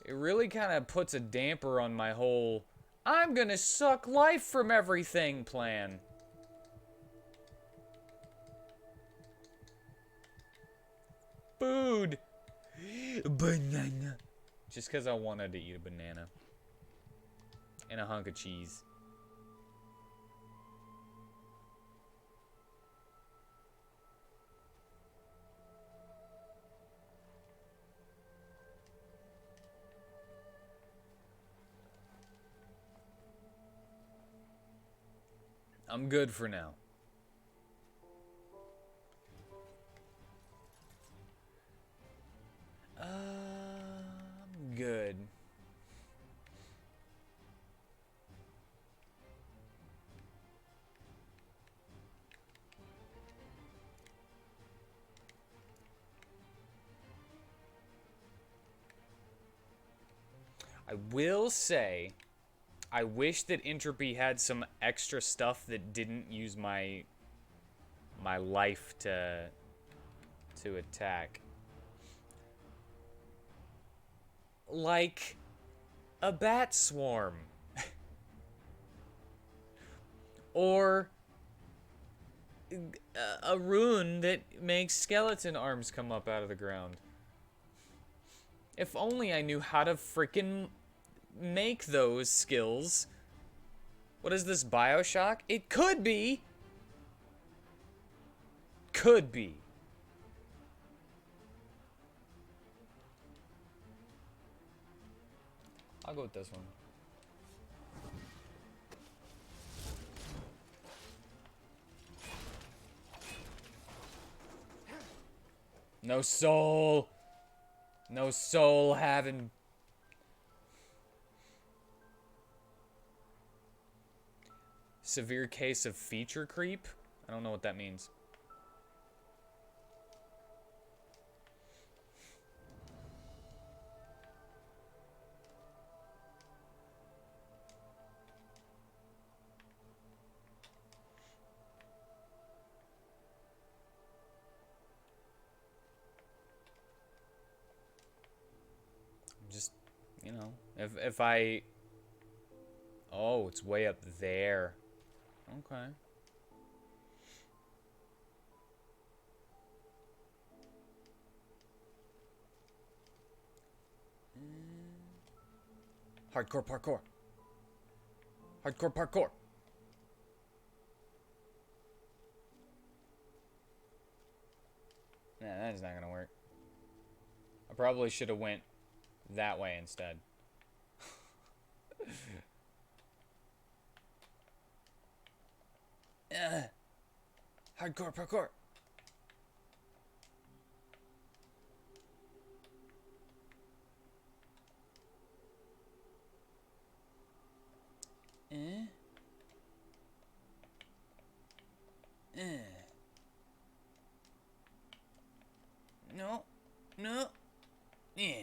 A: It really kind of puts a damper on my whole I'm gonna suck life from everything plan. Food. Banana. Just because I wanted to eat a banana. And a hunk of cheese. I'm good for now. I'm good. I will say, I wish that Entropy had some extra stuff that didn't use my life to attack. Like a bat swarm. Or a rune that makes skeleton arms come up out of the ground. If only I knew how to frickin' make those skills. What is this, BioShock? It could be. Could be. I'll go with this one. No soul. No soul having. Severe case of feature creep? I don't know what that means. Just, you know, if I... Oh, it's way up there. Okay. Hardcore parkour. Hardcore parkour. Nah, that's not gonna work. I probably should have went that way instead. Hardcore parkour. No. No. Yeah.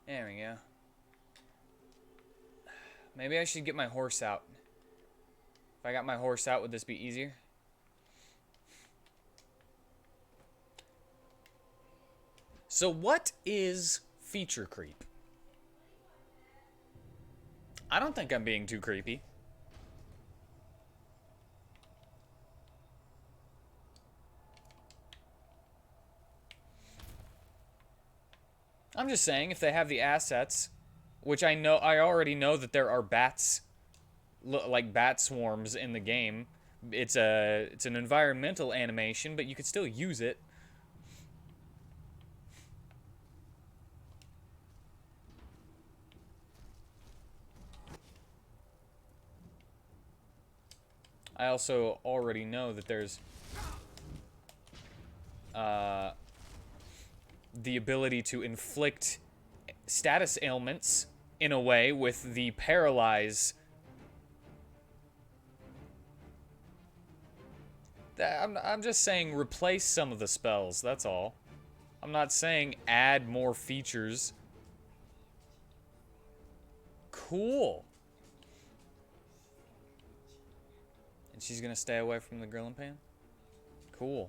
A: There we go. Maybe I should get my horse out. If I got my horse out, would this be easier? So what is feature creep? I don't think I'm being too creepy. I'm just saying, if they have the assets, which I already know that there are bats, like bat swarms in the game. It's an environmental animation, but you could still use it. I also already know that there's the ability to inflict status ailments in a way with the paralyze. I'm just saying replace some of the spells, that's all. I'm not saying add more features. Cool. And she's gonna stay away from the grilling pan? Cool.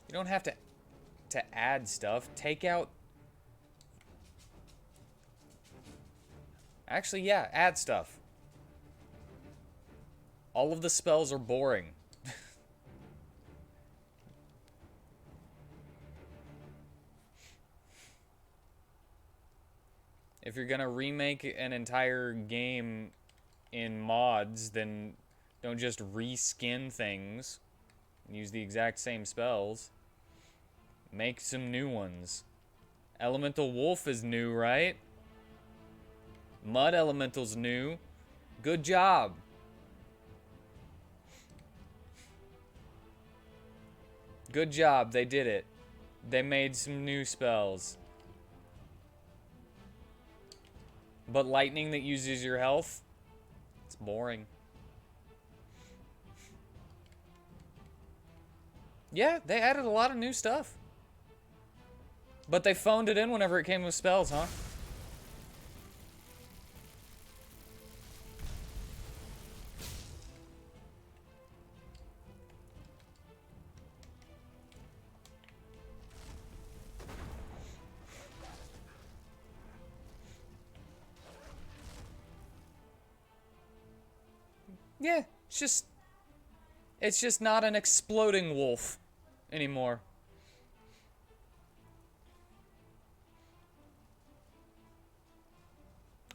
A: You don't have to add stuff. Take out... Actually, yeah, add stuff. All of the spells are boring. If you're gonna remake an entire game in mods, then don't just reskin things and use the exact same spells. Make some new ones. Elemental Wolf is new, right? Mud Elemental's new. Good job. Good job, they did it. They made some new spells. But lightning that uses your health, it's boring. Yeah, they added a lot of new stuff. But they phoned it in whenever it came with spells, huh? Yeah, it's just not an exploding wolf anymore.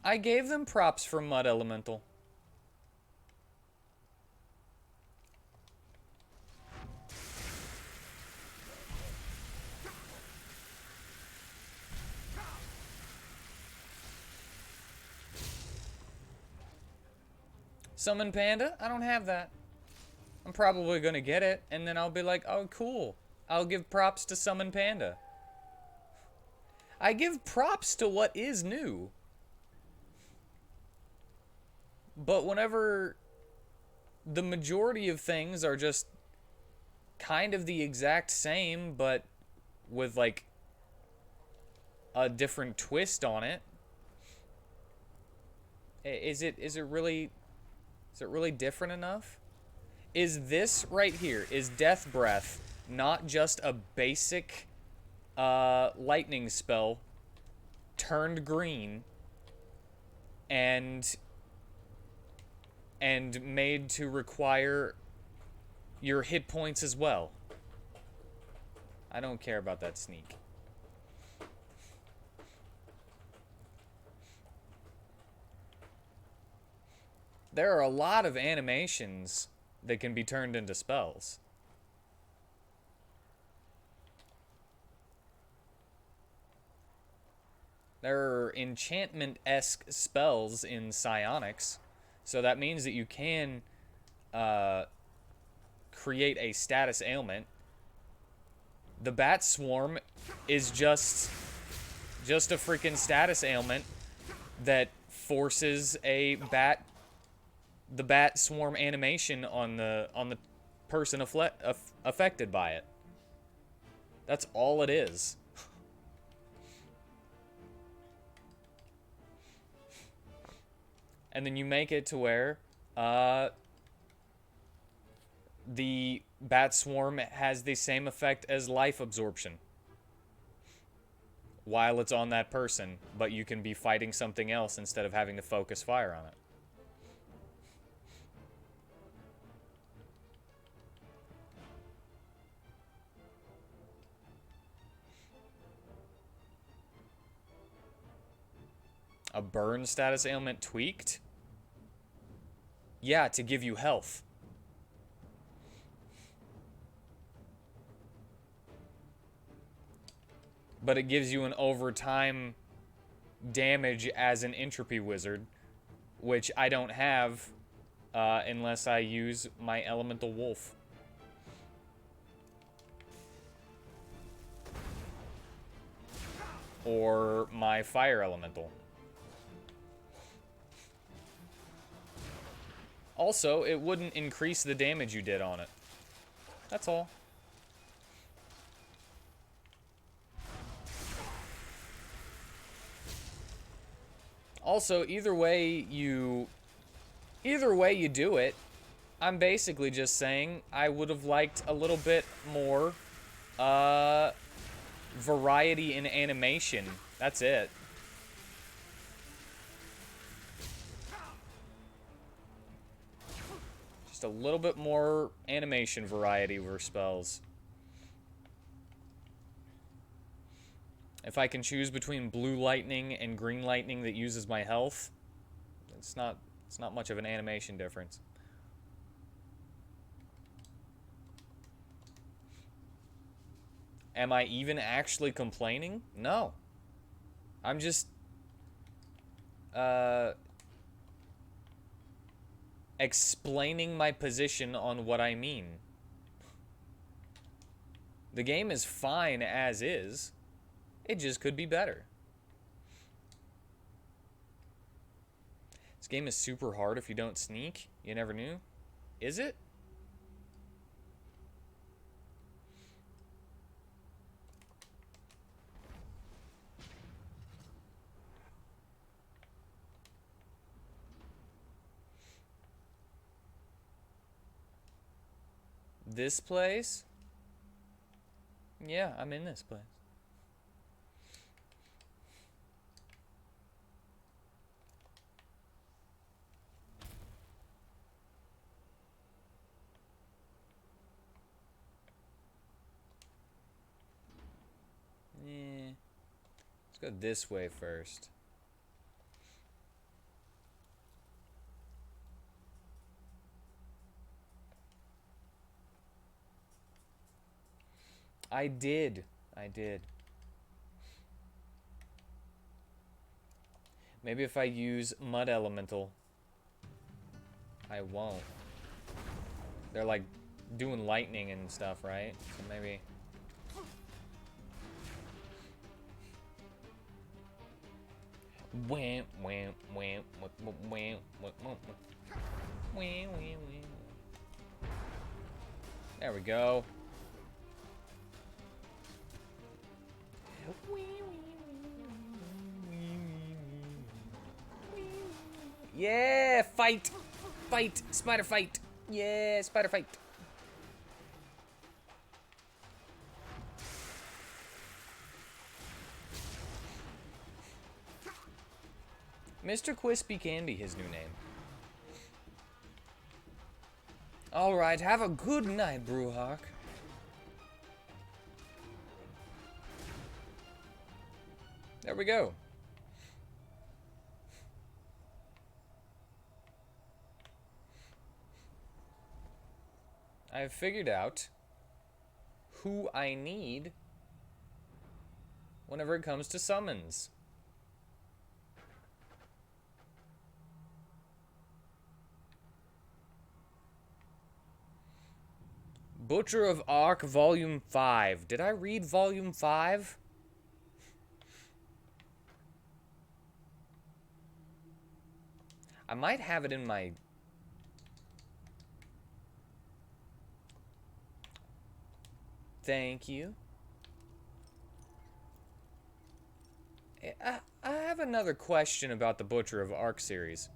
A: I gave them props for Mud Elemental. Summon Panda? I don't have that. I'm probably gonna get it, and then I'll be like, oh, cool. I'll give props to Summon Panda. I give props to what is new. But whenever the majority of things are just kind of the exact same, but with, like, a different twist on it, is it really different enough? Is this right here, is Death Breath not just a basic lightning spell turned green and made to require your hit points as well? I don't care about that sneak. There are a lot of animations that can be turned into spells. There are enchantment-esque spells in psionics, so that means that you can create a status ailment. The Bat Swarm is just a freaking status ailment that forces the Bat Swarm animation on the person affected by it. That's all it is. And then you make it to where the Bat Swarm has the same effect as life absorption while it's on that person, but you can be fighting something else instead of having to focus fire on it. A burn status ailment tweaked? Yeah, to give you health. But it gives you an overtime damage as an entropy wizard, which I don't have unless I use my elemental wolf. Or my fire elemental. Also, it wouldn't increase the damage you did on it. That's all. Also, either way you do it, I'm basically just saying I would have liked a little bit more variety in animation. That's it. Just a little bit more animation variety for spells. If I can choose between blue lightning and green lightning that uses my health, it's not much of an animation difference. Am I even actually complaining? No. I'm just explaining my position on what I mean. The game is fine as is. It just could be better. This game is super hard if you don't sneak. You never knew. Is it? This place? Yeah, I'm in this place. Yeah. Let's go this way first. I did. Maybe if I use Mud Elemental, I won't. They're like doing lightning and stuff, right? So maybe... Wham, wham, wham, wham, wham, wham, wham, wham, wham. There we go. Yeah, fight! Fight! Spider fight! Yeah, spider fight! Mr. Quispy can be his new name. Alright, have a good night, Brewhawk. There we go. I've figured out who I need whenever it comes to summons. Butcher of Ark, Volume 5. Did I read Volume 5? I might have it in my... Thank you. I have another question about the Butcher of Ark series.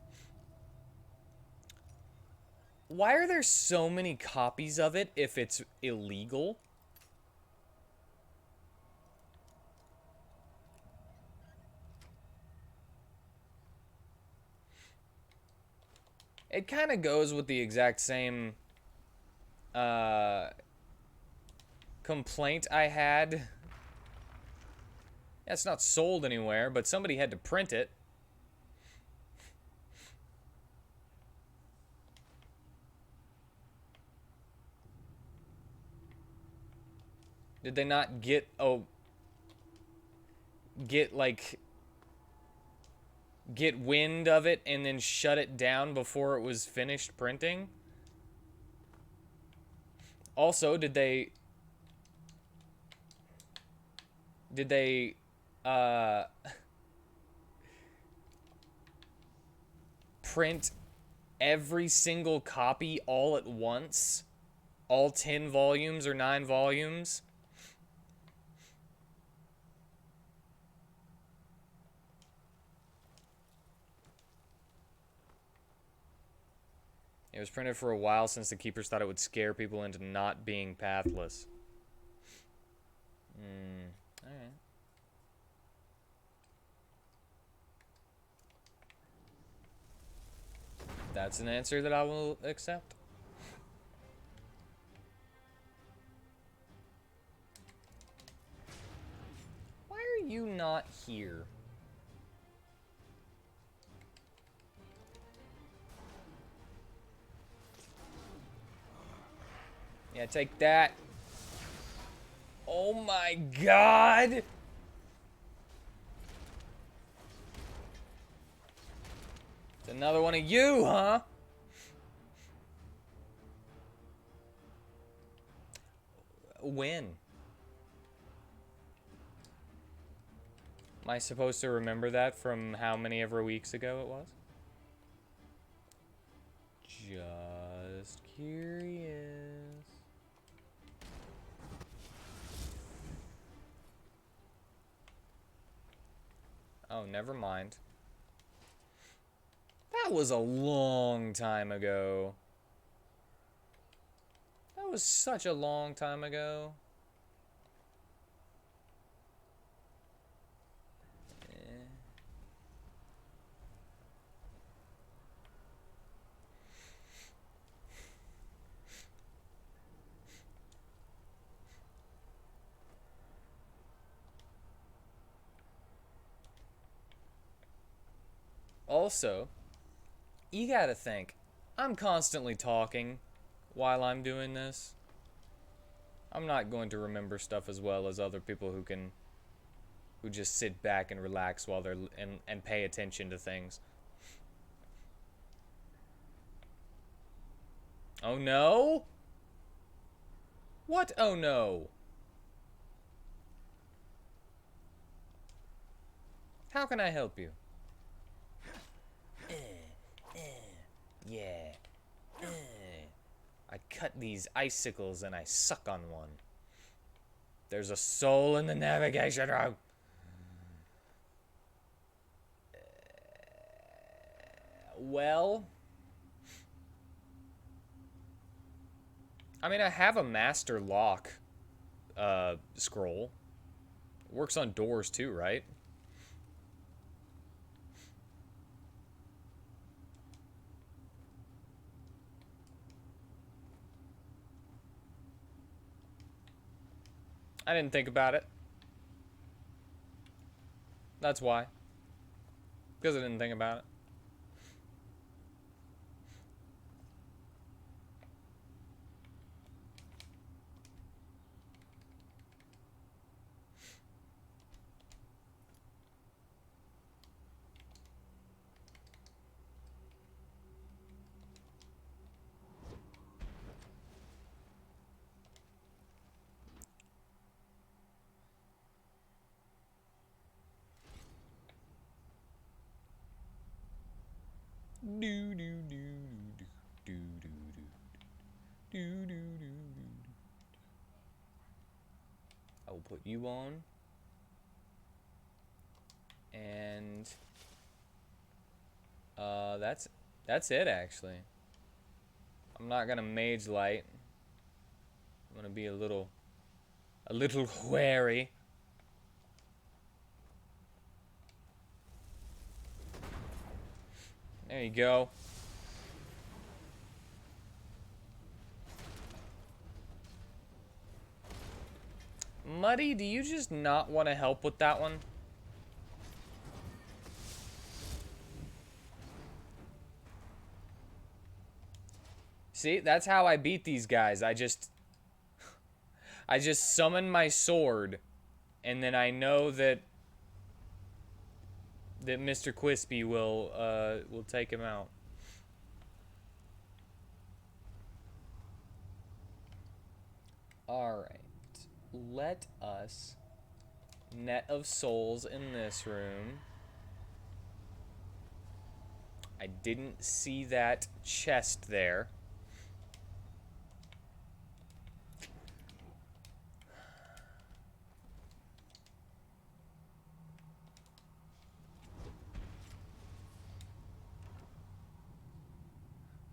A: Why are there so many copies of it if it's illegal? It kind of goes with the exact same complaint I had. It's not sold anywhere, but somebody had to print it. Did they not get wind of it and then shut it down before it was finished printing? Also, did they print every single copy all at once? All 10 volumes or 9 volumes? It was printed for a while since the Keepers thought it would scare people into not being pathless. Alright. That's an answer that I will accept. Why are you not here? Yeah, take that. Oh my god! It's another one of you, huh? When? Am I supposed to remember that from how many ever weeks ago it was? Just curious. Oh, never mind. That was a long time ago. That was such a long time ago. Also, you gotta think, I'm constantly talking while I'm doing this. I'm not going to remember stuff as well as other people who just sit back and relax while they're and pay attention to things. Oh no? What? Oh no? How can I help you? Yeah. I cut these icicles and I suck on one. There's a soul in the navigation room. Well, I mean, I have a master lock scroll. It works on doors too, right? I didn't think about it. That's why. Because I didn't think about it. Do do do do do do do do do do. I will put you on, and that's it actually. I'm not gonna mage light. I'm gonna be a little wary. There you go. Muddy, do you just not want to help with that one? See, that's how I beat these guys. I just summon my sword, and then I know that Mr. Quispy will take him out. All right. Let us net of souls in this room. I didn't see that chest there.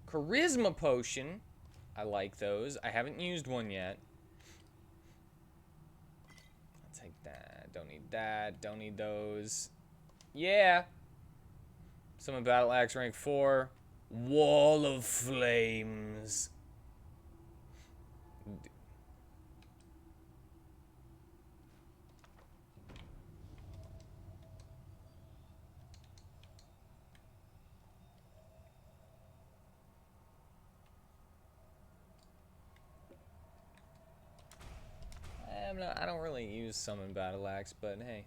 A: Charisma potion. I like those. I haven't used one yet. I'll take that. Don't need that. Don't need those. Yeah. Summon battle axe rank 4. Wall of flames. I don't really use summon battle axe, but hey.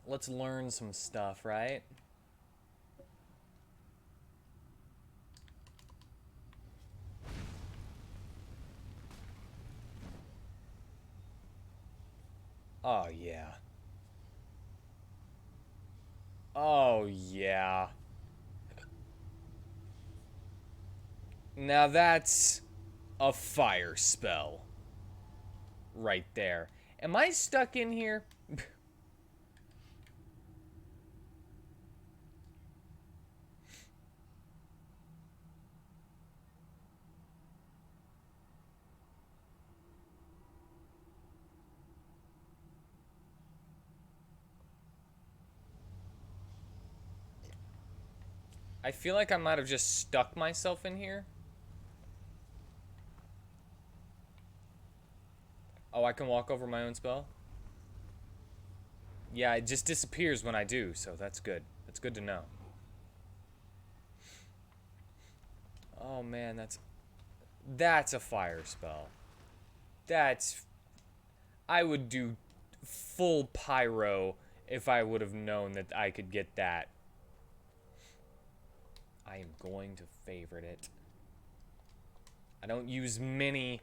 A: Let's learn some stuff, right? Oh, yeah. Oh, yeah. Now that's a fire spell. Right there. Am I stuck in here? I feel like I might have just stuck myself in here. Oh, I can walk over my own spell? Yeah, it just disappears when I do, so that's good. That's good to know. Oh man, that's a fire spell. I would do full pyro if I would have known that I could get that. I am going to favorite it. I don't use many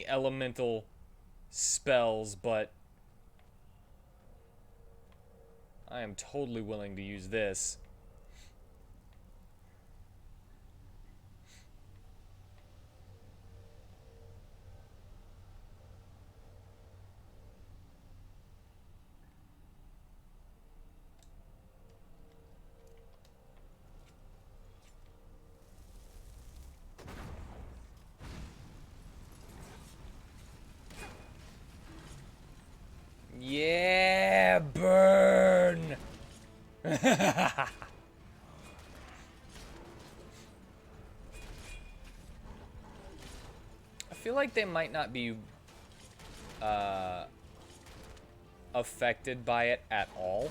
A: elemental spells, but I am totally willing to use this. Yeah, burn! I feel like they might not be affected by it at all.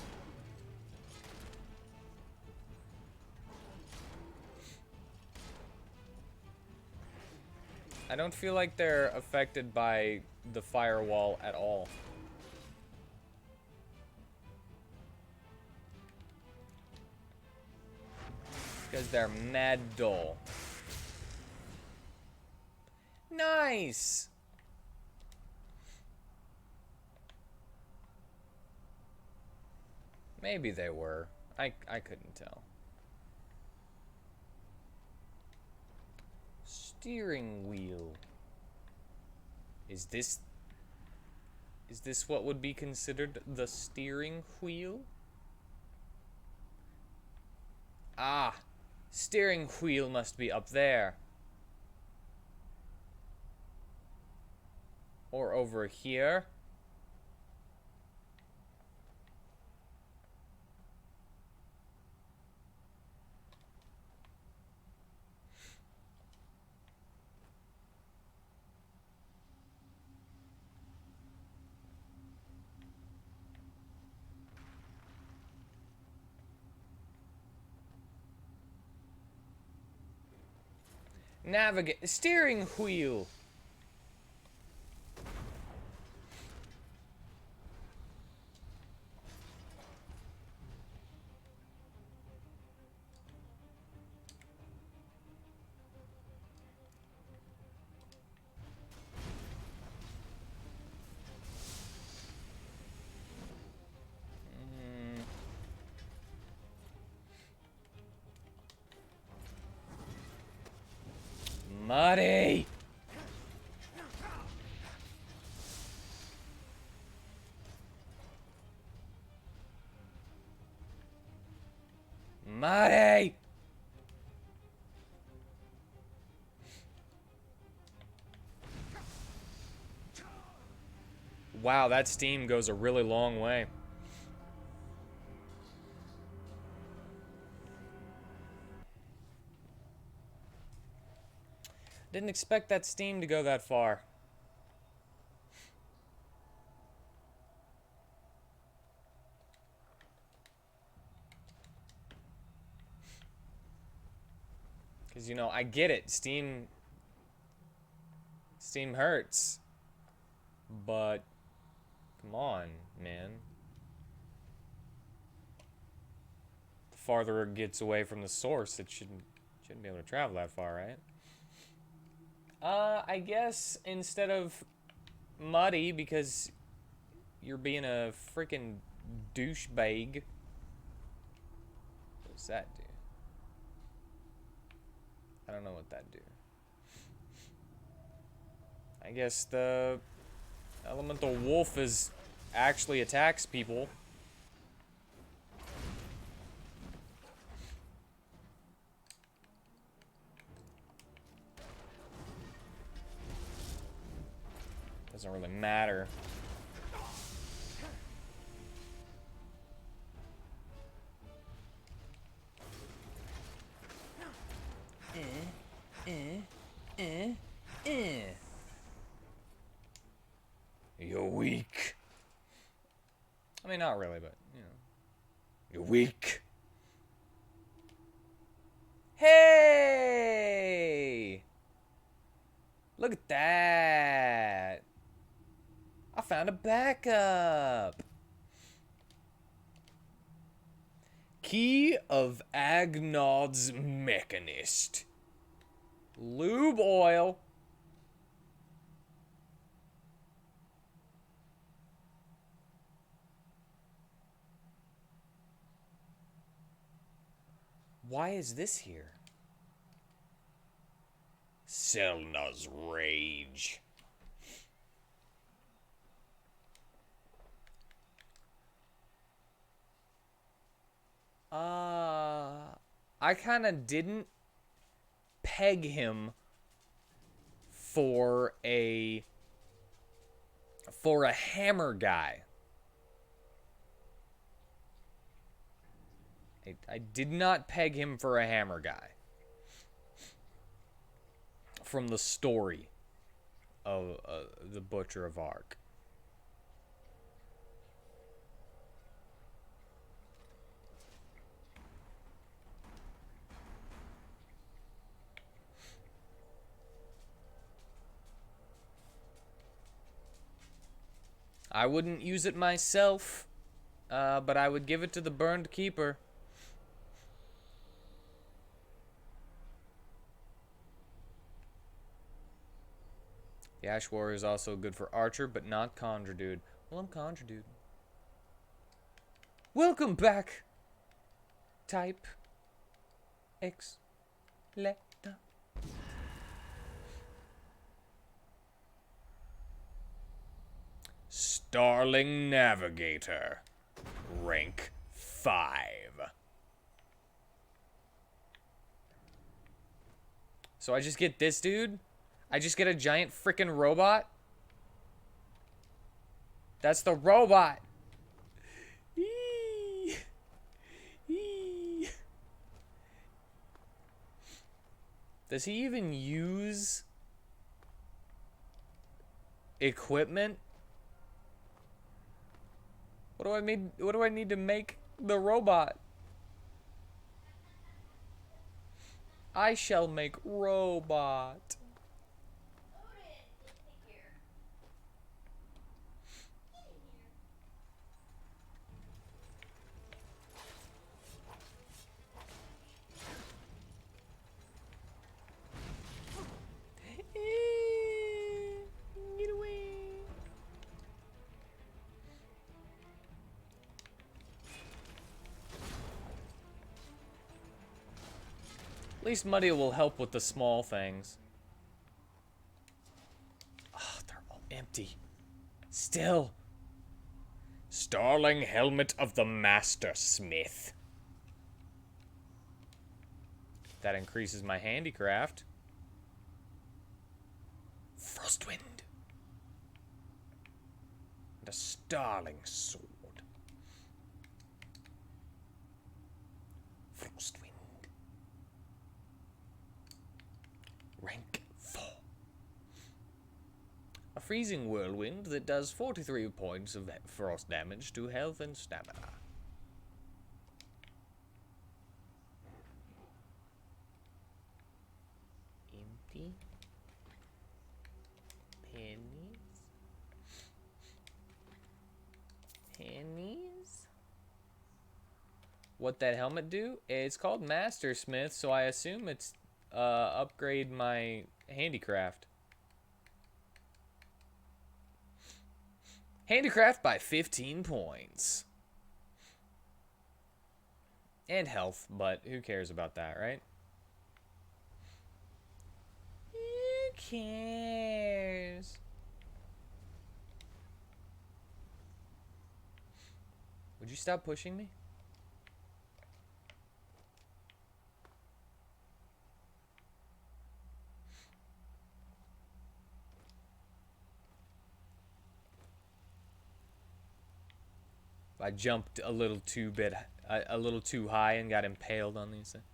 A: I don't feel like they're affected by the firewall at all. Because they're mad dull. Nice! Maybe they were. I couldn't tell. Steering wheel. Is this what would be considered the steering wheel? Ah, steering wheel must be up there. Or over here. Navigate. Steering wheel. Muddy! Muddy! Wow, that steam goes a really long way. Didn't expect that steam to go that far. Because Because, you know, I get it. Steam hurts. But, come on, man. The farther it gets away from the source, it shouldn't be able to travel that far, right? I guess instead of muddy, because you're being a freaking douchebag. What does that do? I don't know what that do. I guess the elemental wolf actually attacks people. Doesn't really matter. You're weak. I mean, not really, but, you know. You're weak. Hey! Look at that. I found a backup. Key of Agnod's Mechanist. Lube oil. Why is this here? Selna's Rage. I kind of didn't peg him for a hammer guy. I did not peg him for a hammer guy from the story of the Butcher of Ark. I wouldn't use it myself, but I would give it to the Burned Keeper. The Ash Warrior is also good for Archer, but not Conjure Dude. Well, I'm Conjure Dude. Welcome back, Type X Letter. Starling Navigator, rank 5. So I just get this dude? I just get a giant freaking robot? That's the robot! Eee. Eee. Does he even use equipment? What do I need to make the robot? I shall make robot. Get away. At least Muddy will help with the small things. Oh, they're all empty. Still. Starling Helmet of the Master Smith. That increases my handicraft. Frostwind. And a Starling Sword. Frostwind. Rank 4. A freezing whirlwind that does 43 points of frost damage to health and stamina. what that helmet do? It's called Master Smith, so I assume it's upgrade my handicraft. Handicraft by 15 points. And health, but who cares about that, right? Who cares? Would you stop pushing me? I jumped a little too high and got impaled on these things.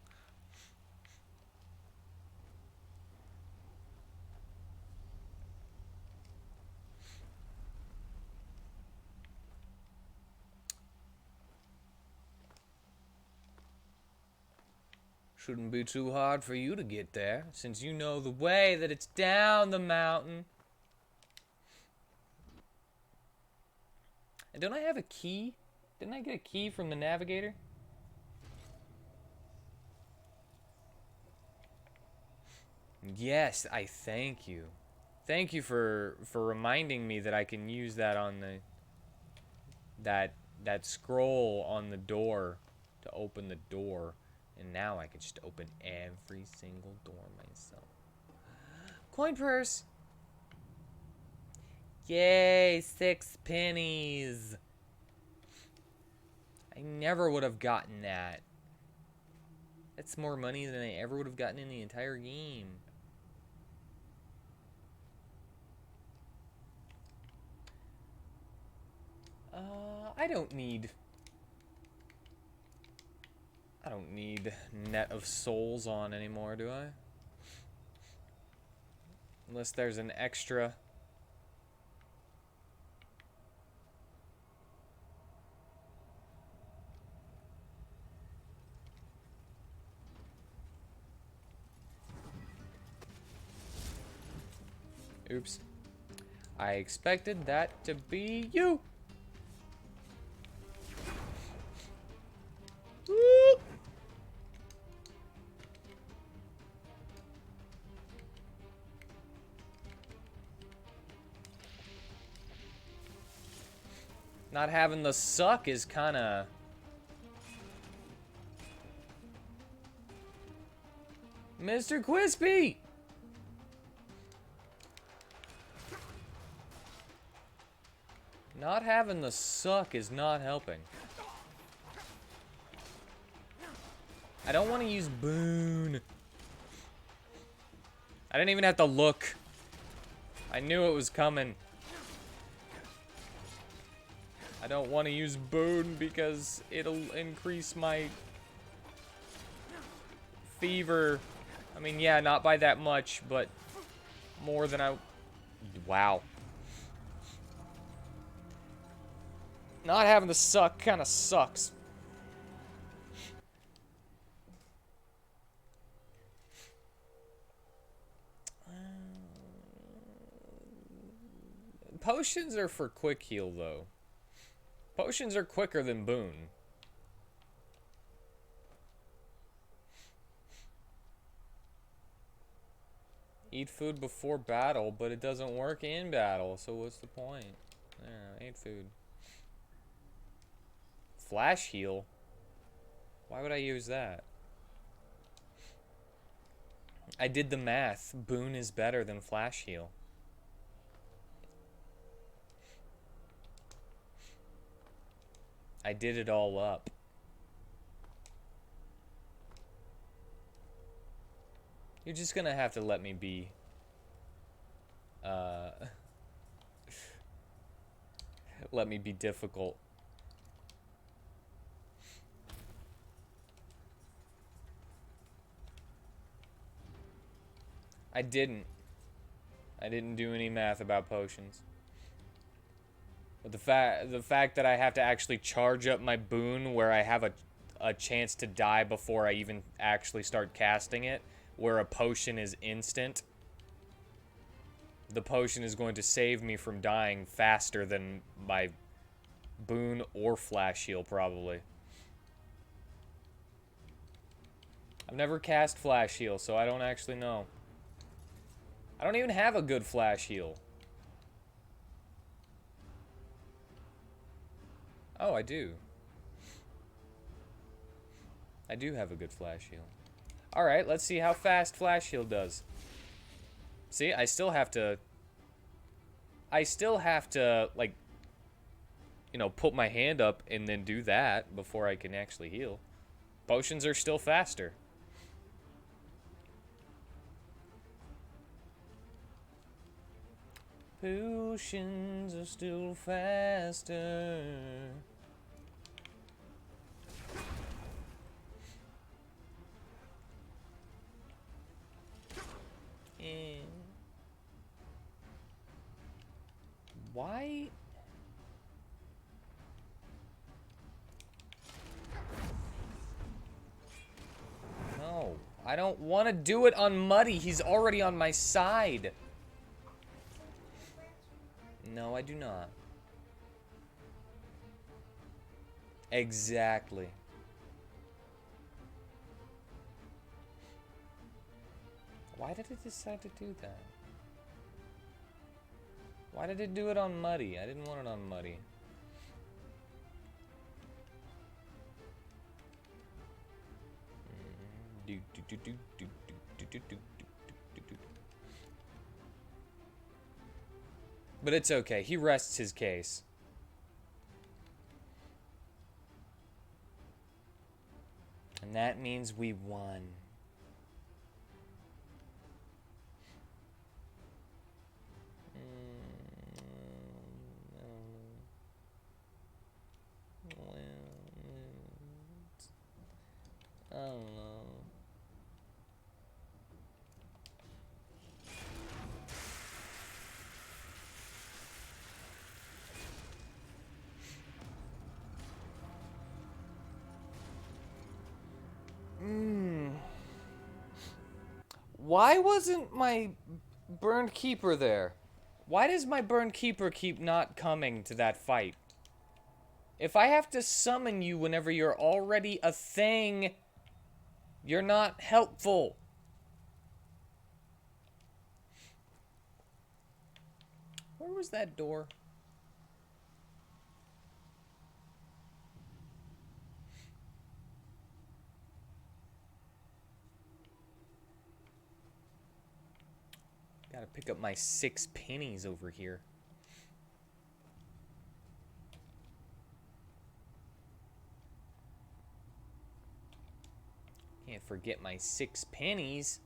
A: Shouldn't be too hard for you to get there, since you know the way that it's down the mountain. And don't I have a key? Didn't I get a key from the navigator? Yes, I thank you. Thank you for reminding me that I can use that on the that scroll on the door to open the door. And now I can just open every single door myself. Coin purse! Yay, 6 pennies! I never would have gotten that. That's more money than I ever would have gotten in the entire game. I don't need Net of Souls on anymore, do I? Unless there's an extra. Oops. I expected that to be you. Woo! Not having the suck is kind of... Mr. Quispy! Not having the suck is not helping. I don't want to use Boon. I didn't even have to look. I knew it was coming. I don't want to use Boon because it'll increase my fever. I mean, yeah, not by that much, but more than I... Wow. Not having the suck kind of sucks. Potions are for quick heal, though. Potions are quicker than Boon. Eat food before battle, but it doesn't work in battle, so what's the point? Yeah, eat food. Flash heal? Why would I use that? I did the math. Boon is better than flash heal. I did it all up. You're just gonna have to let me be. Let me be difficult. I didn't do any math about potions. But the fact that I have to actually charge up my boon where I have a chance to die before I even actually start casting it, where a potion is instant, the potion is going to save me from dying faster than my boon or flash heal, probably. I've never cast Flash Heal, so I don't actually know. I don't even have a good Flash Heal. Oh, I do. I do have a good Flash Heal. Alright, let's see how fast Flash Heal does. See, I still have to, like, you know, put my hand up and then do that before I can actually heal. Potions are still faster. Potions are still faster. And why? No, I don't want to do it on Muddy. He's already on my side. No, I do not. Exactly. Why did it decide to do that? Why did it do it on Muddy? I didn't want it on Muddy. But it's okay. He rests his case. And that means we won. I don't know. Why wasn't my Burned Keeper there? Why does my Burned Keeper keep not coming to that fight? If I have to summon you whenever you're already a thing, you're not helpful. Where was that door? Gotta pick up my 6 pennies over here. Can't forget my 6 pennies.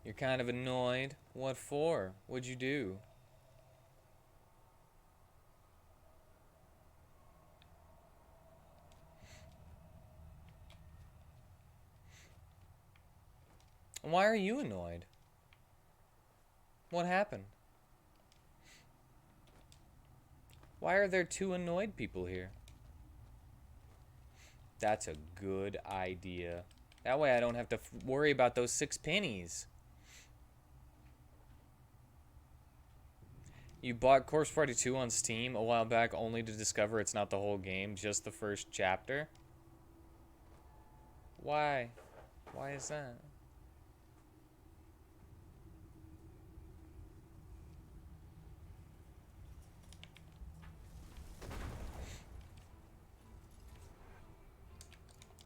A: You're kind of annoyed. What for? What'd you do? Why are you annoyed? What happened? Why are there 2 annoyed people here? That's a good idea. That way I don't have to worry about those 6 pennies. You bought Corpse Party 2 on Steam a while back only to discover it's not the whole game, just the first chapter? Why? Why is that?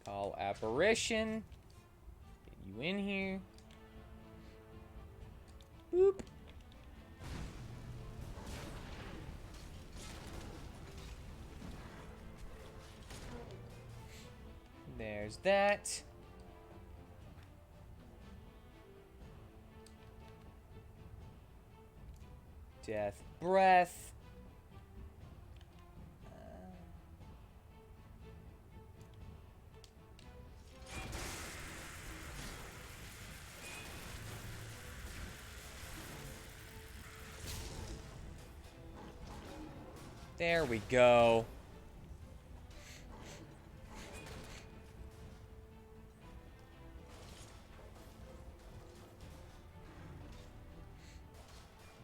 A: Call Apparition. Get you in here. Boop. There's that. Death Breath. There we go.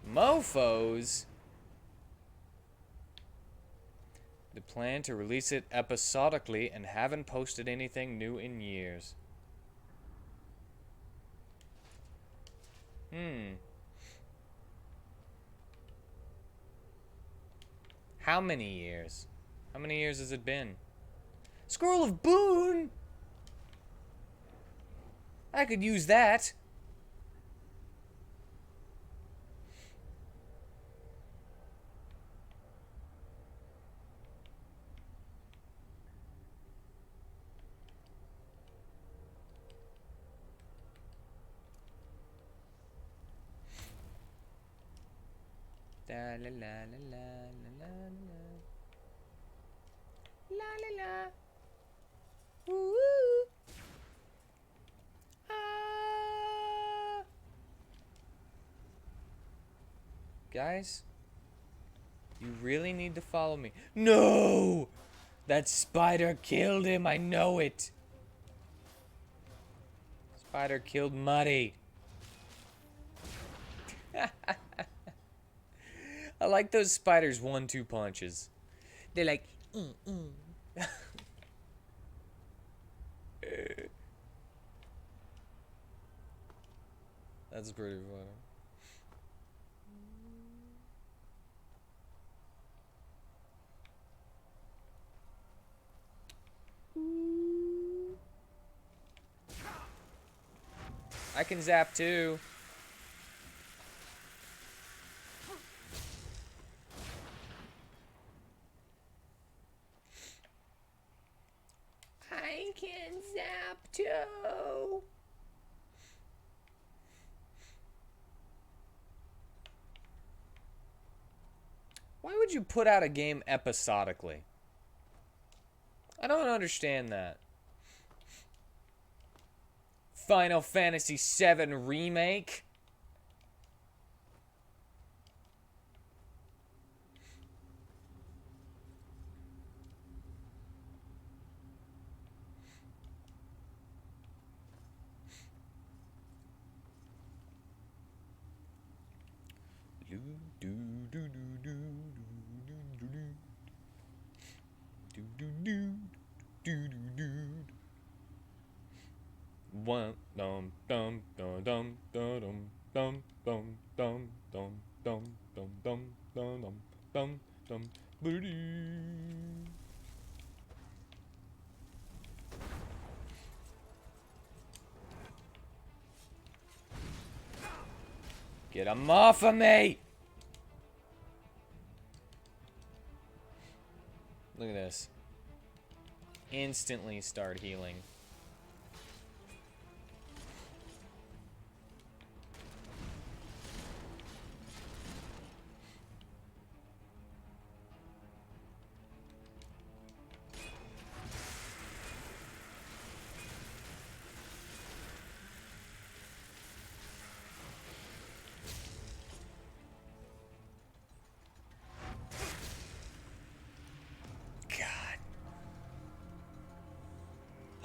A: Mofos. The Plan to release it episodically and haven't posted anything new in years. How many years? How many years has it been? Scroll of Boon! I could use that. Da la la la la la la la la la. Woo woo. Ah. Guys, you really need to follow me. No! That spider killed him, I know it. Spider killed Muddy. I like those spiders 1-2 punches. They're like, That's pretty funny. I can zap too. I can zap too. Why would you put out a game episodically? I don't understand that. Final Fantasy VII Remake? One dum dum dum dum dum dum dum dum dum dum dum dum dum dum dum dum. Get him off of me! Look at this. Instantly start healing.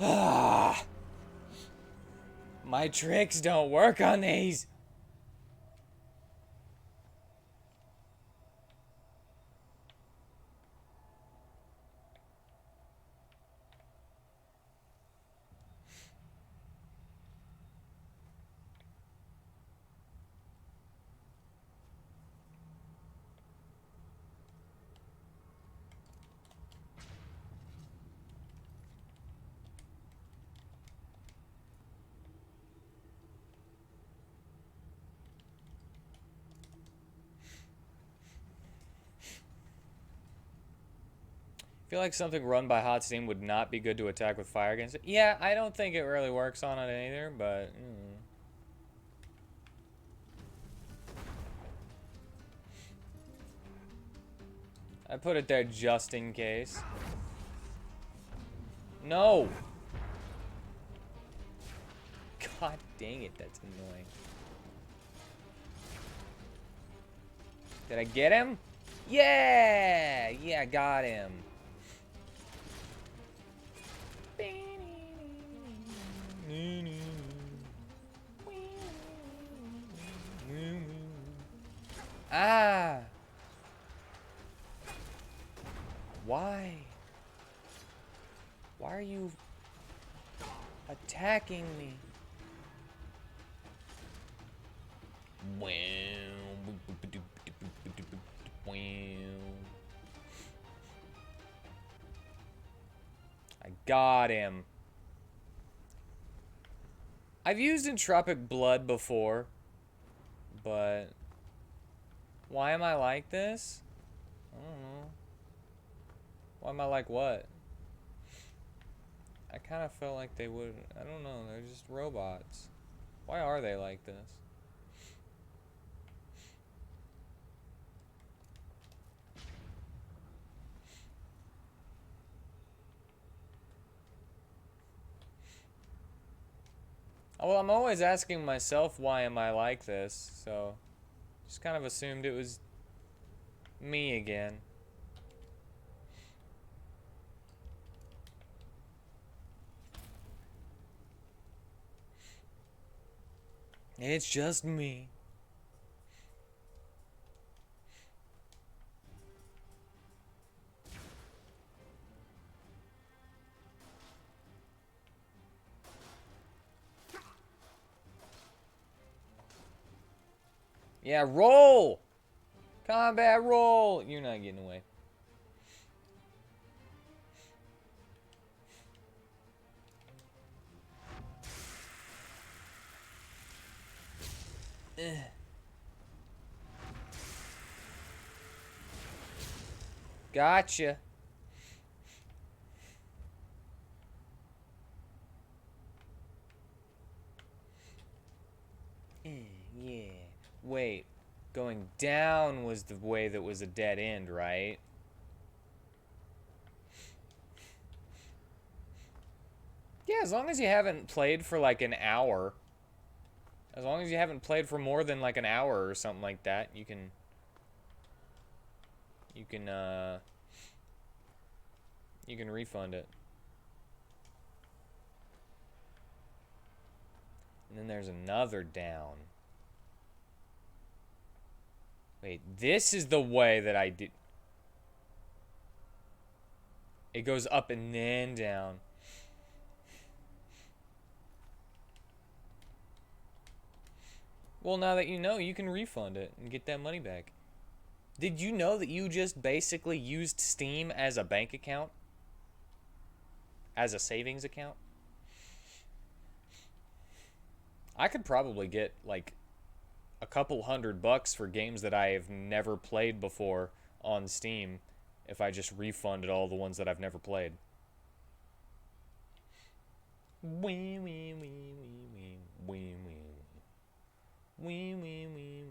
A: Ah, my tricks don't work on these. I feel like something run by hot steam would not be good to attack with fire against it. Yeah, I don't think it really works on it either, but... I put it there just in case. No! God dang it, that's annoying. Did I get him? Yeah! Yeah, got him. Ah! Why? you attacking me? I got him. I've used Entropic Blood before, but why am I like this? I don't know. Why am I like what? I kind of felt like they would. I don't know. They're just robots. Why are they like this? Well, I'm always asking myself, why am I like this? So, just kind of assumed it was me again. It's just me. Yeah, roll! Combat roll! You're not getting away. Gotcha. Yeah. Wait. Going down was the way that was a dead end, right? Yeah, as long as you haven't played for like an hour. As long as you haven't played for more than like an hour or something like that, you can refund it. And then there's another down. Wait, this is the way that I did. It goes up and then down. Well, now that you know, you can refund it and get that money back. Did you know that you just basically used Steam as a bank account? As a savings account? I could probably get like a couple $100 for games that I have never played before on Steam if I just refunded all the ones that I've never played. Wee wee wee wee wee wee wee wee wee wee wee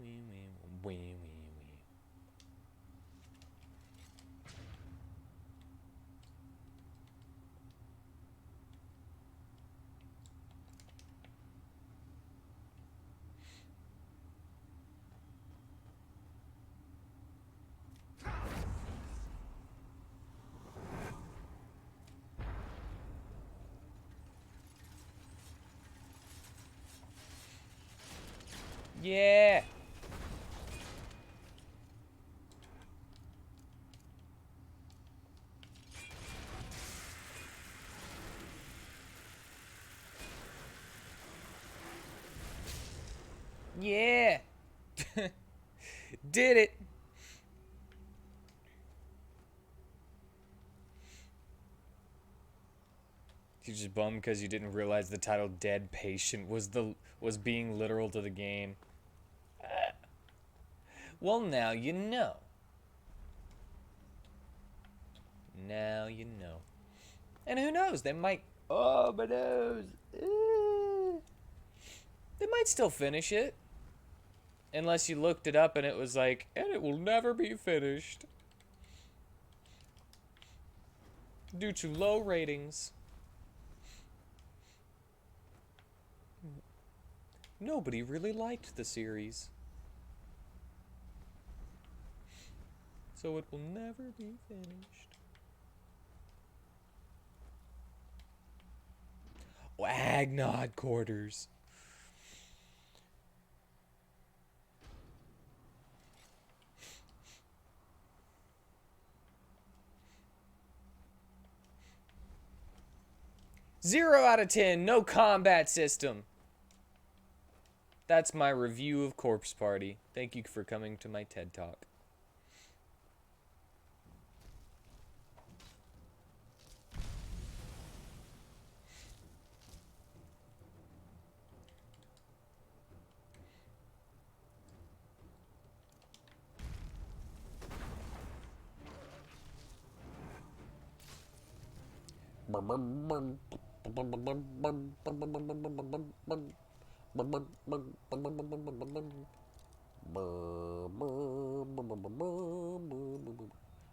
A: wee wee. Yeah. Yeah. Did it. You just bummed because you didn't realize the title "Dead Patient" was being literal to the game. Well, now you know. Now you know. And who knows? They might. Oh, my nose. They might still finish it. Unless you looked it up and it was like, and it will never be finished. Due to low ratings. Nobody really liked the series. So it will never be finished. Wagnod quarters. 0 out of 10, no combat system. That's my review of Corpse Party. Thank you for coming to my TED Talk.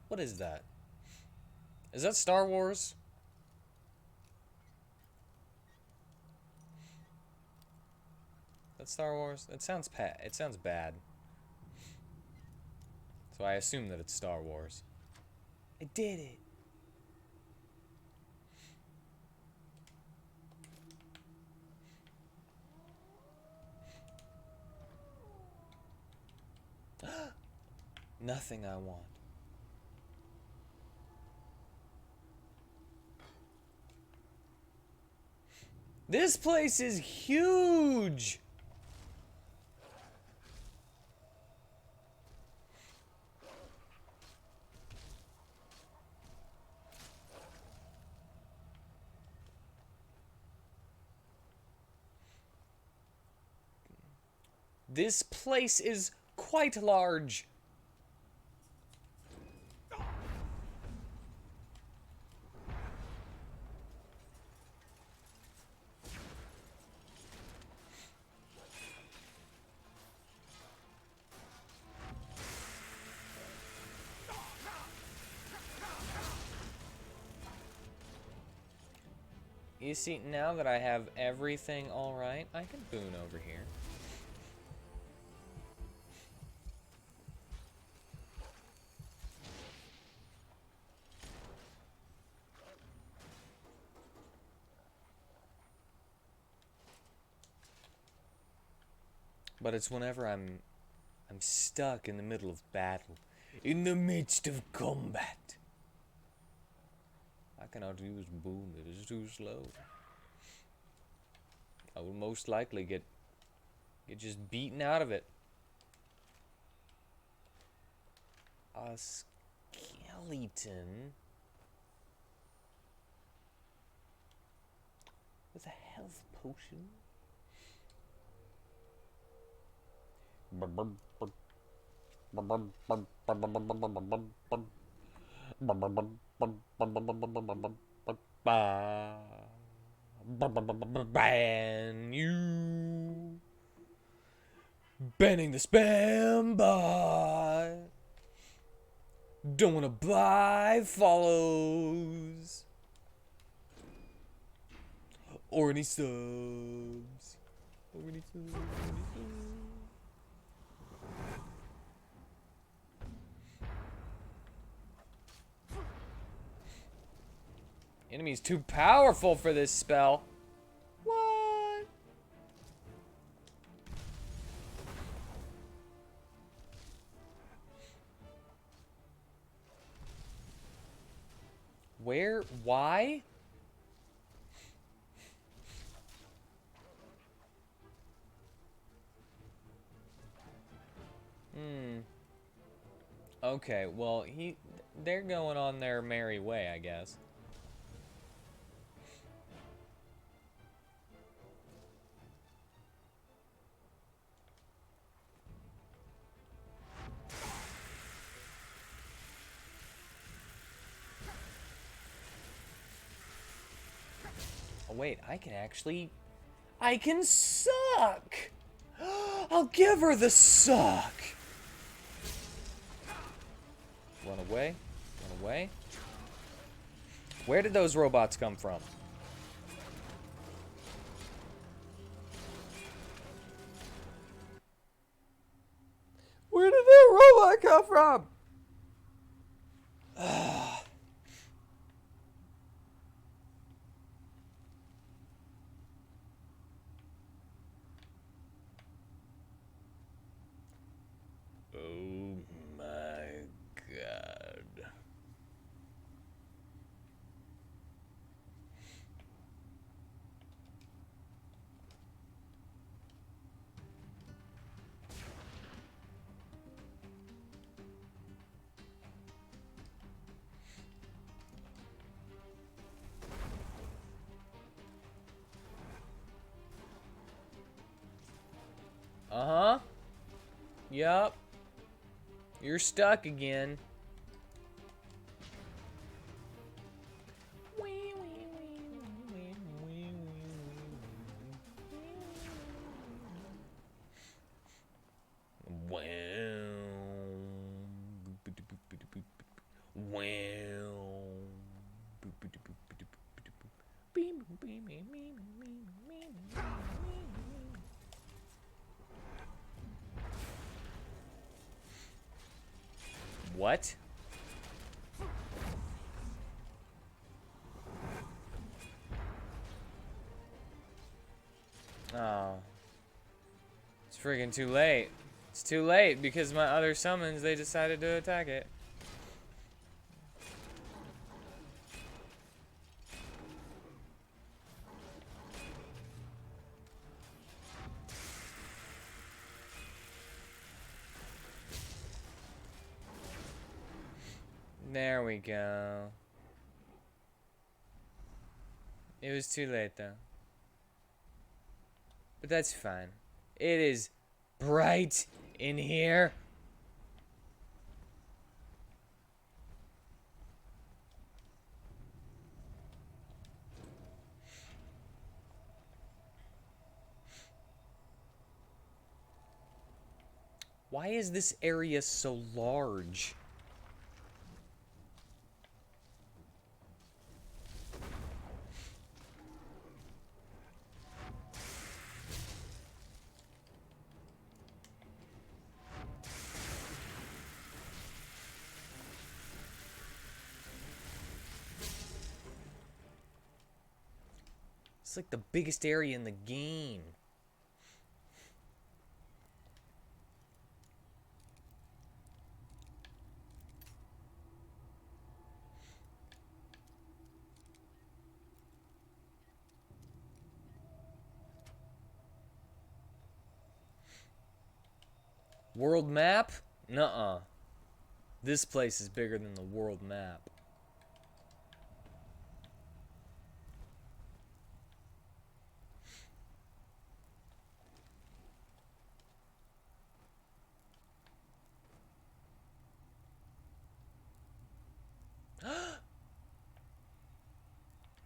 A: What is that? Is that Star Wars? That's Star Wars? It sounds bad. So I assume that it's Star Wars. I did it. Nothing I want. This place is huge! This place is quite large. You see, now that I have everything alright, I can boon over here. But it's whenever I'm stuck in the middle of battle, in the midst of combat. I cannot use boom, it is too slow. I will most likely get just beaten out of it. A skeleton with a health potion. Ban you. Banning the spam bot. Don't wanna buy follows. Or any subs. Or any subs. Enemy's too powerful for this spell. What? Where? Why? Okay, well, they're going on their merry way, I guess. Oh, wait, I can suck! I'll give her the suck! Run away. Run away. Where did those robots come from? Where did that robot come from? Oh my god. Uh-huh. Yup. You're stuck again. What? Oh. It's friggin' too late. It's too late because my other summons, they decided to attack it. There we go. It was too late though. But that's fine. It is bright in here. Why is this area so large? It's like the biggest area in the game. World map? Nuh-uh. This place is bigger than the world map.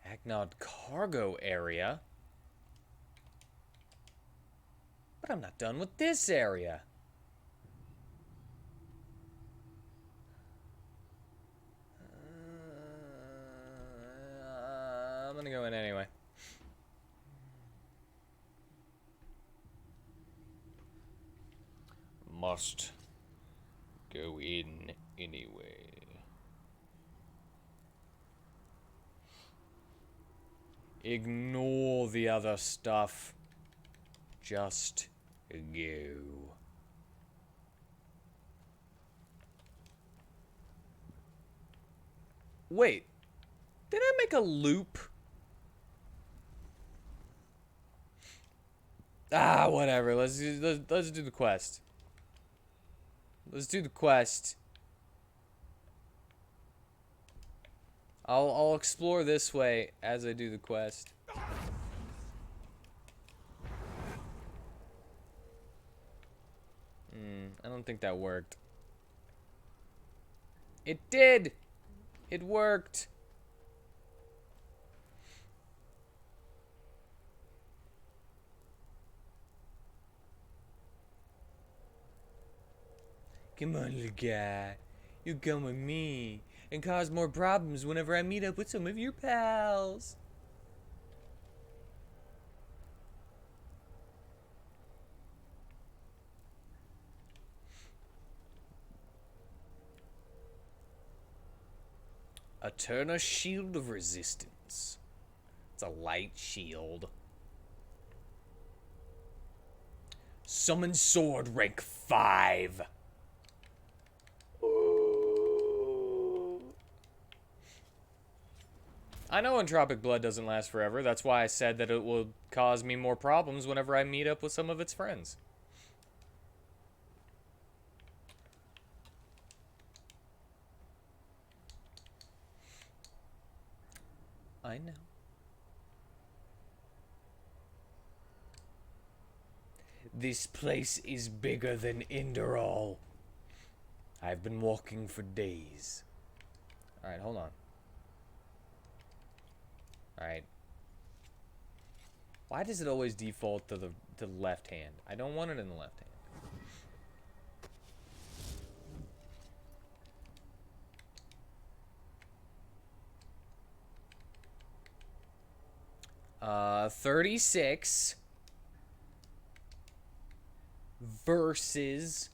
A: Hacknod cargo area? But I'm not done with this area. I'm gonna go in anyway. Must go in anyway. Ignore the other stuff. Just go. Wait. Did I make a loop? Ah, whatever. Let's do the quest. Let's do the quest. I'll explore this way as I do the quest. I don't think that worked. It did! It worked! Come on, little guy. You come with me and cause more problems whenever I meet up with some of your pals. Eterna Shield of Resistance. It's a light shield. Summon Sword rank 5. I know Entropic Blood doesn't last forever. That's why I said that it will cause me more problems whenever I meet up with some of its friends. I know. This place is bigger than Enderal. I've been walking for days. Alright, hold on. Alright. Why does it always default to the left hand? I don't want it in the left hand. 36 versus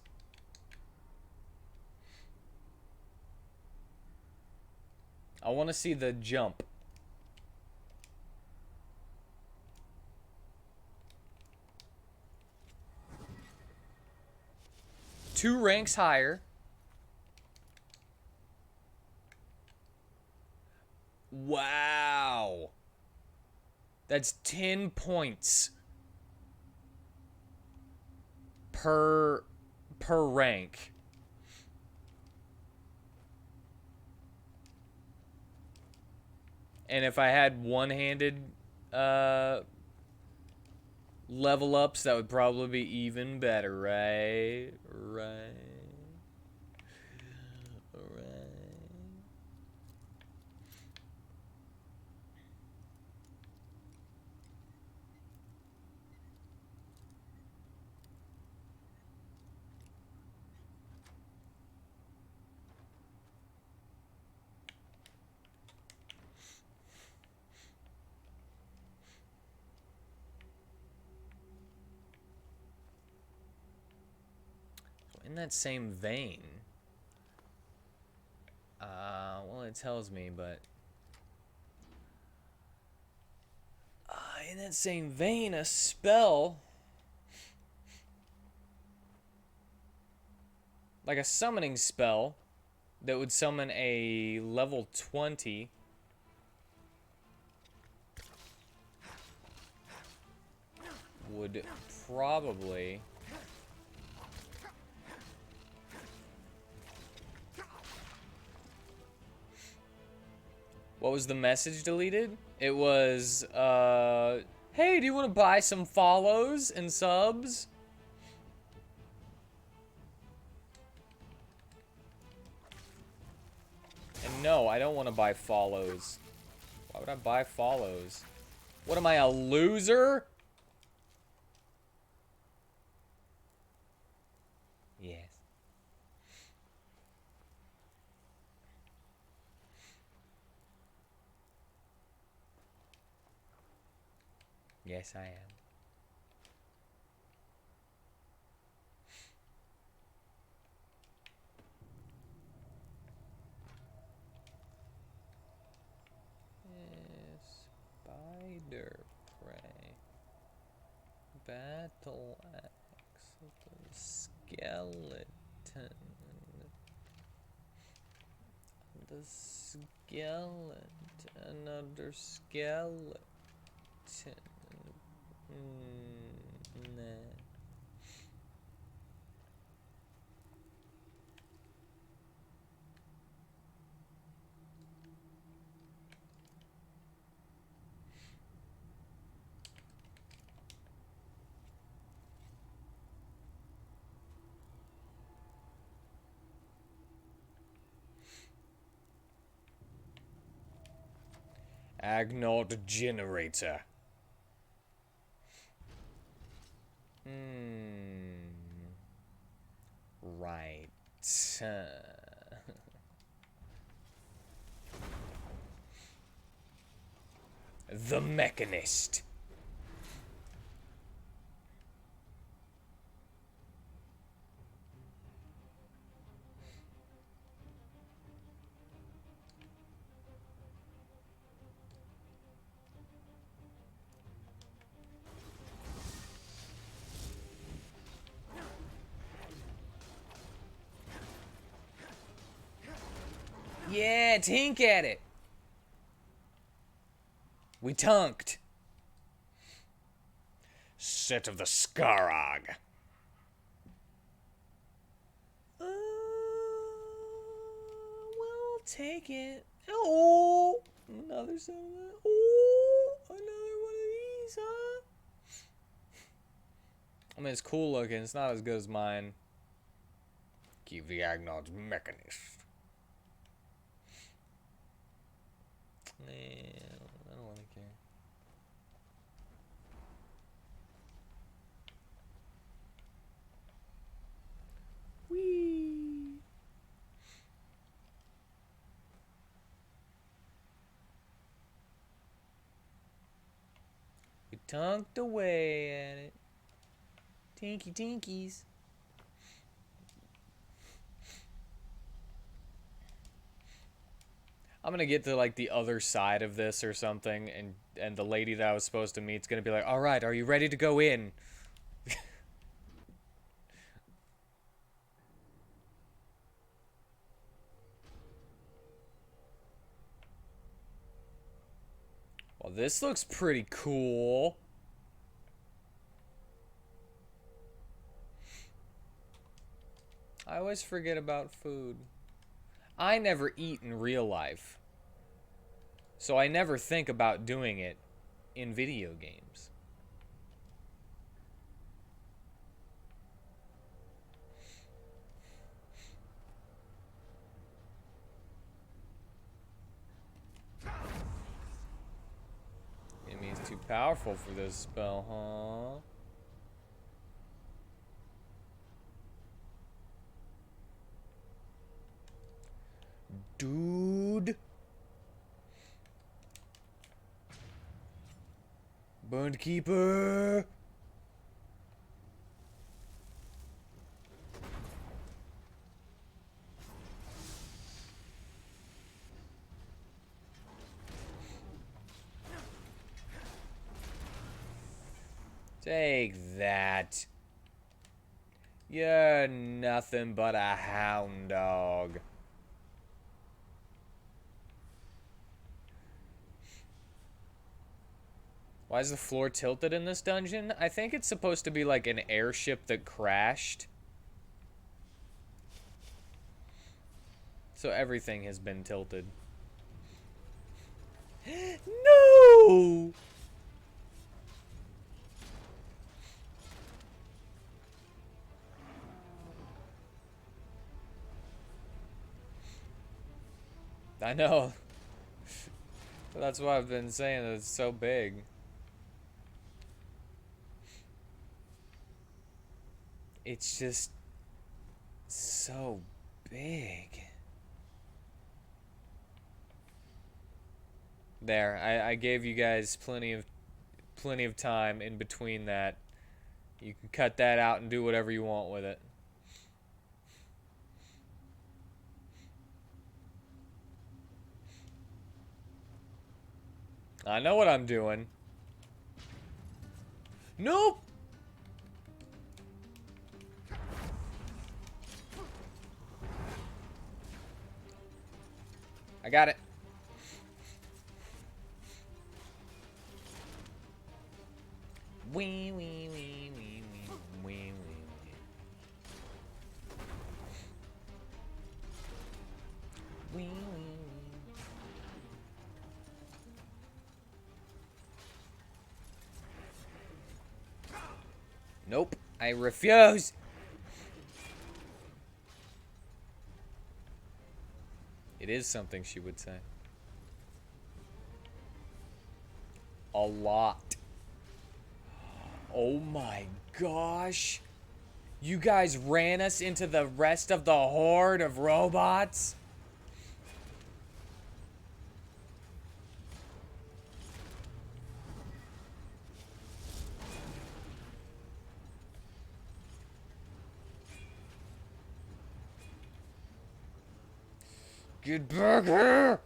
A: I want to see the jump. Two ranks higher. Wow. That's 10 points per rank. And if I had one-handed level ups, that would probably be even better, right? Right. In that same vein, well, it tells me, but in that same vein, a spell, like a summoning spell, that would summon a level 20. Would probably... What was the message deleted? It was, hey, do you want to buy some follows and subs? And no, I don't want to buy follows. Why would I buy follows? What am I, a loser? Yes. Yes, I am. Spider prey. Battle axe. Skeleton. The skeleton. Another skeleton. Nah. Agnaut generator. Right. The Mechanist. Yeah, tink at it. We tunked. Set of the Skarag. We'll take it. Oh, another set of that. Oh, another one of these, huh? I mean, it's cool looking. It's not as good as mine. Keep the Agnod's mechanist. Man, I don't really care. Whee! We tunked away at it. Tinky tinkies. I'm gonna get to like the other side of this or something, and the lady that I was supposed to meet's gonna be like, "All right, are you ready to go in?" Well, this looks pretty cool. I always forget about food. I never eat in real life, so I never think about doing it in video games. Enemy's too powerful for this spell, huh? Dude. Burned Keeper. Take that. You're nothing but a hound dog. Why is the floor tilted in this dungeon? I think it's supposed to be like an airship that crashed. So everything has been tilted. No! I know. That's why I've been saying that it's so big. It's just so big. There, I gave you guys plenty of time in between that. You can cut that out and do whatever you want with it. I know what I'm doing. Nope! I got it. Wee, wee, wee, wee, wee, wee, wee. Wee, wee, wee. Nope, I refuse. It is something she would say. A lot. Oh my gosh. You guys ran us into the rest of the horde of robots? Get back here!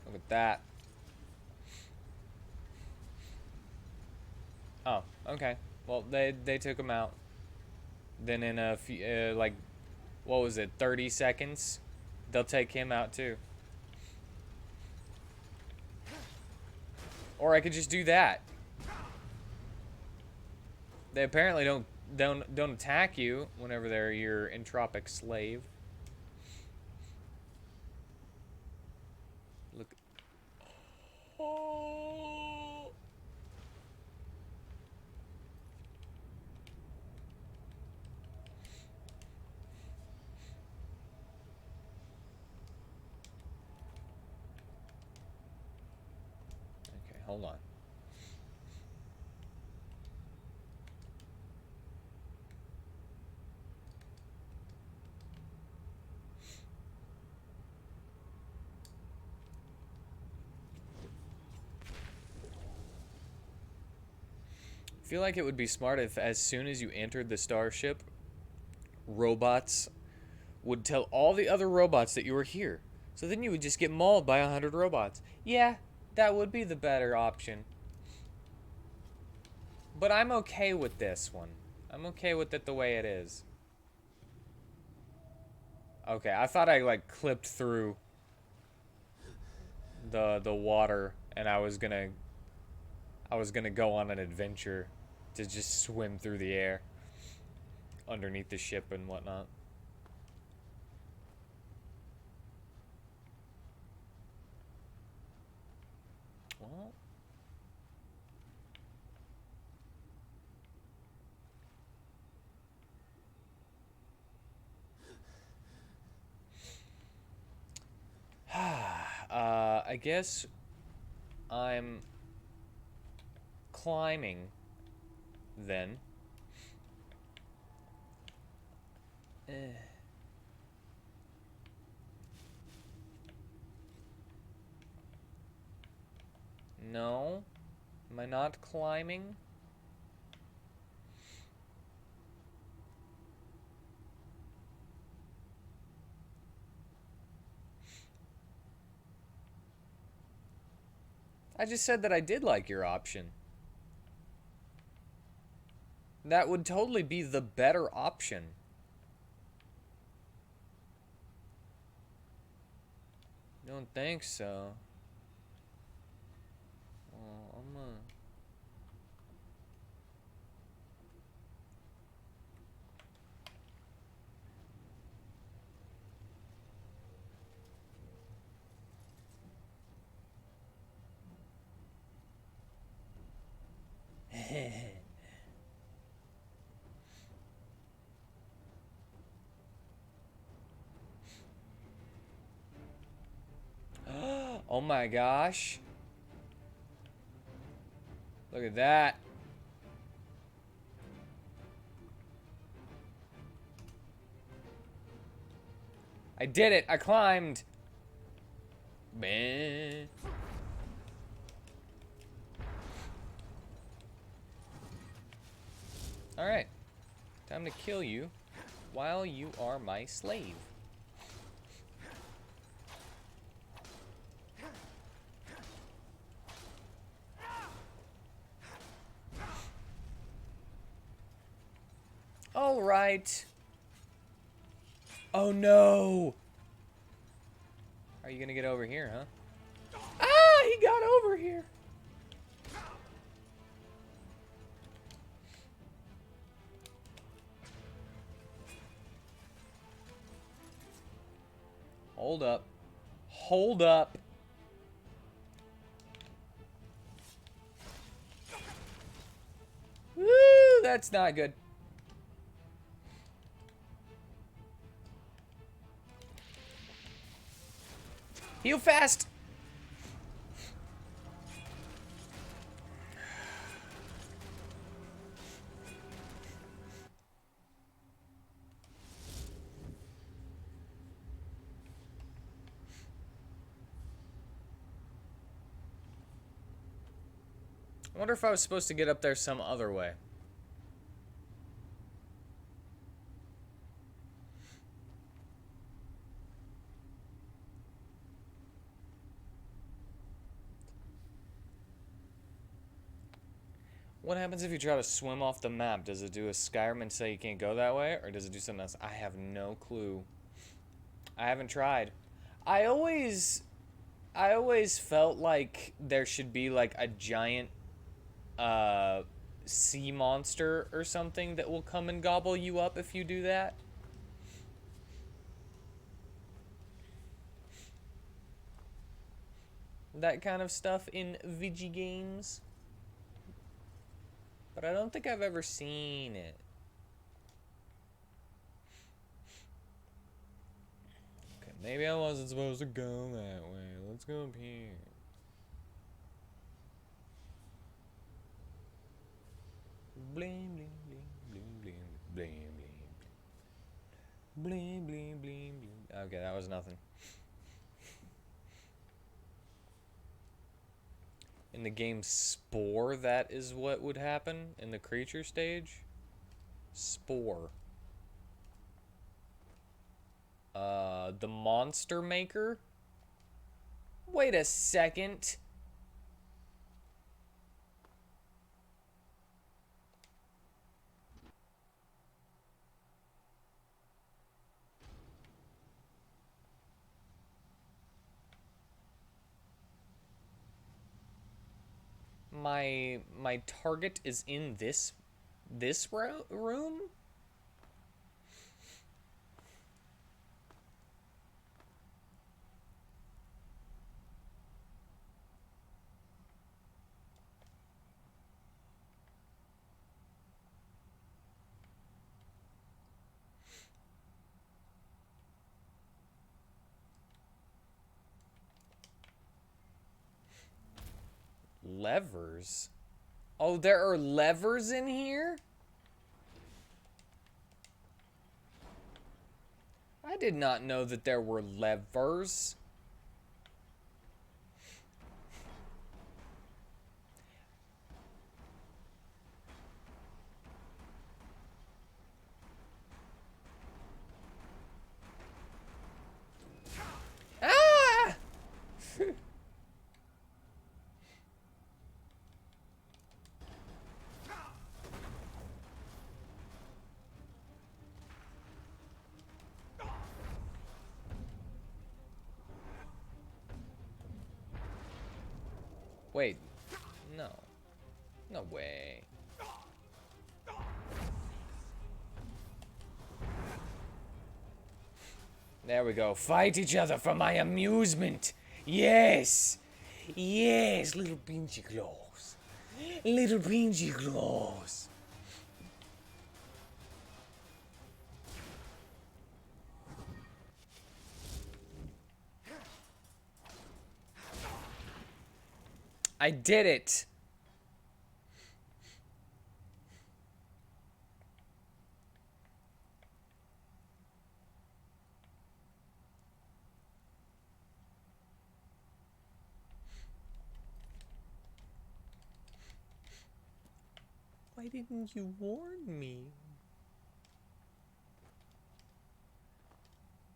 A: Look at that. Oh, okay. Well, they took him out. Then in a few, like, what was it, 30 seconds? They'll take him out too. Or I could just do that. They apparently don't attack you whenever they're your entropic slave. Oh. Okay, hold on. I feel like it would be smart if, as soon as you entered the starship, robots would tell all the other robots that you were here. So then you would just get mauled by 100 robots. Yeah, that would be the better option. But I'm okay with this one. I'm okay with it the way it is. Okay, I thought I like clipped through the water and I was gonna go on an adventure to just swim through the air underneath the ship and whatnot. Well, I guess I'm climbing then. Eh. No? Am I not climbing? I just said that I did like your option. That would totally be the better option. Don't think so. Well, I'm gonna... Oh my gosh. Look at that. I did it. I climbed. Man. Alright. Time to kill you while you are my slave. Alright. Oh no! Are you gonna get over here, huh? Ah! He got over here! Hold up. Hold up. Woo! That's not good. Heal fast! I wonder if I was supposed to get up there some other way. What happens if you try to swim off the map? Does it do a Skyrim and say you can't go that way? Or does it do something else? I have no clue. I haven't tried. I always felt like there should be like a giant sea monster or something that will come and gobble you up if you do that. that kind of stuff in Vigi games. But I don't think I've ever seen it. Okay, maybe I wasn't supposed to go that way. Let's go up here. Bling, bling, bling, bling, bling, bling, bling, bling, bling, bling, bling. Okay, that was nothing. In the game Spore, that is what would happen in the creature stage. Spore. The monster maker? Wait a second. My target is in this room? Levers? Oh, there are levers in here? I did not know that there were levers. Ah! Wait. No. No way. There we go. Fight each other for my amusement. Yes. Yes, little pinchy claws. Little pinchy claws. I did it. Why didn't you warn me?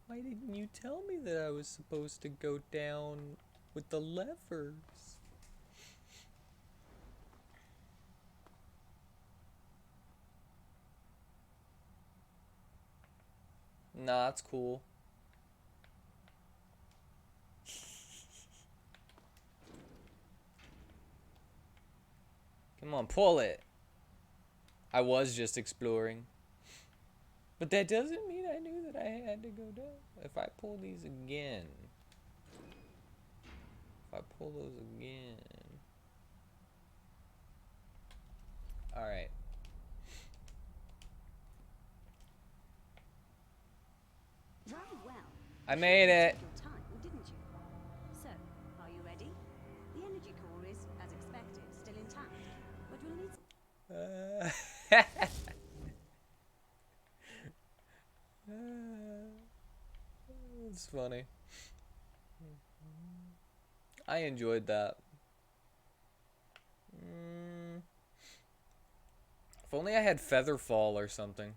A: Why didn't you tell me that I was supposed to go down with the levers? Nah, it's cool. Come on, pull it. I was just exploring. But that doesn't mean I knew that I had to go down. If I pull these again. If I pull those again. Alright.
N: Rather well.
A: I made it.
N: Your time, didn't you? So, are you ready? The energy core is, as expected, still intact, but we'll need.
A: It's funny. I enjoyed that. If only I had Featherfall or something.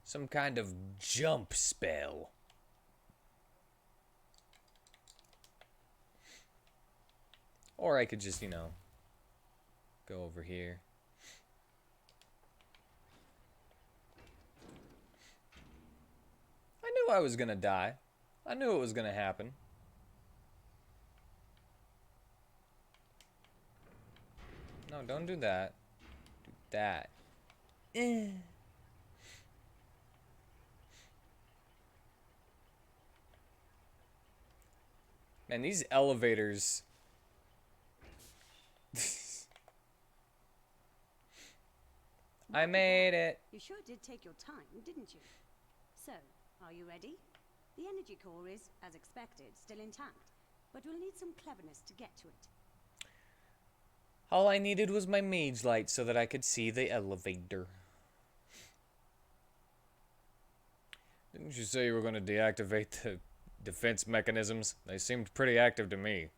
A: Some kind of jump spell. Or I could just, you know, go over here. I knew I was gonna die. I knew it was gonna happen. No, don't do that. Do that. Man, these elevators. I made it.
N: You sure did take your time, didn't you? So, are you ready? The energy core is, as expected, still intact, but we'll need some cleverness to get to it.
A: All I needed was my mage light so that I could see the elevator. Didn't you say you were going to deactivate the defense mechanisms? They seemed pretty active to me.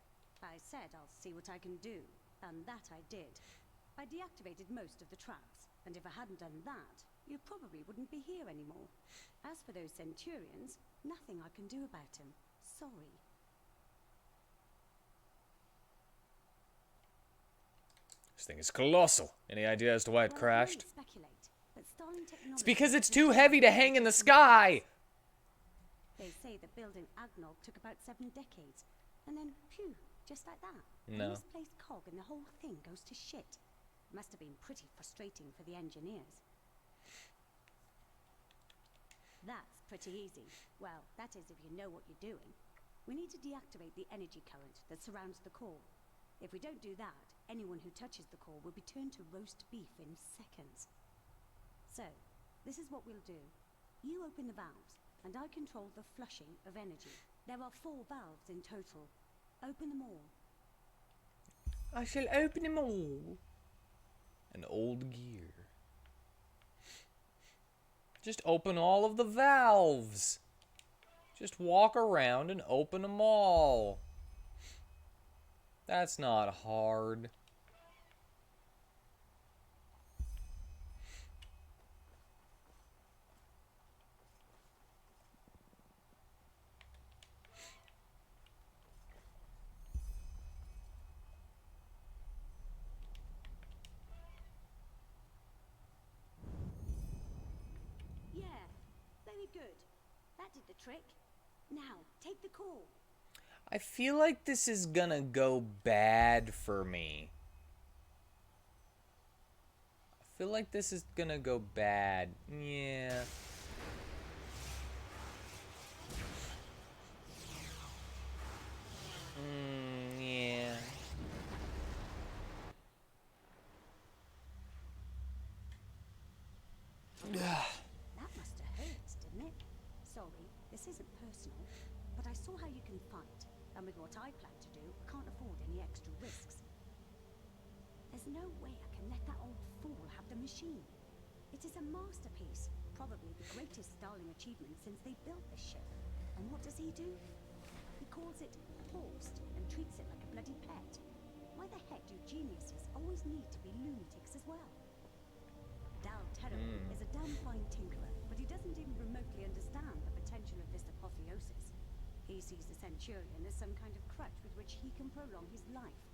N: I said I'll see what I can do, and that I did. I deactivated most of the traps, and if I hadn't done that, you probably wouldn't be here anymore. As for those Centurions, nothing I can do about them. Sorry.
A: This thing is colossal. Any idea as to why it crashed? It's because it's too
N: too
A: heavy to hang in the sky!
N: They say the building Agnog took about 7 decades, and then, phew, just like that.
A: No.
N: A misplaced cog and the whole thing goes to shit. Must have been pretty frustrating for the engineers. That's pretty easy. Well, that is if you know what you're doing. We need to deactivate the energy current that surrounds the core. If we don't do that, anyone who touches the core will be turned to roast beef in seconds. So, this is what we'll do. You open the valves, and I control the flushing of energy. There are 4 valves in total. Open them all.
A: I shall open them all. An old gear. Just open all of the valves. Just walk around and open them all. That's not hard.
N: Yeah, very good. That did the trick. Now, take the core.
A: I feel like this is gonna go bad for me. I feel like this is gonna go bad. Yeah. Yeah.
N: That must have hurt, didn't it? Sorry, this isn't personal, but I saw how you can fight, and with what I plan to do, I can't afford any extra risks. There's no way I can let that old fool have the machine. It is a masterpiece, probably the greatest Starling achievement since they built this ship. And what does he do? He calls it paused and treats it like a bloody pet. Why the heck do geniuses always need to be lunatics as well? Dal Terran is a damn fine tinkerer, but he doesn't even remotely understand the potential of this apotheosis. He sees the Centurion as some kind of crutch with which he can prolong his life.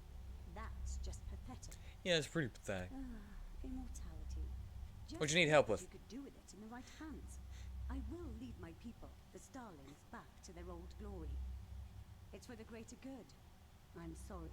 N: That's just pathetic.
A: Yeah, it's pretty pathetic.
N: Immortality.
A: What you need help with?
N: You could do with it in the right hands. I will lead my people, the Starlings, back to their old glory. It's for the greater good. I'm sorry.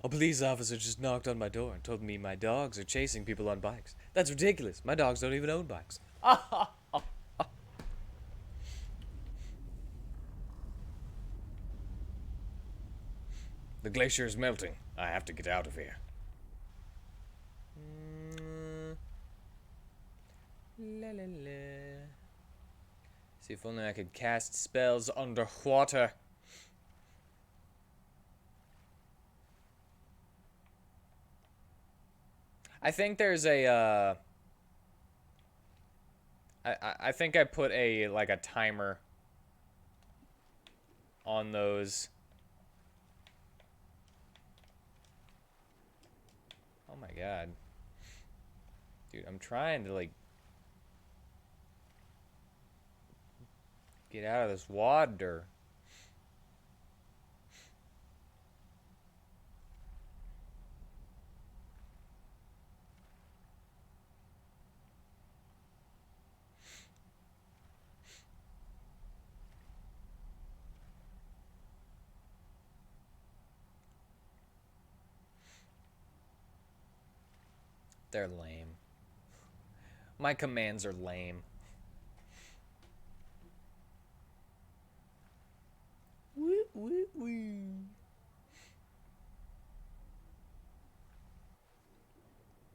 A: A police officer just knocked on my door and told me my dogs are chasing people on bikes. That's ridiculous. My dogs don't even own bikes. The glacier is melting. I have to get out of here. La la la. See if only I could cast spells underwater. I think there's a I think I put a like a timer on those. Oh my god. Dude, I'm trying to like get out of this water. They're lame. My commands are lame. Woo, woo, woo.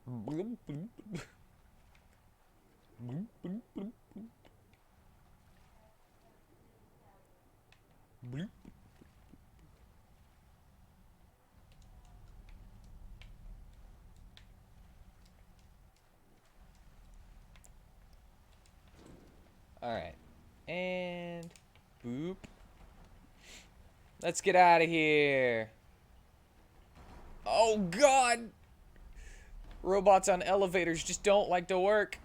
A: Bloop, bloop, bloop. Bloop, bloop, bloop, bloop. Bloop. Alright. And boop. Let's get out of here. Oh god! Robots on elevators just don't like to work.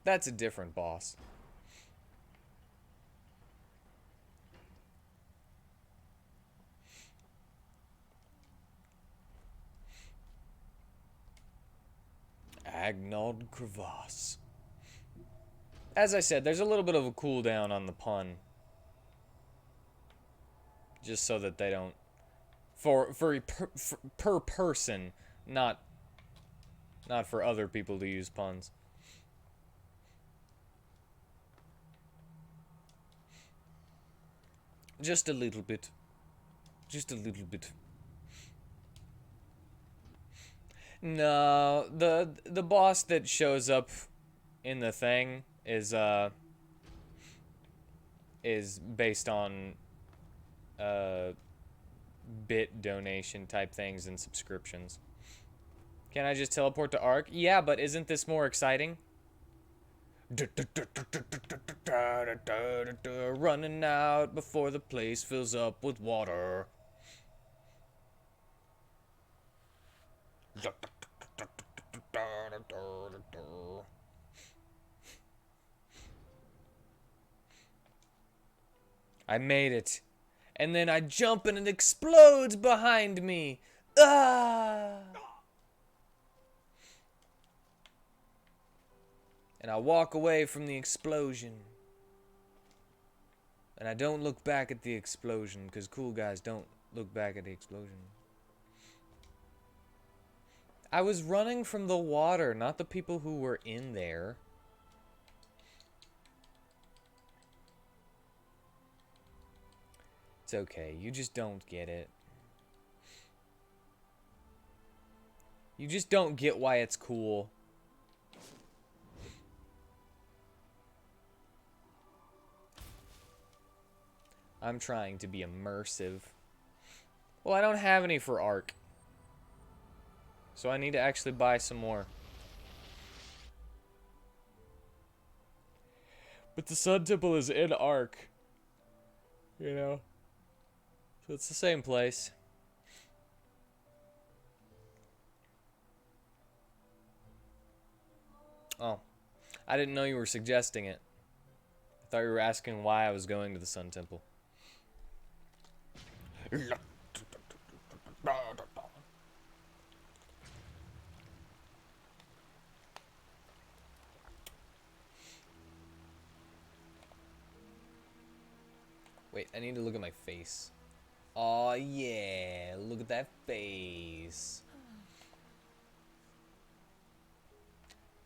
A: That's a different boss. Agnod Crevasse. As I said, there's a little bit of a cooldown on the pun. Just so that they don't... per person, not for other people to use puns. Just a little bit. Just a little bit. No, the boss that shows up in the thing is based on bit donation type things and subscriptions. Can I just teleport to Ark? Yeah, but isn't this more exciting? Running out before the place fills up with water. I made it. And then I jump and it explodes behind me. Ah! And I walk away from the explosion. And I don't look back at the explosion, because cool guys don't look back at the explosion. I was running from the water, not the people who were in there. It's okay, you just don't get it. You just don't get why it's cool. I'm trying to be immersive. Well, I don't have any for Ark. So I need to actually buy some more. But the Sun Temple is in Ark. You know? So it's the same place. Oh. I didn't know you were suggesting it. I thought you were asking why I was going to the Sun Temple. Wait, I need to look at my face. Aw, yeah. Look at that face.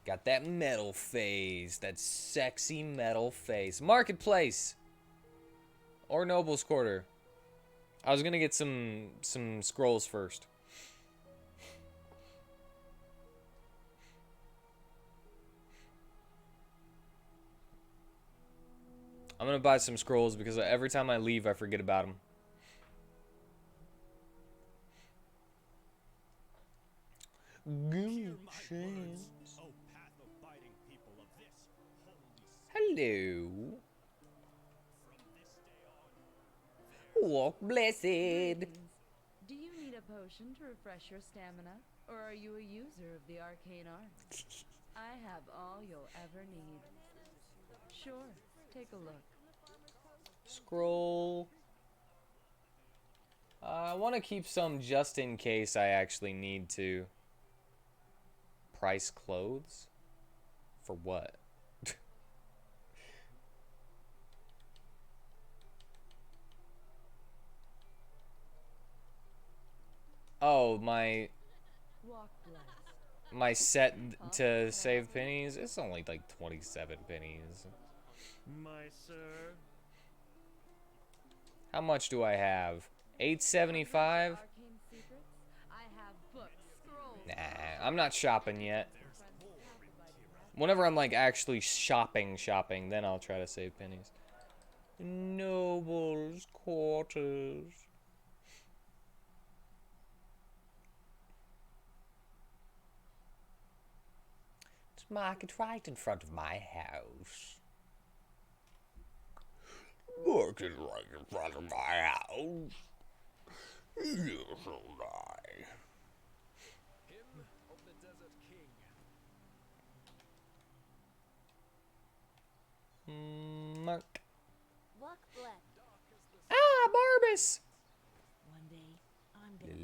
A: Got that metal face. That sexy metal face. Marketplace! Or Noble's Quarter. I was gonna get some scrolls first. I'm gonna buy some scrolls because every time I leave, I forget about them. Good chance. Hello. Walk blessed.
O: Do you need a potion to refresh your stamina, or are you a user of the arcane arts? I have all you'll ever need. Sure, take a look.
A: Scroll. I want to keep some just in case I actually need to. Price clothes? For what? my
O: Walk blessed.
A: my set to save pennies, it's only like 27 pennies.
C: My sir.
A: How much do I have? 875?
O: Arcane secrets. I have books, scrolls.
A: Nah, I'm not shopping yet. Whenever I'm like actually shopping, then I'll try to save pennies. Noble's quarters. It's market right in front of my house. Market right in front of my house. Yes, oh my.
M: Hymn of the Desert King.
A: Mark.
N: Walk blessed.
A: Ah, Barbus!
N: One day, I'm gonna.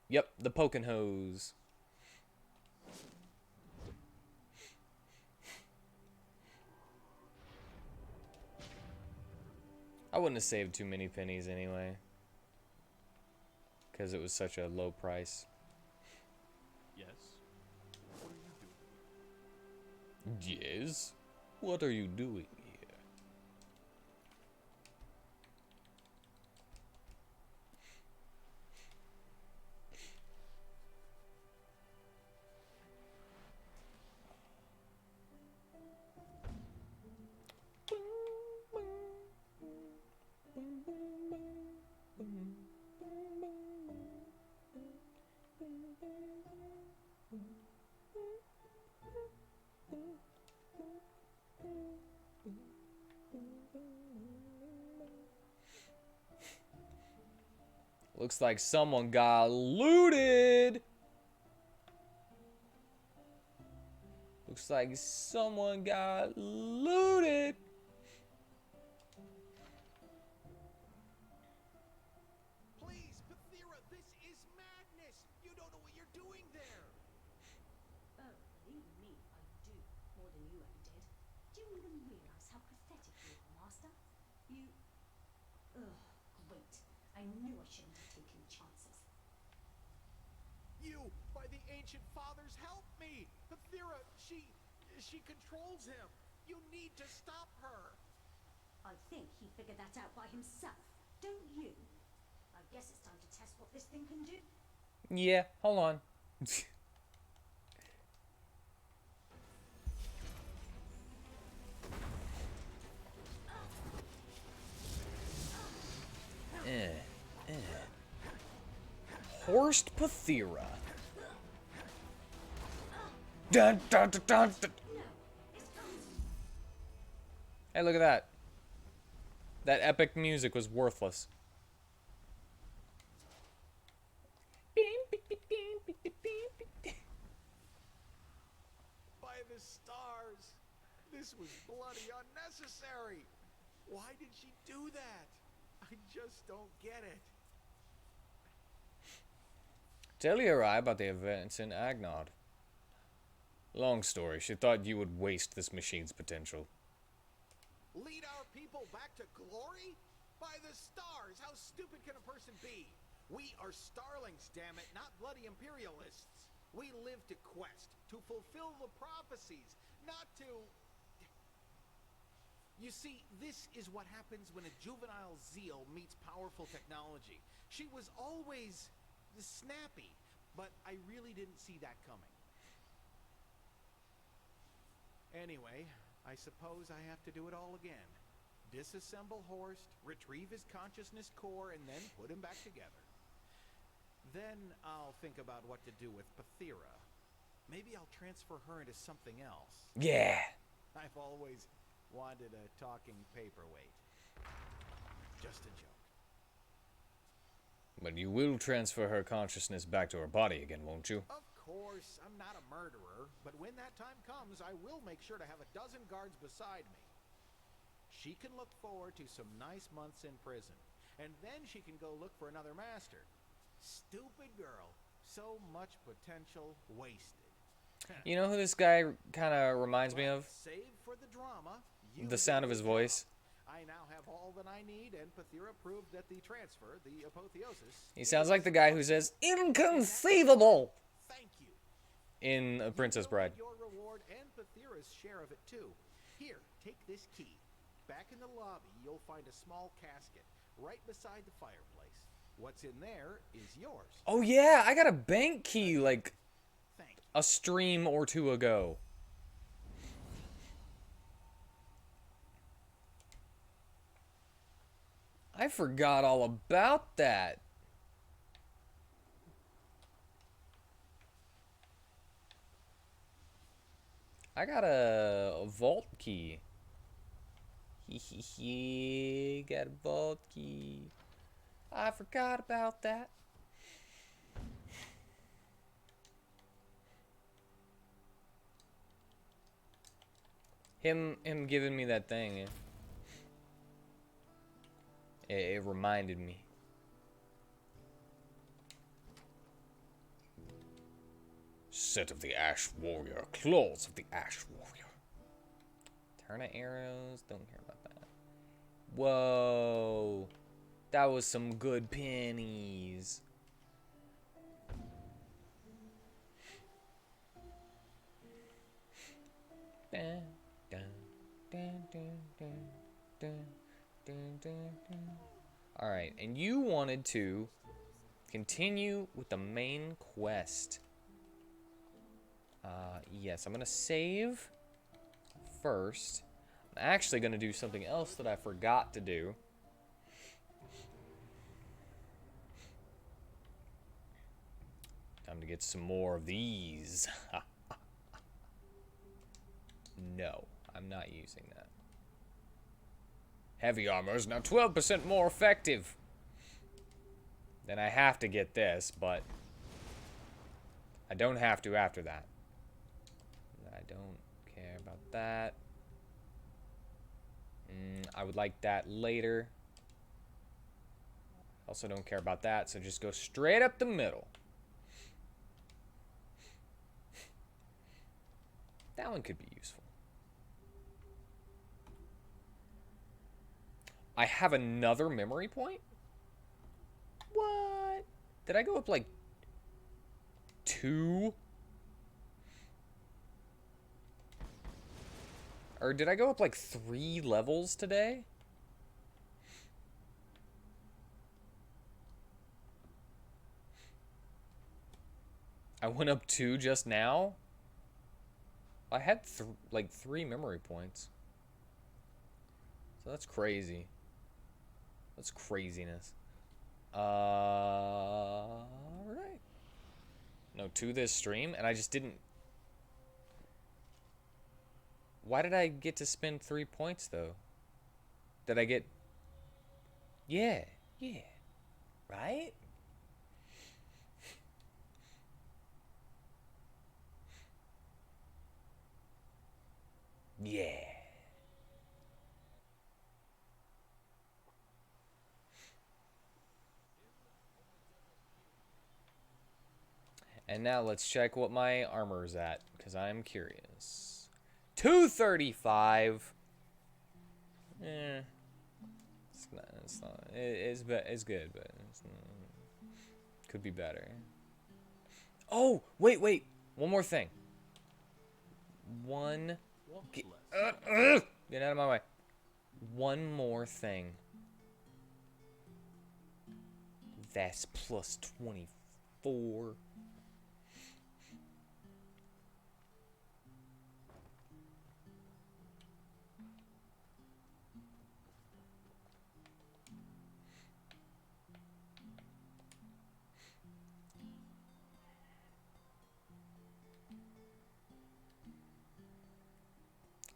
A: Yep, the poking hose. I wouldn't have saved too many pennies anyway, because it was such a low price.
J: Yes? What are you doing?
A: Yes? What are you doing here? Looks like someone got looted. Looks like someone got looted.
M: Please, Pathira, this is madness. You don't know what you're doing there.
N: Oh, believe me, I do. More than you ever did. Do you even realize how pathetic you are, Master? You... Ugh, great. I knew I shouldn't have taken chances.
M: You, by the ancient fathers, help me! Pathira, she controls him. You need to stop her.
N: I think he figured that out by himself. Don't you? I guess it's time to test what this thing can do.
A: Yeah, hold on. Horst Pathira. Dun, dun, dun, dun, dun. Hey, look at that. That epic music was worthless.
M: By the stars, this was bloody unnecessary. Why did she do that? I just don't get it.
A: Tell your eye about the events in Agnod. Long story, she thought you would waste this machine's potential.
M: Lead our people back to glory? By the stars, how stupid can a person be? We are starlings, damn it, not bloody imperialists. We live to quest, to fulfill the prophecies, not to... You see, this is what happens when a juvenile zeal meets powerful technology. She was always snappy, but I really didn't see that coming. Anyway, I suppose I have to do it all again. Disassemble Horst, retrieve his consciousness core, and then put him back together. Then I'll think about what to do with Pathira. Maybe I'll transfer her into something else.
A: Yeah.
M: I've always wanted a talking paperweight. Just a joke.
A: But you will transfer her consciousness back to her body again, won't you?
M: Of course, I'm not a murderer, but when that time comes, I will make sure to have a dozen guards beside me. She can look forward to some nice months in prison, and then she can go look for another master. Stupid girl. So much potential wasted.
A: You know who this guy kind of reminds me of?
M: Save for the drama.
A: The sound of his voice.
M: I now have all that I need, and Pathira proved that the transfer, the apotheosis.
A: He sounds like the guy who says "inconceivable"
M: Thank you.
A: in A Princess Bride.
M: Your reward and Pathira's share of it too. Here, take this key. Back in the lobby, you'll find a small casket right beside the fireplace. What's in there is yours.
A: Oh yeah, I got a bank key like a stream or two ago. I forgot all about that. I got a vault key. Got a vault key. I forgot about that. Him giving me that thing. It reminded me. Set of the Ash Warrior. Claws of the Ash Warrior. Turn of arrows. Don't care about that. Whoa. That was some good pennies. Dun, dun, dun, dun, dun, dun, dun, dun, dun. All right, and you wanted to continue with the main quest. Yes, I'm gonna save first. I'm actually gonna do something else that I forgot to do. Time to get some more of these. No, I'm not using that. Heavy armor is now 12% more effective. Then I have to get this, but I don't have to after that. I don't care about that. I would like that later. Also don't care about that, so just go straight up the middle. That one could be useful. I have another memory point? What? Did I go up like 2? Or did I go up like 3 levels today? I went up 2 just now? I had like 3 memory points. So that's crazy. That's craziness. Alright. No, to this stream, and I just didn't... Why did I get to spend 3 points, though? Did I get... Yeah. Right? Yeah. And now let's check what my armor is at, because I'm curious. 235. It's good, but could be better. Oh, wait. One more thing. Get out of my way. One more thing. That's plus 24.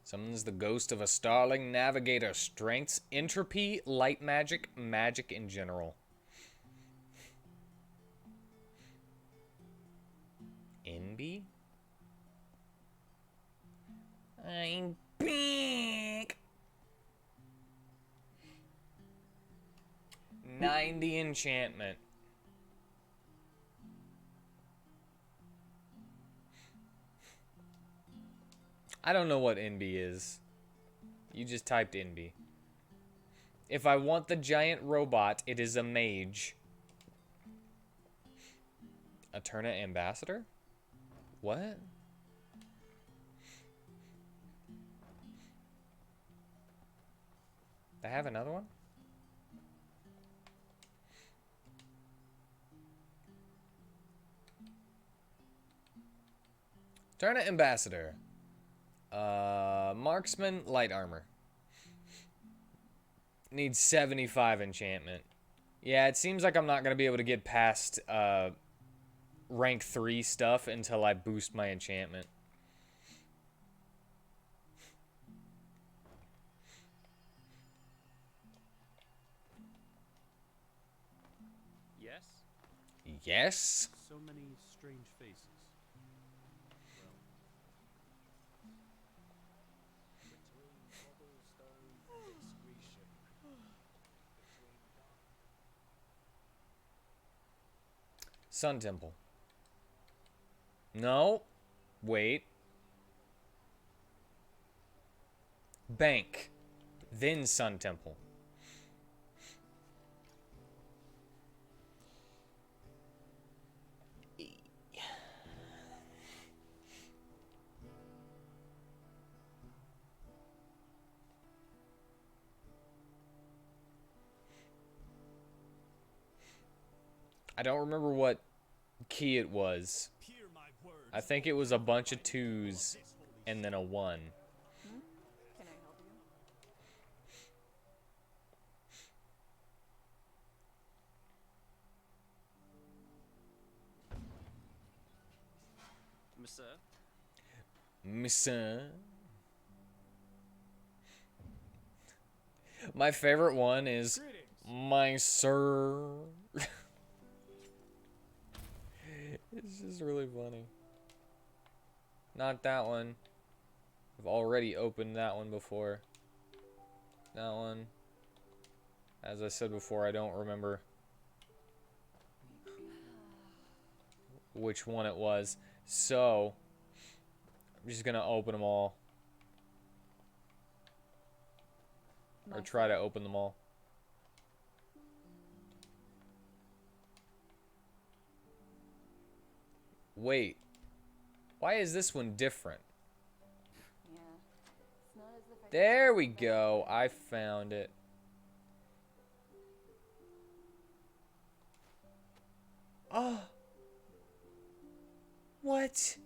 A: Summons the ghost of a starling navigator. Strengths, entropy, light magic, magic in general. NB? I'm big. 90 enchantment. I don't know what NB is. You just typed NB. If I want the giant robot, it is a mage. Eterna Ambassador? What? They have another one? Eterna Ambassador. Marksman, light armor. Needs 75 enchantment. Yeah, it seems like I'm not going to be able to get past rank 3 stuff until I boost my enchantment.
P: Yes?
A: Yes?
P: So many strange faces. Well,
M: Between cobblestone and excretion. Between dark.
A: Sun Temple. No. Wait. Bank. Then Sun Temple. I don't remember what key it was. I think it was a bunch of 2s and then a 1.
L: Hmm? Can I help you?
P: Monsieur?
A: Monsieur. My favorite one is my sir. It's just really funny. Not that one. I've already opened that one before. That one. As I said before, I don't remember which one it was. So, I'm just gonna open them all. Or try to open them all. Wait. Why is this one different?
L: Yeah. It's not as if I
A: There we go. I found it. Oh. What?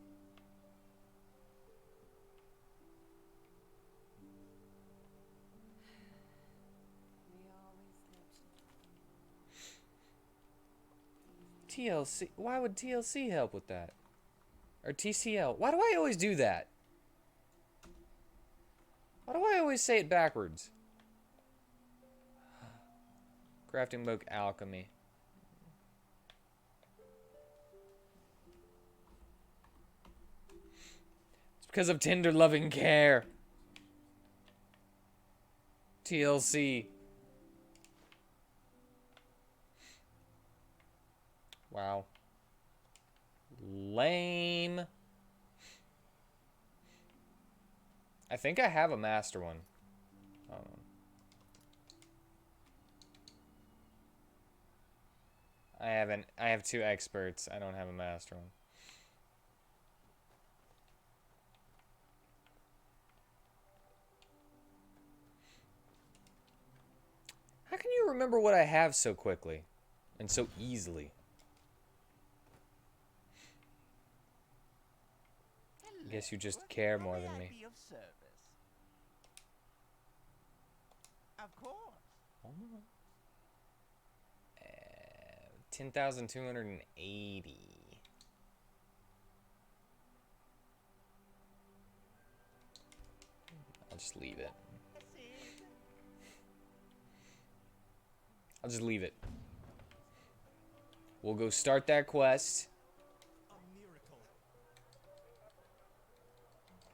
A: TLC. Why would TLC help with that? Or TCL. Why do I always do that? Why do I always say it backwards? Crafting book alchemy. It's because of tender loving care. TLC. Wow. Lame. I think I have a master one. Hold on. I have 2 experts. I don't have a master one. How can you remember what I have so quickly and so easily? I guess you just care more than me.
M: Be of service. Of course.
A: 10,280. I'll just leave it. I'll just leave it. We'll go start that quest.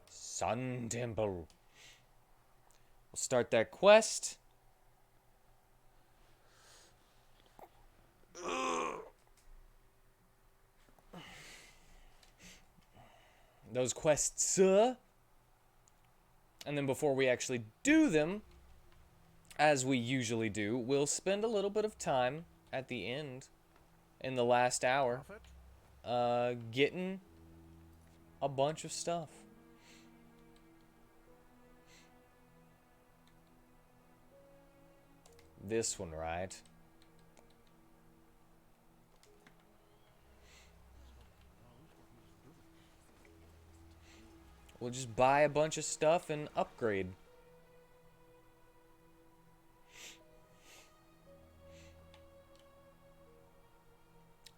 A: Sun Temple. We'll start that quest. Those quests, And then before we actually do them, as we usually do, we'll spend a little bit of time at the end, in the last hour, getting a bunch of stuff. This one, right? We'll just buy a bunch of stuff and upgrade.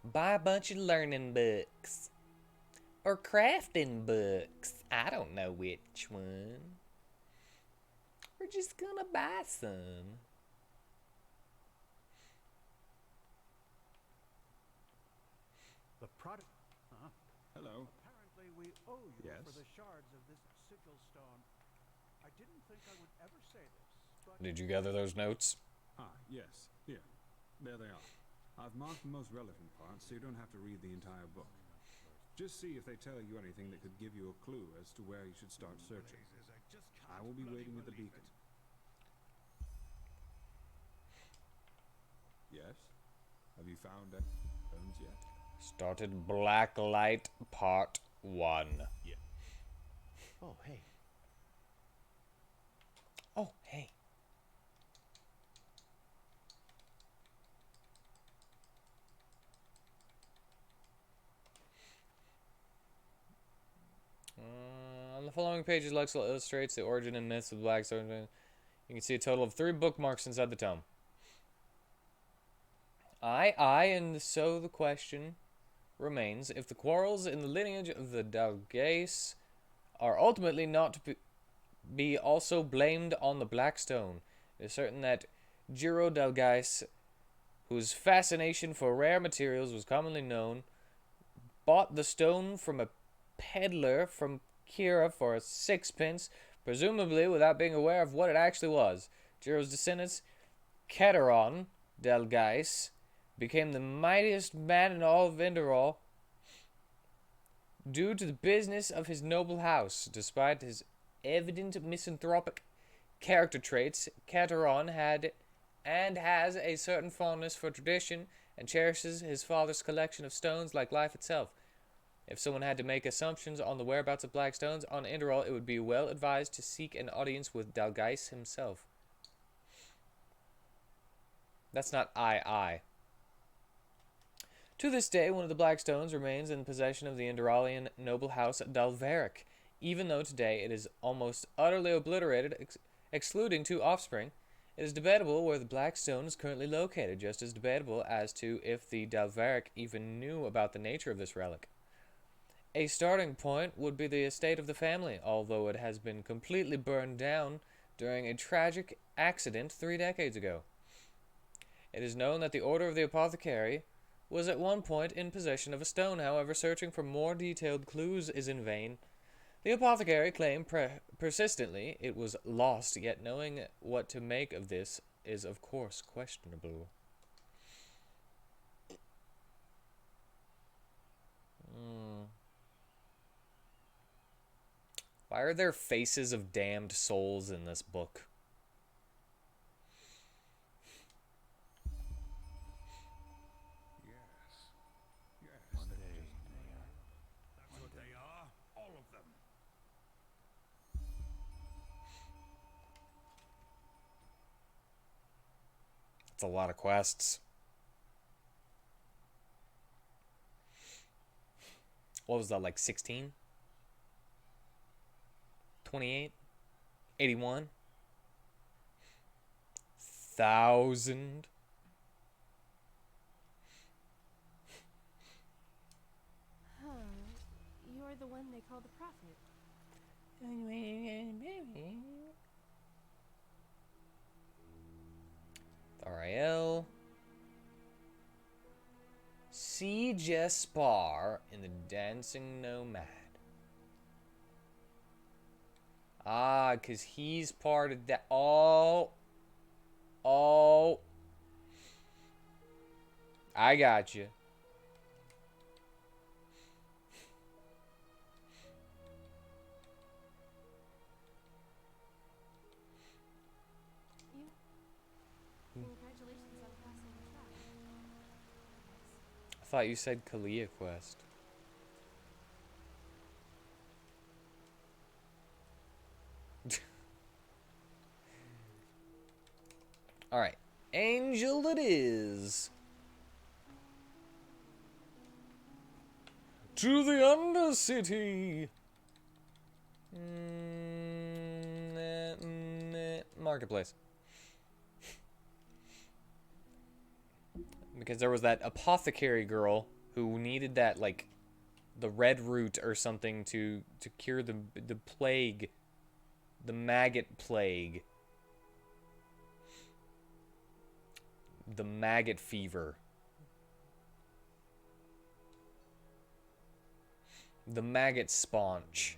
A: Buy a bunch of learning books. Or crafting books. I don't know which one. We're just gonna buy some.
C: The product.
J: Hello.
C: Apparently, we owe you
J: Yes?
C: for the shards of this sigil stone. I didn't think I would ever say this, but
A: Did you gather those notes?
Q: Yes. Here. There they are. I've marked the most relevant parts so you don't have to read the entire book. Just see if they tell you anything that could give you a clue as to where you should start searching. I will be waiting at the beacon. Yes? Have you found bones yet?
A: Started Blacklight Part 1.
I: Yeah. Oh, hey.
A: Oh, hey. On the following pages, Lexel illustrates the origin and myths of the Blackstone. You can see a total of 3 bookmarks inside the tome. And so the question remains, if the quarrels in the lineage of the Dalgais are ultimately not to be also blamed on the Blackstone, it is certain that Giro Dalgais, whose fascination for rare materials was commonly known, bought the stone from a peddler from Kira for a 6pence, presumably without being aware of what it actually was. Giro's descendants, Cateron Dalgais, became the mightiest man in all of Enderal due to the business of his noble house. Despite his evident misanthropic character traits, Cateron had and has a certain fondness for tradition and cherishes his father's collection of stones like life itself. If someone had to make assumptions on the whereabouts of black stones on Enderal, it would be well advised to seek an audience with Dalgais himself. That's not I. To this day, one of the black stones remains in possession of the Enderalian noble house Dalveric, even though today it is almost utterly obliterated, excluding 2 offspring. It is debatable where the black stone is currently located, just as debatable as to if the Dalveric even knew about the nature of this relic. A starting point would be the estate of the family, although it has been completely burned down during a tragic accident 3 decades ago. It is known that the Order of the Apothecary was at one point in possession of a stone. However, searching for more detailed clues is in vain. The apothecary claimed persistently it was lost, yet knowing what to make of this is of course questionable. Why are there faces of damned souls in this book?
C: One day that's what they are, all of them.
A: It's a lot of quests. What was that, like 16? 28? 81? 1,000?
R: You're the one they call the prophet.
A: Thariel. See Jespar in the Dancing Nomad. Ah, because he's part of that. Oh. I got you. thought you said Kalia quest. Alright. Angel it is. To the Undercity. Marketplace. Because there was that apothecary girl who needed that, like, the red root or something to cure the plague. The maggot plague. The maggot fever. The maggot sponge.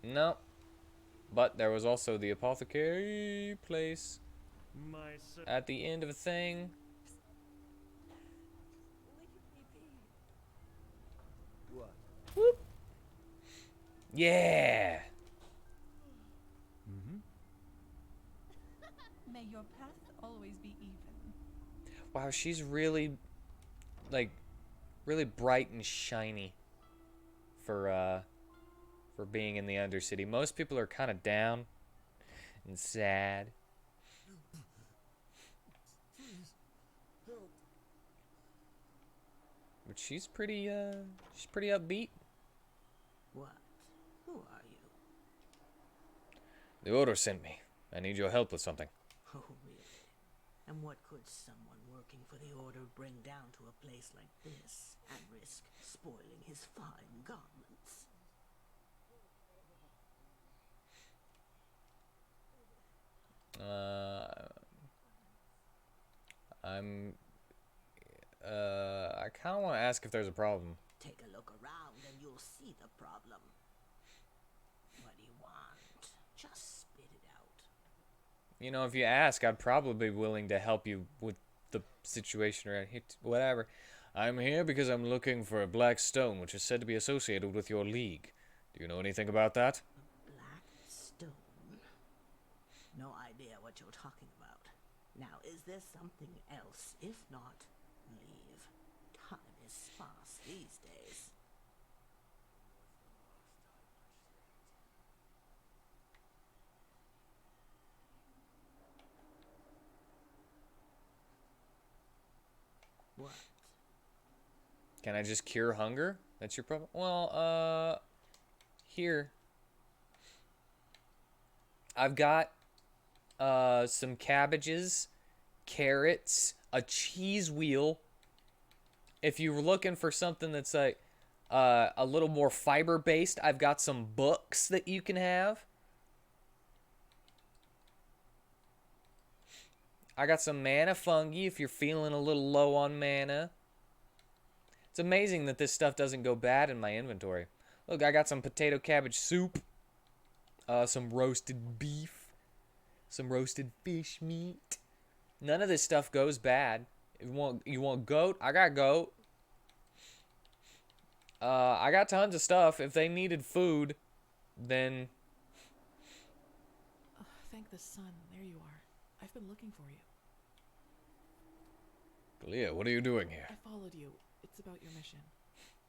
A: No. But there was also the apothecary place at the end of a thing.
M: What?
A: Whoop. Yeah.
D: May your path always be even.
A: Wow, she's really, like, really bright and shiny for being in the Undercity. Most people are kind of down and sad.
C: Please, help.
A: But she's pretty upbeat.
S: What? Who are you?
A: The Order sent me. I need your help with something.
S: Oh, really? And what could someone working for the Order bring down to a place like this and risk spoiling his fine garments?
A: I kind of want to ask if there's a problem.
S: Take a look around and you'll see the problem. What do you want? Just spit it out.
A: You know, if you ask, I'd probably be willing to help you with the situation around here. Whatever. I'm here because I'm looking for a black stone, which is said to be associated with your league. Do you know anything about that?
S: A black stone? No idea what you're talking about. Now, is there something else? If not, leave. Time is sparse these days. What?
A: Can I just cure hunger? That's your problem? Well, here. I've got some cabbages, carrots, a cheese wheel. If you were looking for something that's like a little more fiber based, I've got some books that you can have. I got some mana fungi if you're feeling a little low on mana. It's amazing that this stuff doesn't go bad in my inventory. Look, I got some potato cabbage soup, some roasted beef, some roasted fish meat. None of this stuff goes bad. If you want goat? I got goat. I got tons of stuff. If they needed food, then...
T: Oh, thank the sun. There you are. I've been looking for you.
A: Leah, what are you doing here?
T: I followed you. It's about your mission.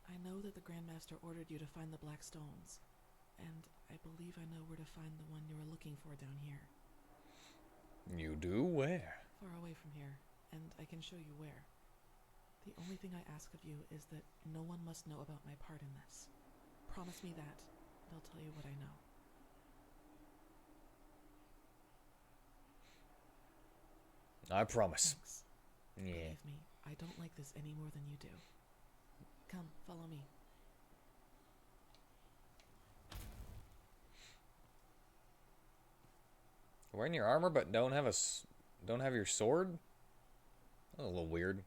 T: I know that the Grandmaster ordered you to find the Black Stones, and I believe I know where to find the one you are looking for down here.
A: You do? Where?
T: Far away from here, and I can show you where. The only thing I ask of you is that no one must know about my part in this. Promise me that, and I'll tell you what I know.
A: I promise.
T: Thanks.
A: Yeah.
T: Believe me, I don't like this any more than you do. Come, follow me.
A: Wearing your armor but don't have your sword? That's a little weird.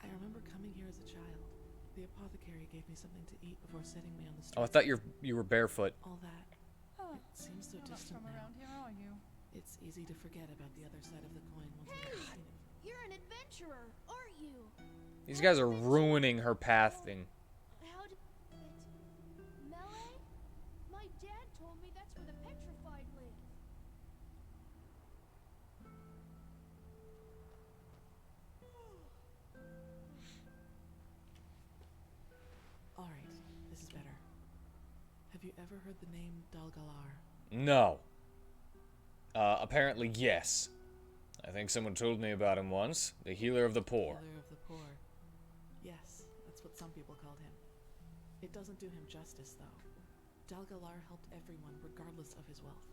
T: I remember coming here as a child. The apothecary gave me something to eat before setting me on the street.
A: Oh, I thought you were barefoot.
T: All that.
D: Oh,
T: it seems so
D: you're
T: distant
D: not from
T: now.
D: around here, are you?
T: It's easy to forget about the other side of the coin once you've seen it.
H: You're an adventurer, aren't you?
A: These guys are ruining her pathing.
H: How did...
R: petrified live?
T: Alright, this is better. Have you ever heard the name Dalgalar?
A: No. Apparently, yes. I think someone told me about him once. The healer of the poor.
T: Healer of the poor. Yes, that's what some people called him. It doesn't do him justice, though. Dalgalar helped everyone, regardless of his wealth.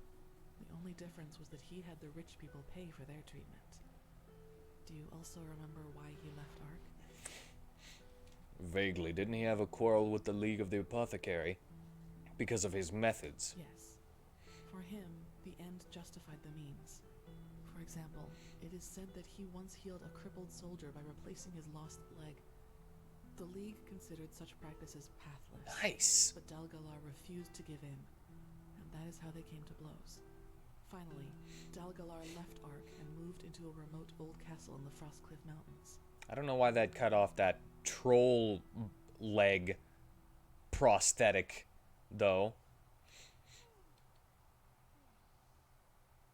T: The only difference was that he had the rich people pay for their treatment. Do you also remember why he left Ark?
A: Vaguely. Didn't he have a quarrel with the League of the Apothecary? Because of his methods.
T: Yes. For him, the end justified the means. For example, it is said that he once healed a crippled soldier by replacing his lost leg. The League considered such practices pathless.
A: Nice.
T: But Dalgalar refused to give in, and that is how they came to blows. Finally, Dalgalar left Ark and moved into a remote old castle in the Frostcliff Mountains.
A: I don't know why that cut off that troll leg prosthetic, though.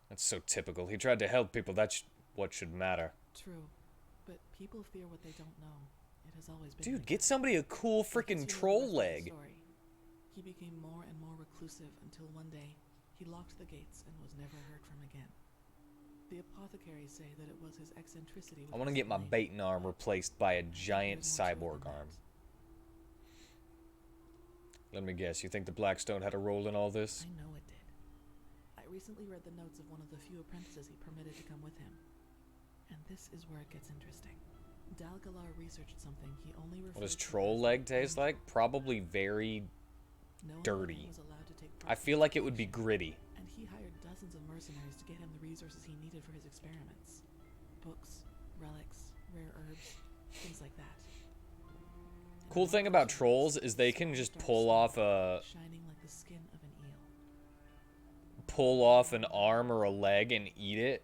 A: That's so typical. He tried to help people. That's what should matter.
T: True, but people fear what they don't know. It has always been.
A: Dude, get somebody a cool freaking troll leg.
T: He became more and more reclusive until one day he locked the gates and was never heard from again. The apothecaries say that it was his eccentricity.
A: I want to get my Baton arm replaced by a giant cyborg arm. Let me guess, you think the Blackstone had a role in all this?
T: I know it did. I recently read the notes of one of the few apprentices he permitted to come with him. And this is where it gets interesting. Dalgalar researched something he only referred to.
A: What does troll leg taste like? Probably very dirty. I feel like it would be gritty.
T: And he hired dozens of mercenaries to get him the resources he needed for his experiments. Books, relics, rare herbs, things like that.
A: Cool thing about trolls is they can just pull off
T: shining like the skin of an eel.
A: Pull off an arm or a leg and eat it,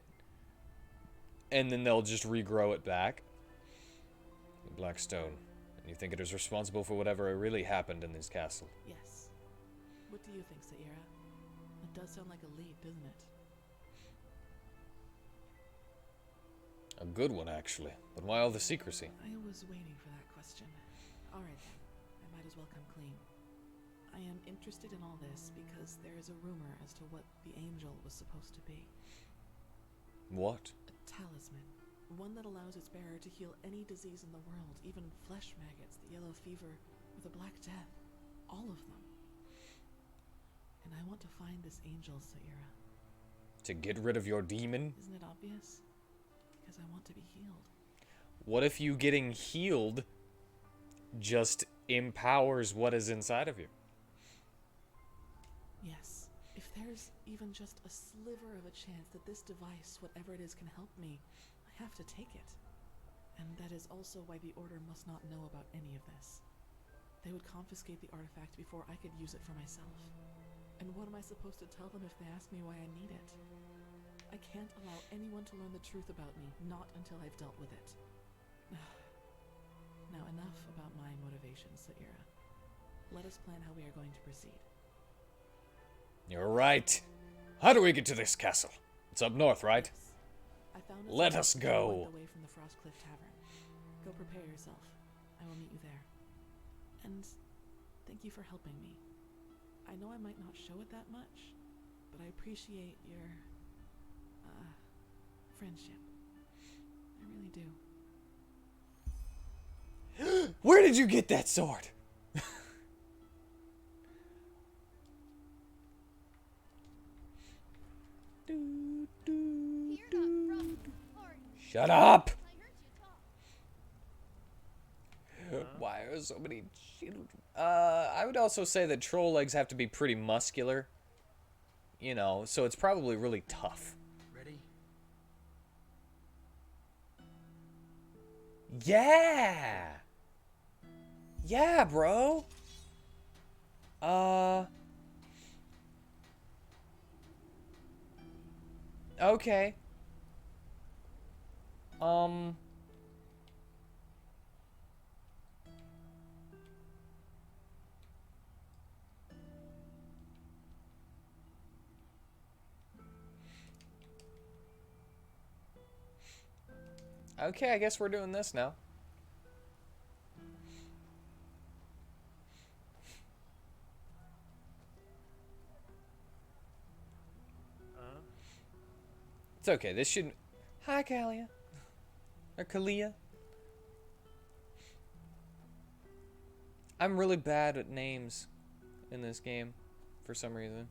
A: and then they'll just regrow it back. The Blackstone. And you think it is responsible for whatever really happened in this castle?
T: Yes. What do you think, Saira? It does sound like a lead, doesn't it?
A: A good one, actually. But why all the secrecy?
T: I was waiting for that question. Alright then. I might as well come clean. I am interested in all this because there is a rumor as to what the angel was supposed to be.
A: What?
T: A talisman. One that allows its bearer to heal any disease in the world, even flesh maggots, the yellow fever, or the Black Death. All of them. And I want to find this angel, Saira.
A: To get rid of your demon?
T: Isn't it obvious? Because I want to be healed.
A: What if you getting healed just empowers what is inside of you?
T: Yes. If there's even just a sliver of a chance that this device, whatever it is, can help me, I have to take it. And that is also why the Order must not know about any of this. They would confiscate the artifact before I could use it for myself. And what am I supposed to tell them if they ask me why I need it? I can't allow anyone to learn the truth about me, not until I've dealt with it. Now enough about my motivations, Saira. Let us plan how we are going to proceed.
A: You're right. How do we get to this castle? It's up north, right?
T: Yes. I found
A: Let us go.
T: Away from the Frostcliff Tavern. Go prepare yourself. I will meet you there. And thank you for helping me. I know I might not show it that much, but I appreciate your friendship. I really do.
A: Where did you get that sword? Shut up! Why are so many children? I would also say that troll legs have to be pretty muscular. You know, so it's probably really tough.
B: Ready?
A: Yeah! Yeah, bro! Okay. Okay, I guess we're doing this now. It's okay. This should. Hi, Kalia. Or Kalia. I'm really bad at names in this game for some reason.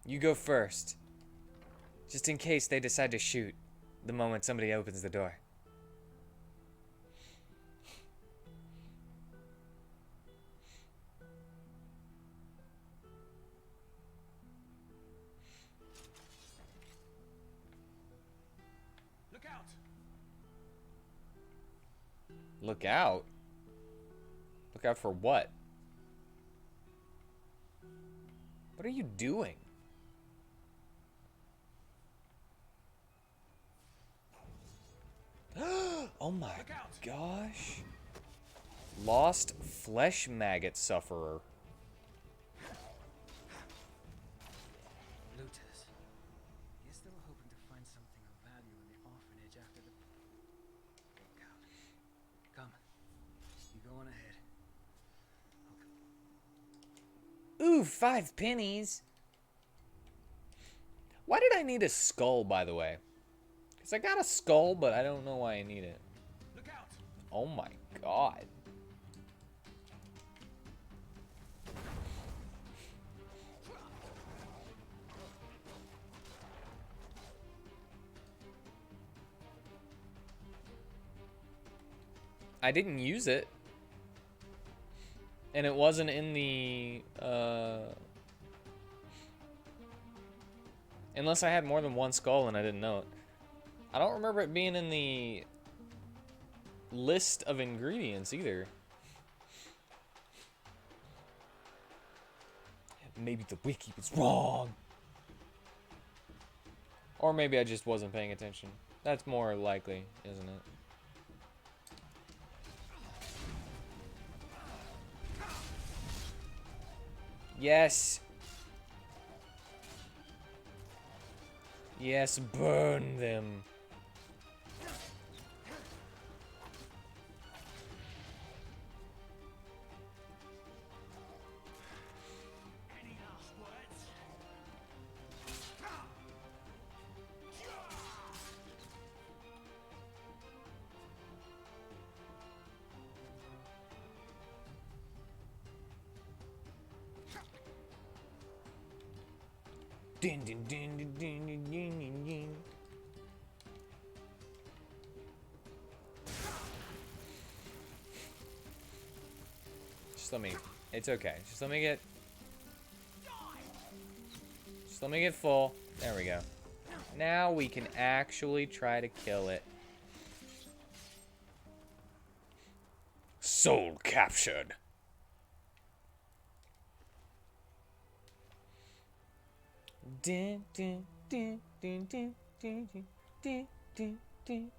A: You go first. Just in case they decide to shoot the moment somebody opens the door.
B: Look out!
A: Look out? Look out for what? What are you doing? Oh my gosh. Lost flesh maggot sufferer.
B: Looters. You're still hoping to find something of value in the orphanage after the... Look out. Come. You go on ahead.
A: Ooh, 5 pennies. Why did I need a skull, by the way? Because I got a skull, but I don't know why I need it.
B: Look out!
A: Oh my god. I didn't use it. And it wasn't in the, unless I had more than one skull and I didn't know it. I don't remember it being in the list of ingredients either. Maybe the wiki was wrong. Or maybe I just wasn't paying attention. That's more likely, isn't it? Yes. Yes, burn them. Din, din, din, din, din, din, din, din, din. Just let me. It's okay. Just let me get. Just let me get full. There we go. Now we can actually try to kill it. Soul captured. Din, din, din, din, din, din, din, din, din.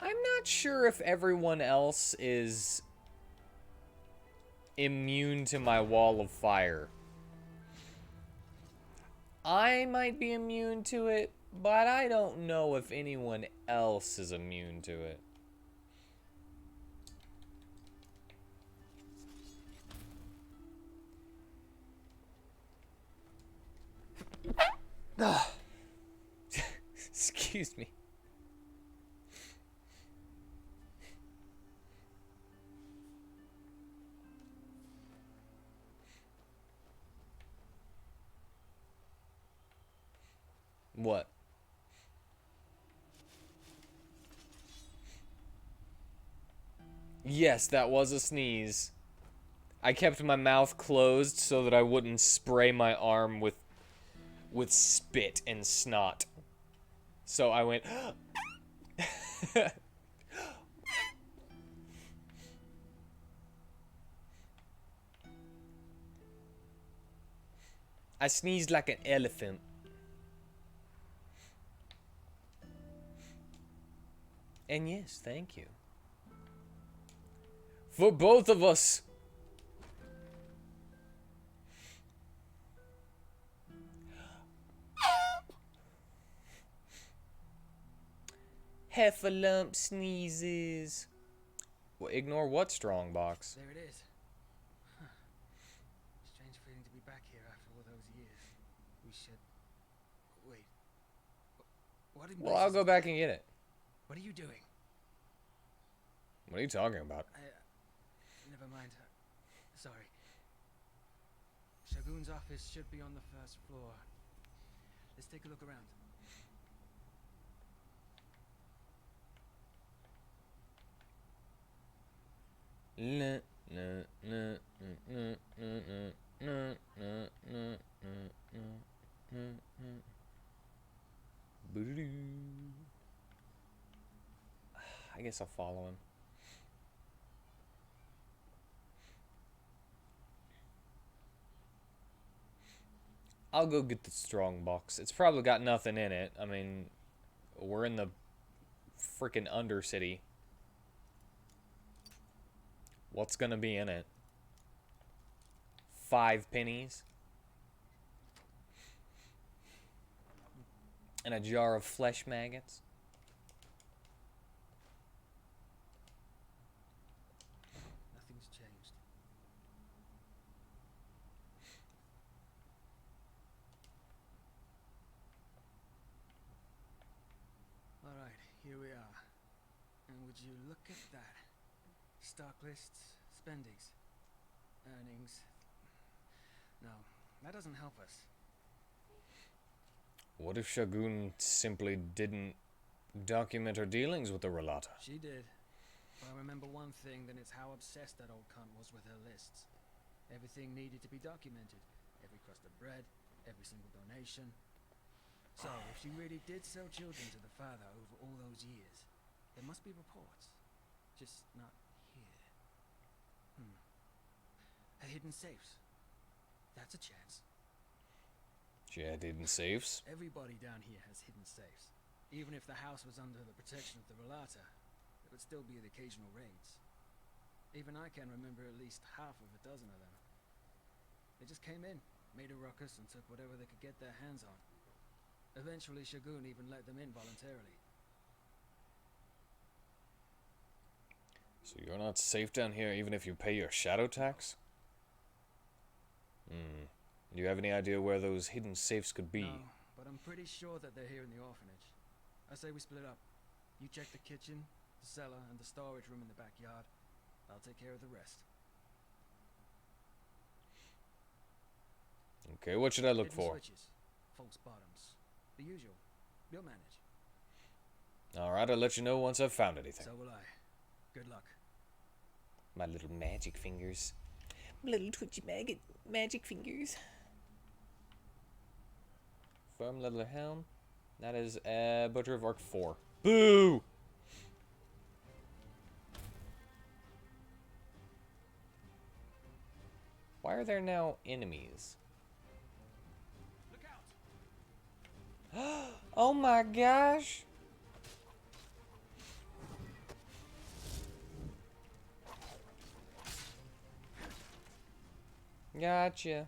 A: I'm not sure if everyone else is immune to my wall of fire. I might be immune to it, but I don't know if anyone else is immune to it. Excuse me. What? Yes, that was a sneeze. I kept my mouth closed so that I wouldn't spray my arm with spit and snot. So I went I sneezed like an elephant. And yes, thank you. For both of us. Heffalump sneezes. Well, ignore what strongbox?
B: There it is. Huh. Strange feeling to be back here after all those years. We should... Wait. What in
A: Well, I'll
B: blazes
A: go
B: is
A: back
B: that?
A: and get it.
B: What are you doing?
A: What are you talking about?
B: Never mind. Sorry. Shagun's office should be on the first floor. Let's take a look around.
A: I guess I'll follow him. I'll go get the strong box. It's probably got nothing in it. I mean, we're in the freaking Undercity. What's gonna be in it? 5 pennies? And a jar of flesh maggots?
B: Nothing's changed. Alright, here we are. And would you look at that? Stock lists, spendings, earnings. No, that doesn't help us.
A: What if Shagun simply didn't document her dealings with the Rhalata?
B: She did. If I remember one thing, then it's how obsessed that old cunt was with her lists. Everything needed to be documented. Every crust of bread, every single donation. So, if she really did sell children to the father over all those years, there must be reports. Just not here. Her hidden safes. That's a chance.
A: She had hidden safes?
B: Everybody down here has hidden safes. Even if the house was under the protection of the Rhalata, there would still be the occasional raids. Even I can remember at least half of a dozen of them. They just came in, made a ruckus, and took whatever they could get their hands on. Eventually, Shagun even let them in voluntarily.
A: So you're not safe down here even if you pay your shadow tax? Do you have any idea where those hidden safes could be?
B: No, but I'm pretty sure that they're here in the orphanage. I say we split up. You check the kitchen, the cellar, and the storage room in the backyard. I'll take care of the rest.
A: Okay, what should I look
B: Hidden
A: for?
B: Switches, false bottoms. The usual. You'll manage.
A: Alright, I'll let you know once I've found anything.
B: So will I. Good luck.
A: My little magic fingers. Little twitchy magic fingers. Firm leather helm. That is Butcher of Arc 4. Boo! Why are there now enemies?
B: Look out!
A: Oh my gosh! Gotcha.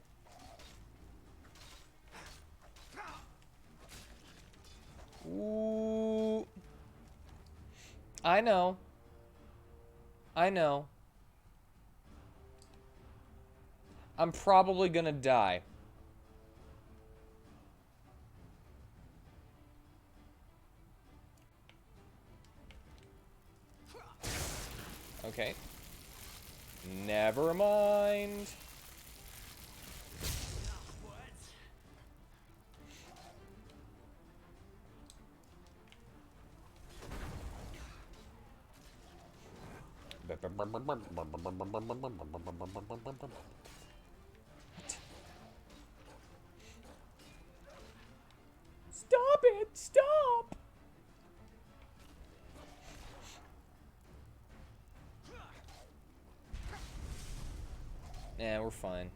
A: Ooh. I know. I know. I'm probably gonna die. Okay. Never mind. Stop it! Stop! Nah, we're fine.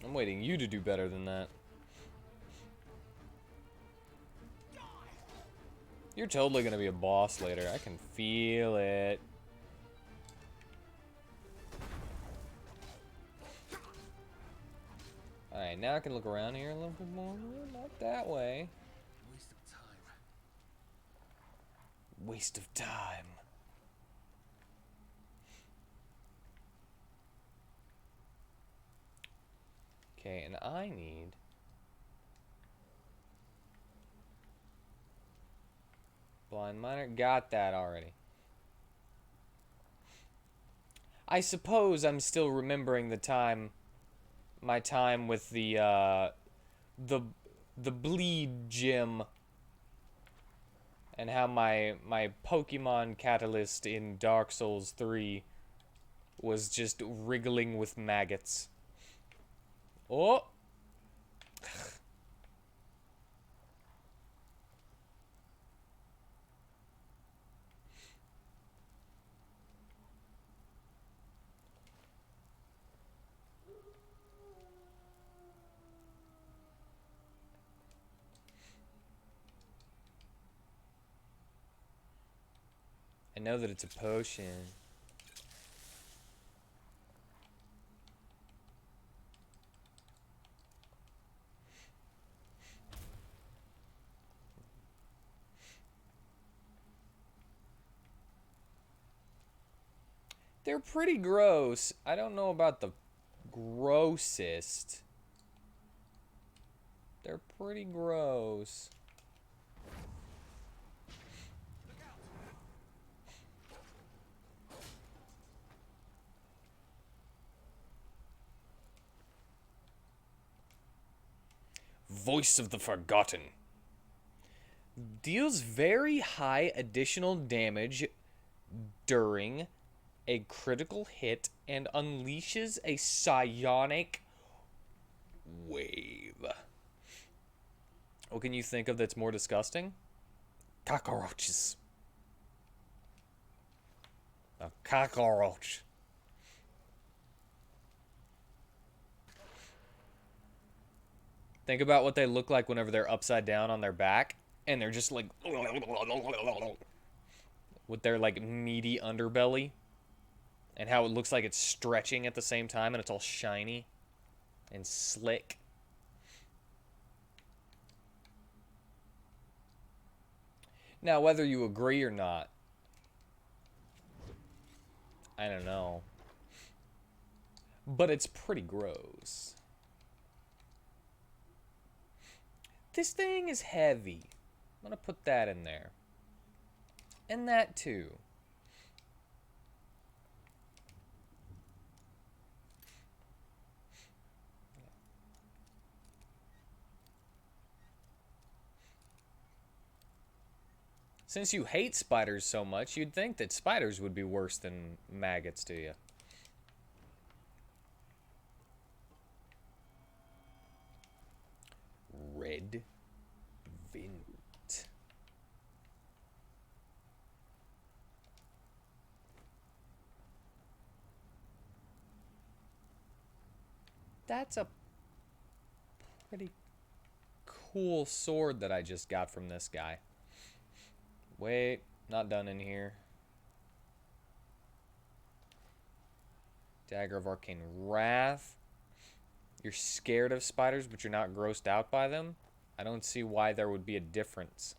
A: I'm waiting you to do better than that. You're totally gonna be a boss later. I can feel it. Alright, now I can look around here a little bit more. Not that way.
B: Waste of time.
A: Waste of time. Okay, and I need... Blind Miner, got that already. I suppose I'm still remembering the time... My time with the Bleed Gym. And how my Pokemon Catalyst in Dark Souls 3 was just wriggling with maggots. Oh! I know that it's a potion. They're pretty gross. I don't know about the grossest. They're pretty gross. Voice of the Forgotten. Deals very high additional damage during a critical hit and unleashes a psionic wave. What can you think of that's more disgusting? Cockroaches. A cockroach. Think about what they look like whenever they're upside down on their back and they're just like with their like meaty underbelly and how it looks like it's stretching at the same time and it's all shiny and slick. Now, whether you agree or not, I don't know. But it's pretty gross. This thing is heavy. I'm gonna put that in there. And that too. Since you hate spiders so much, you'd think that spiders would be worse than maggots to you. Red Vint. That's a pretty cool sword that I just got from this guy. Wait, not done in here. Dagger of Arcane Wrath. You're scared of spiders, but you're not grossed out by them? I don't see why there would be a difference.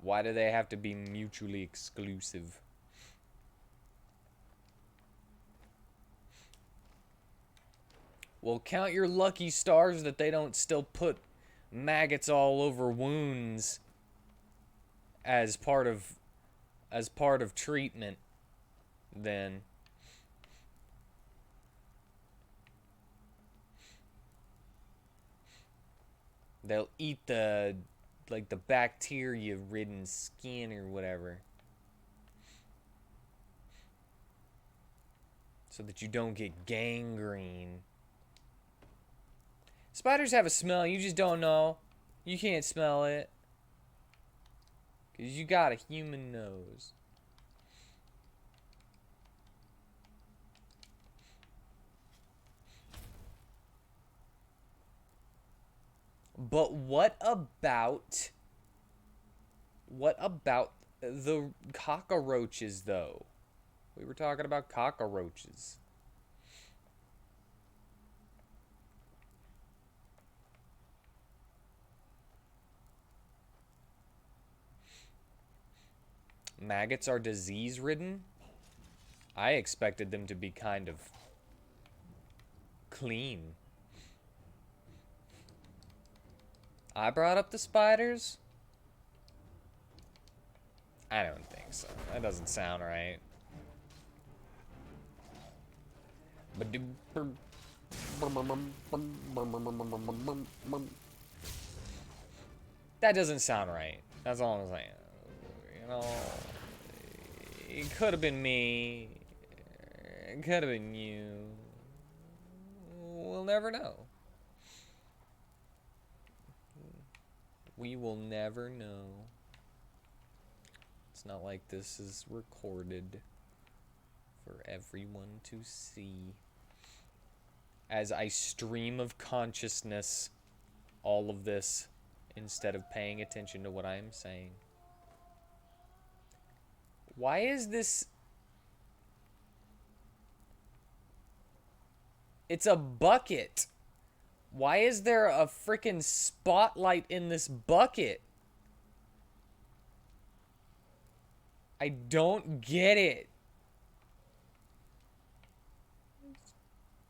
A: Why do they have to be mutually exclusive? Well, count your lucky stars that they don't still put maggots all over wounds as part of treatment then. They'll eat the bacteria-ridden skin or whatever. So that you don't get gangrene. Spiders have a smell, you just don't know. You can't smell it. Because you got a human nose. But what about the cockroaches, though? We were talking about cockroaches. Maggots are disease-ridden? I expected them to be kind of clean. I brought up the spiders? I don't think so. That doesn't sound right. That doesn't sound right. That's all I'm saying. You know, it could have been me. It could have been you. We'll never know. We will never know. It's not like this is recorded for everyone to see. As I stream of consciousness all of this instead of paying attention to what I am saying. Why is this? It's a bucket. Why is there a freaking spotlight in this bucket? I don't get it.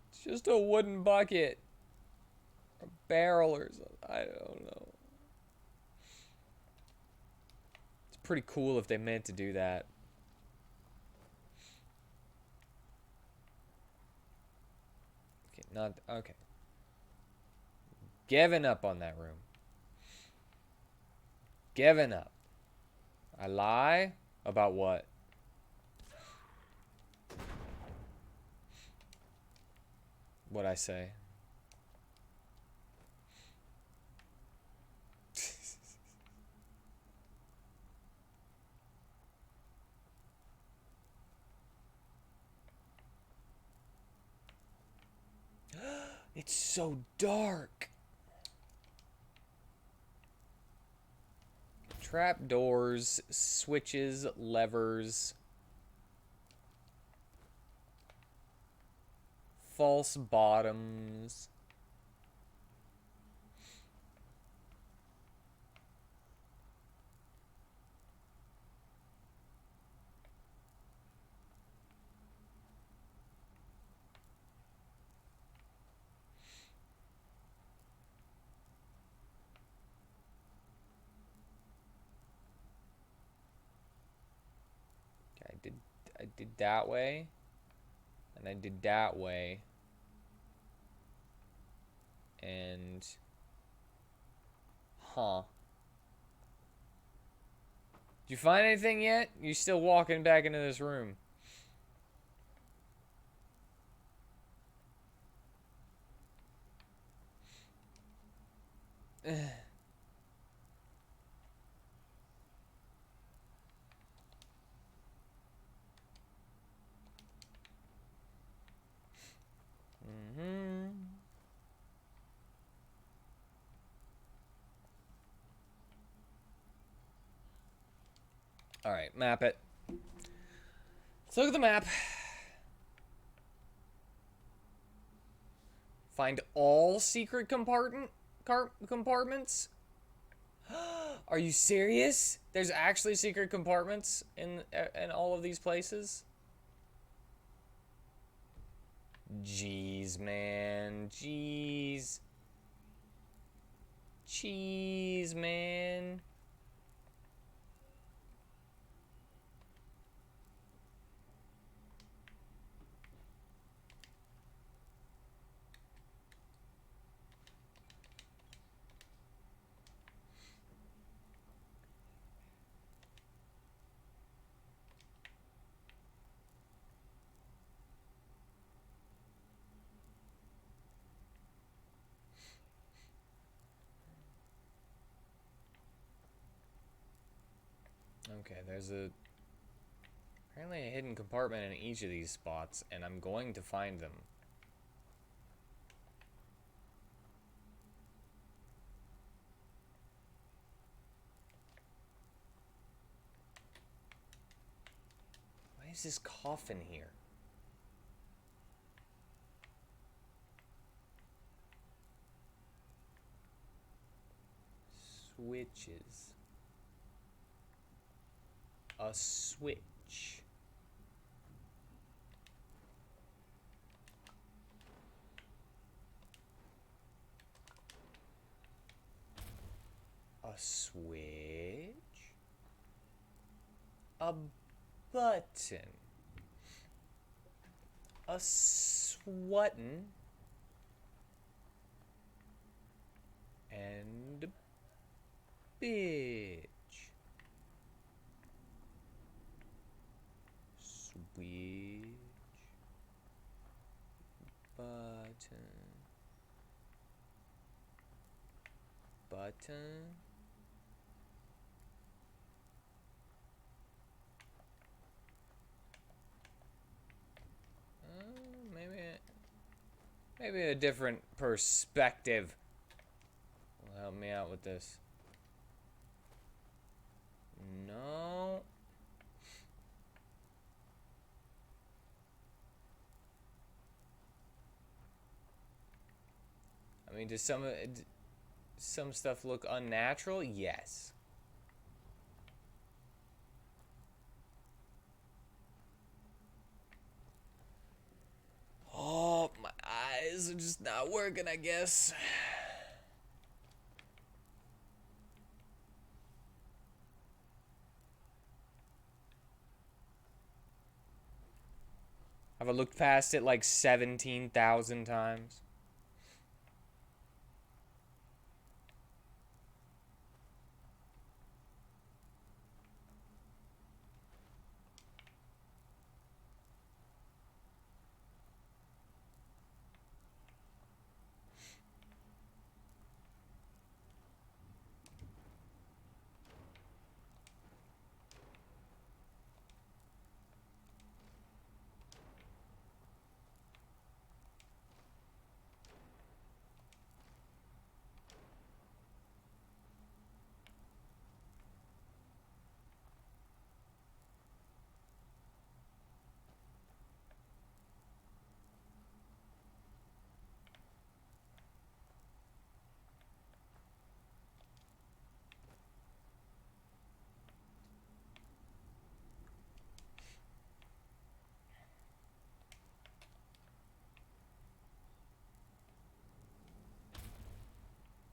A: It's just a wooden bucket. A barrel or something. I don't know. It's pretty cool if they meant to do that. Okay, not okay. Giving up on that room. Giving up. I lie about what? What'd I say? It's so dark. Trapdoors, switches, levers, false bottoms. I did that way, and I did that way, and huh. Did you find anything yet? You still walking back into this room? Alright, map it. Let's look at the map. Find all secret compartments? Are you serious? There's actually secret compartments in all of these places? Jeez, man. Jeez. Jeez, man. Okay, there's apparently a hidden compartment in each of these spots, and I'm going to find them. is this coffin here? Switches. A switch. A switch. A button. A swutton. And a bitch. Switch. Button. Button. Maybe a different perspective will help me out with this. No. I mean, does some stuff look unnatural? Yes. Oh, my eyes are just not working, I guess. Have I looked past it like 17,000 times?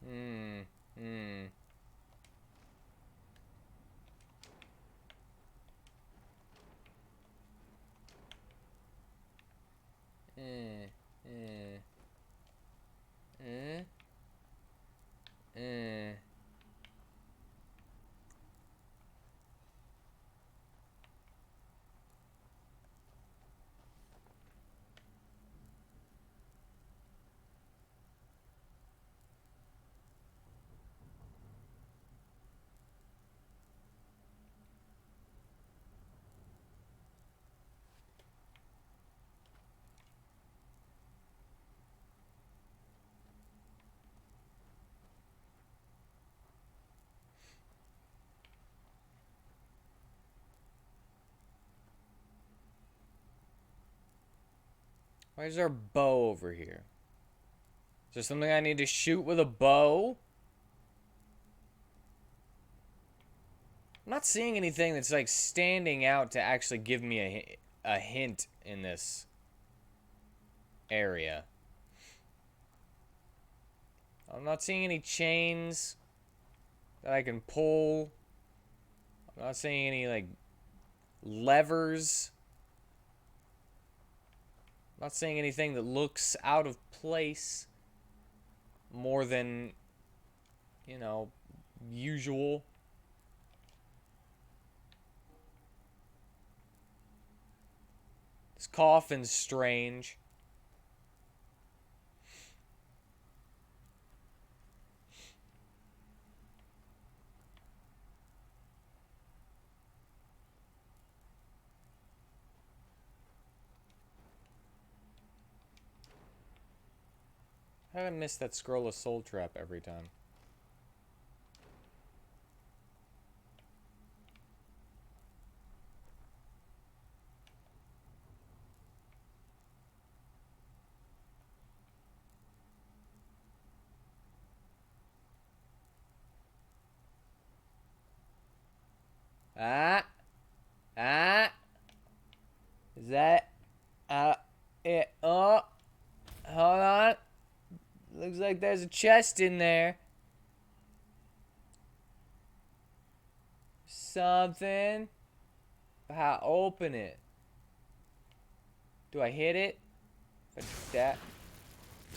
A: Hmm. Hmm. Eh. Eh. Eh. Eh. Why is there a bow over here? Is there something I need to shoot with a bow? I'm not seeing anything that's like standing out to actually give me a hint in this area. I'm not seeing any chains that I can pull. I'm not seeing any like levers. I'm not seeing anything that looks out of place more than, you know, usual. This coffin's strange. How did I miss that scroll of soul trap every time? Ah. Ah. Is that... it... Oh. Hold on. Looks like there's a chest in there. Something. How open it? Do I hit it? If I do that.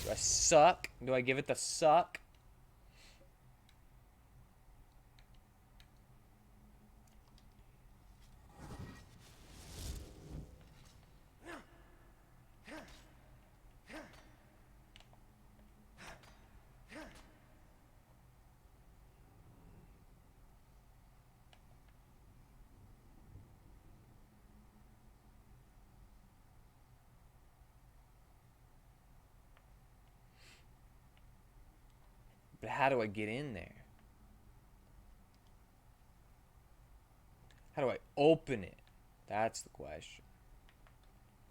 A: Do I suck? Do I give it the suck? But how do I get in there? How do I open it? That's the question.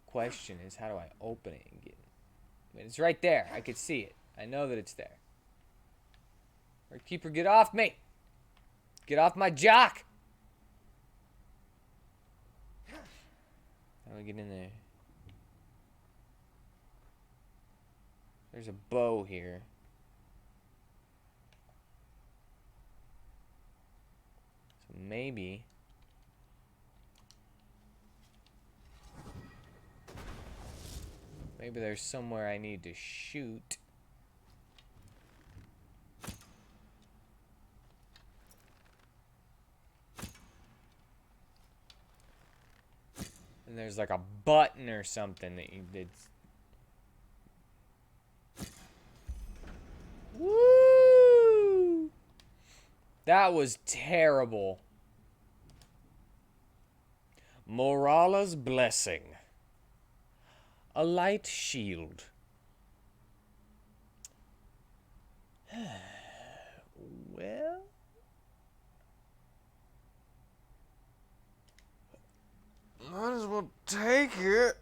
A: Question is, how do I open it and get in? I mean, it's right there. I can see it. I know that it's there. Lord Keeper, get off me! Get off my jock! How do I get in there? There's a bow here. So maybe... Maybe there's somewhere I need to shoot. And there's like a button or something that you did. Woo! That was terrible. Morala's blessing. A light shield. Well, might as well take it.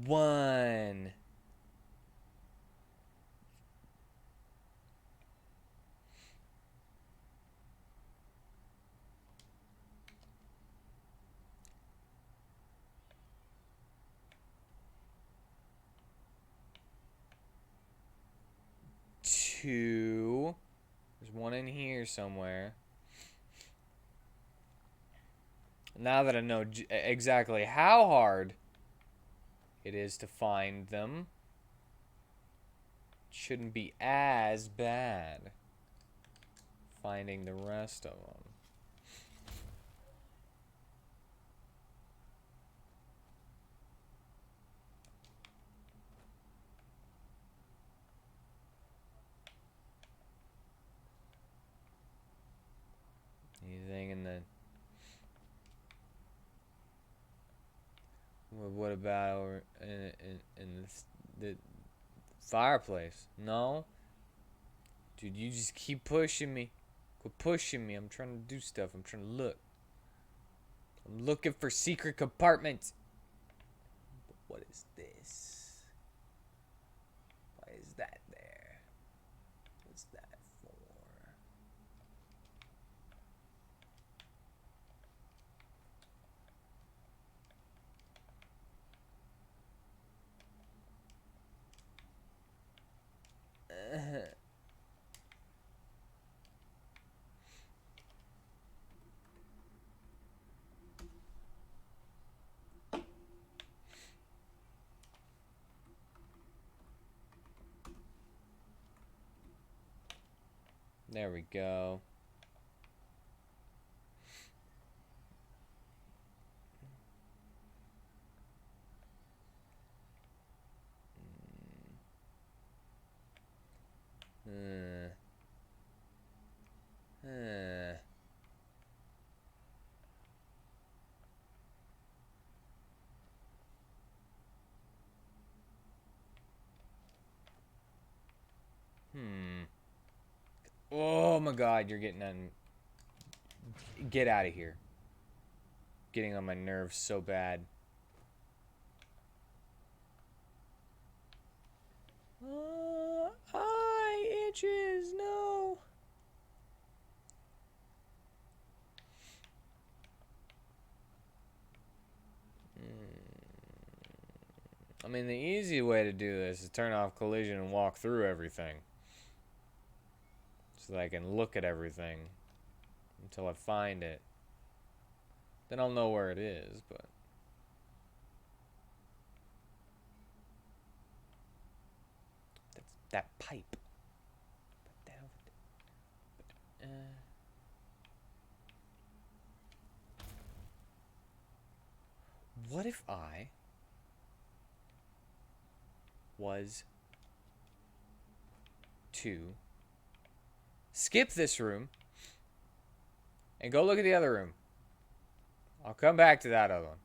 A: One. Two. There's one in here somewhere. Now that I know exactly how hard it is to find them, it shouldn't be as bad finding the rest of them. Anything in the... What about over in the fireplace? No? Dude, you just keep pushing me. Quit pushing me. I'm trying to do stuff. I'm trying to look. I'm looking for secret compartments. But what is this? Why is that there? What's that for? There we go. Oh my god, you're getting on. Get out of here. getting on my nerves so bad. Eye itches, no. I mean, the easy way to do this is turn off collision and walk through everything. So that I can look at everything until I find it. Then I'll know where it is, but... That's that pipe. What if I was to skip this room and go look at the other room? I'll come back to that other one.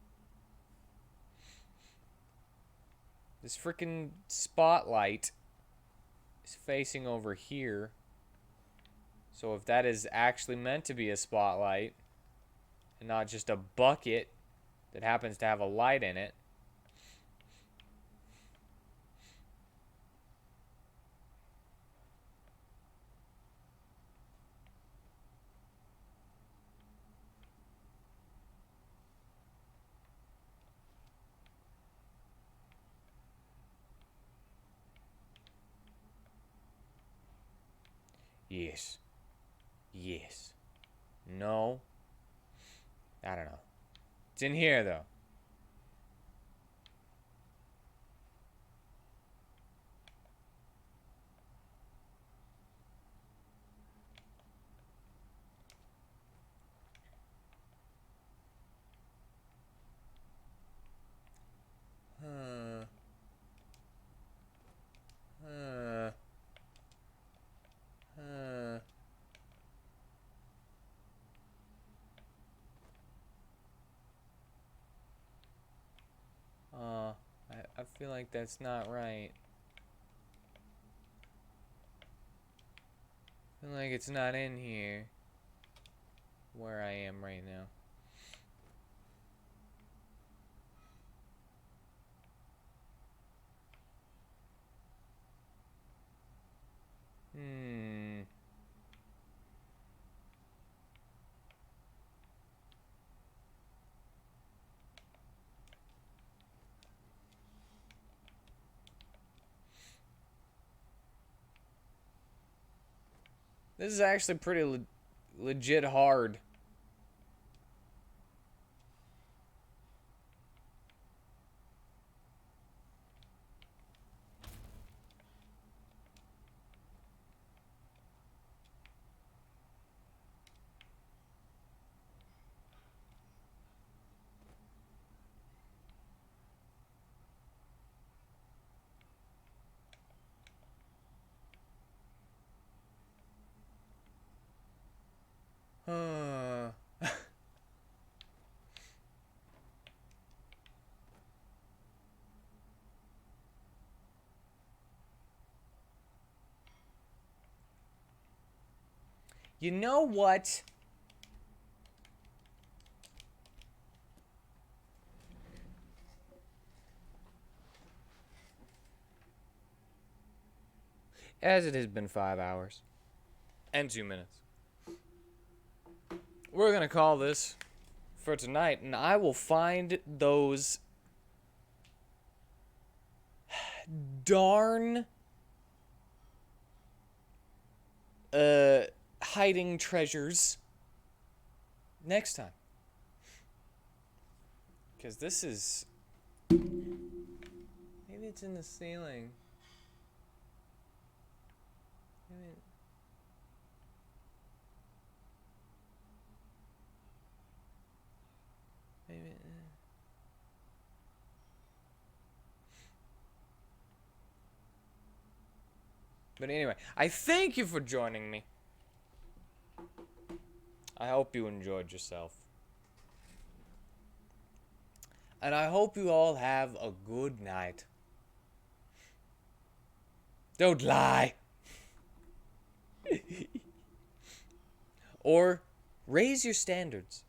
A: This freaking spotlight is facing over here. So if that is actually meant to be a spotlight and not just a bucket that happens to have a light in it, yes. Yes. No. I don't know. It's in here, though. Huh. Huh. Huh. I feel like that's not right. I feel like it's not in here where I am right now. This is actually pretty legit hard. You know what? As it has been 5 hours and 2 minutes, we're gonna call this for tonight, and I will find those darn hiding treasures next time. Because this is... Maybe it's in the ceiling. Maybe... But anyway, I thank you for joining me. I hope you enjoyed yourself. And I hope you all have a good night. Don't lie. Or raise your standards.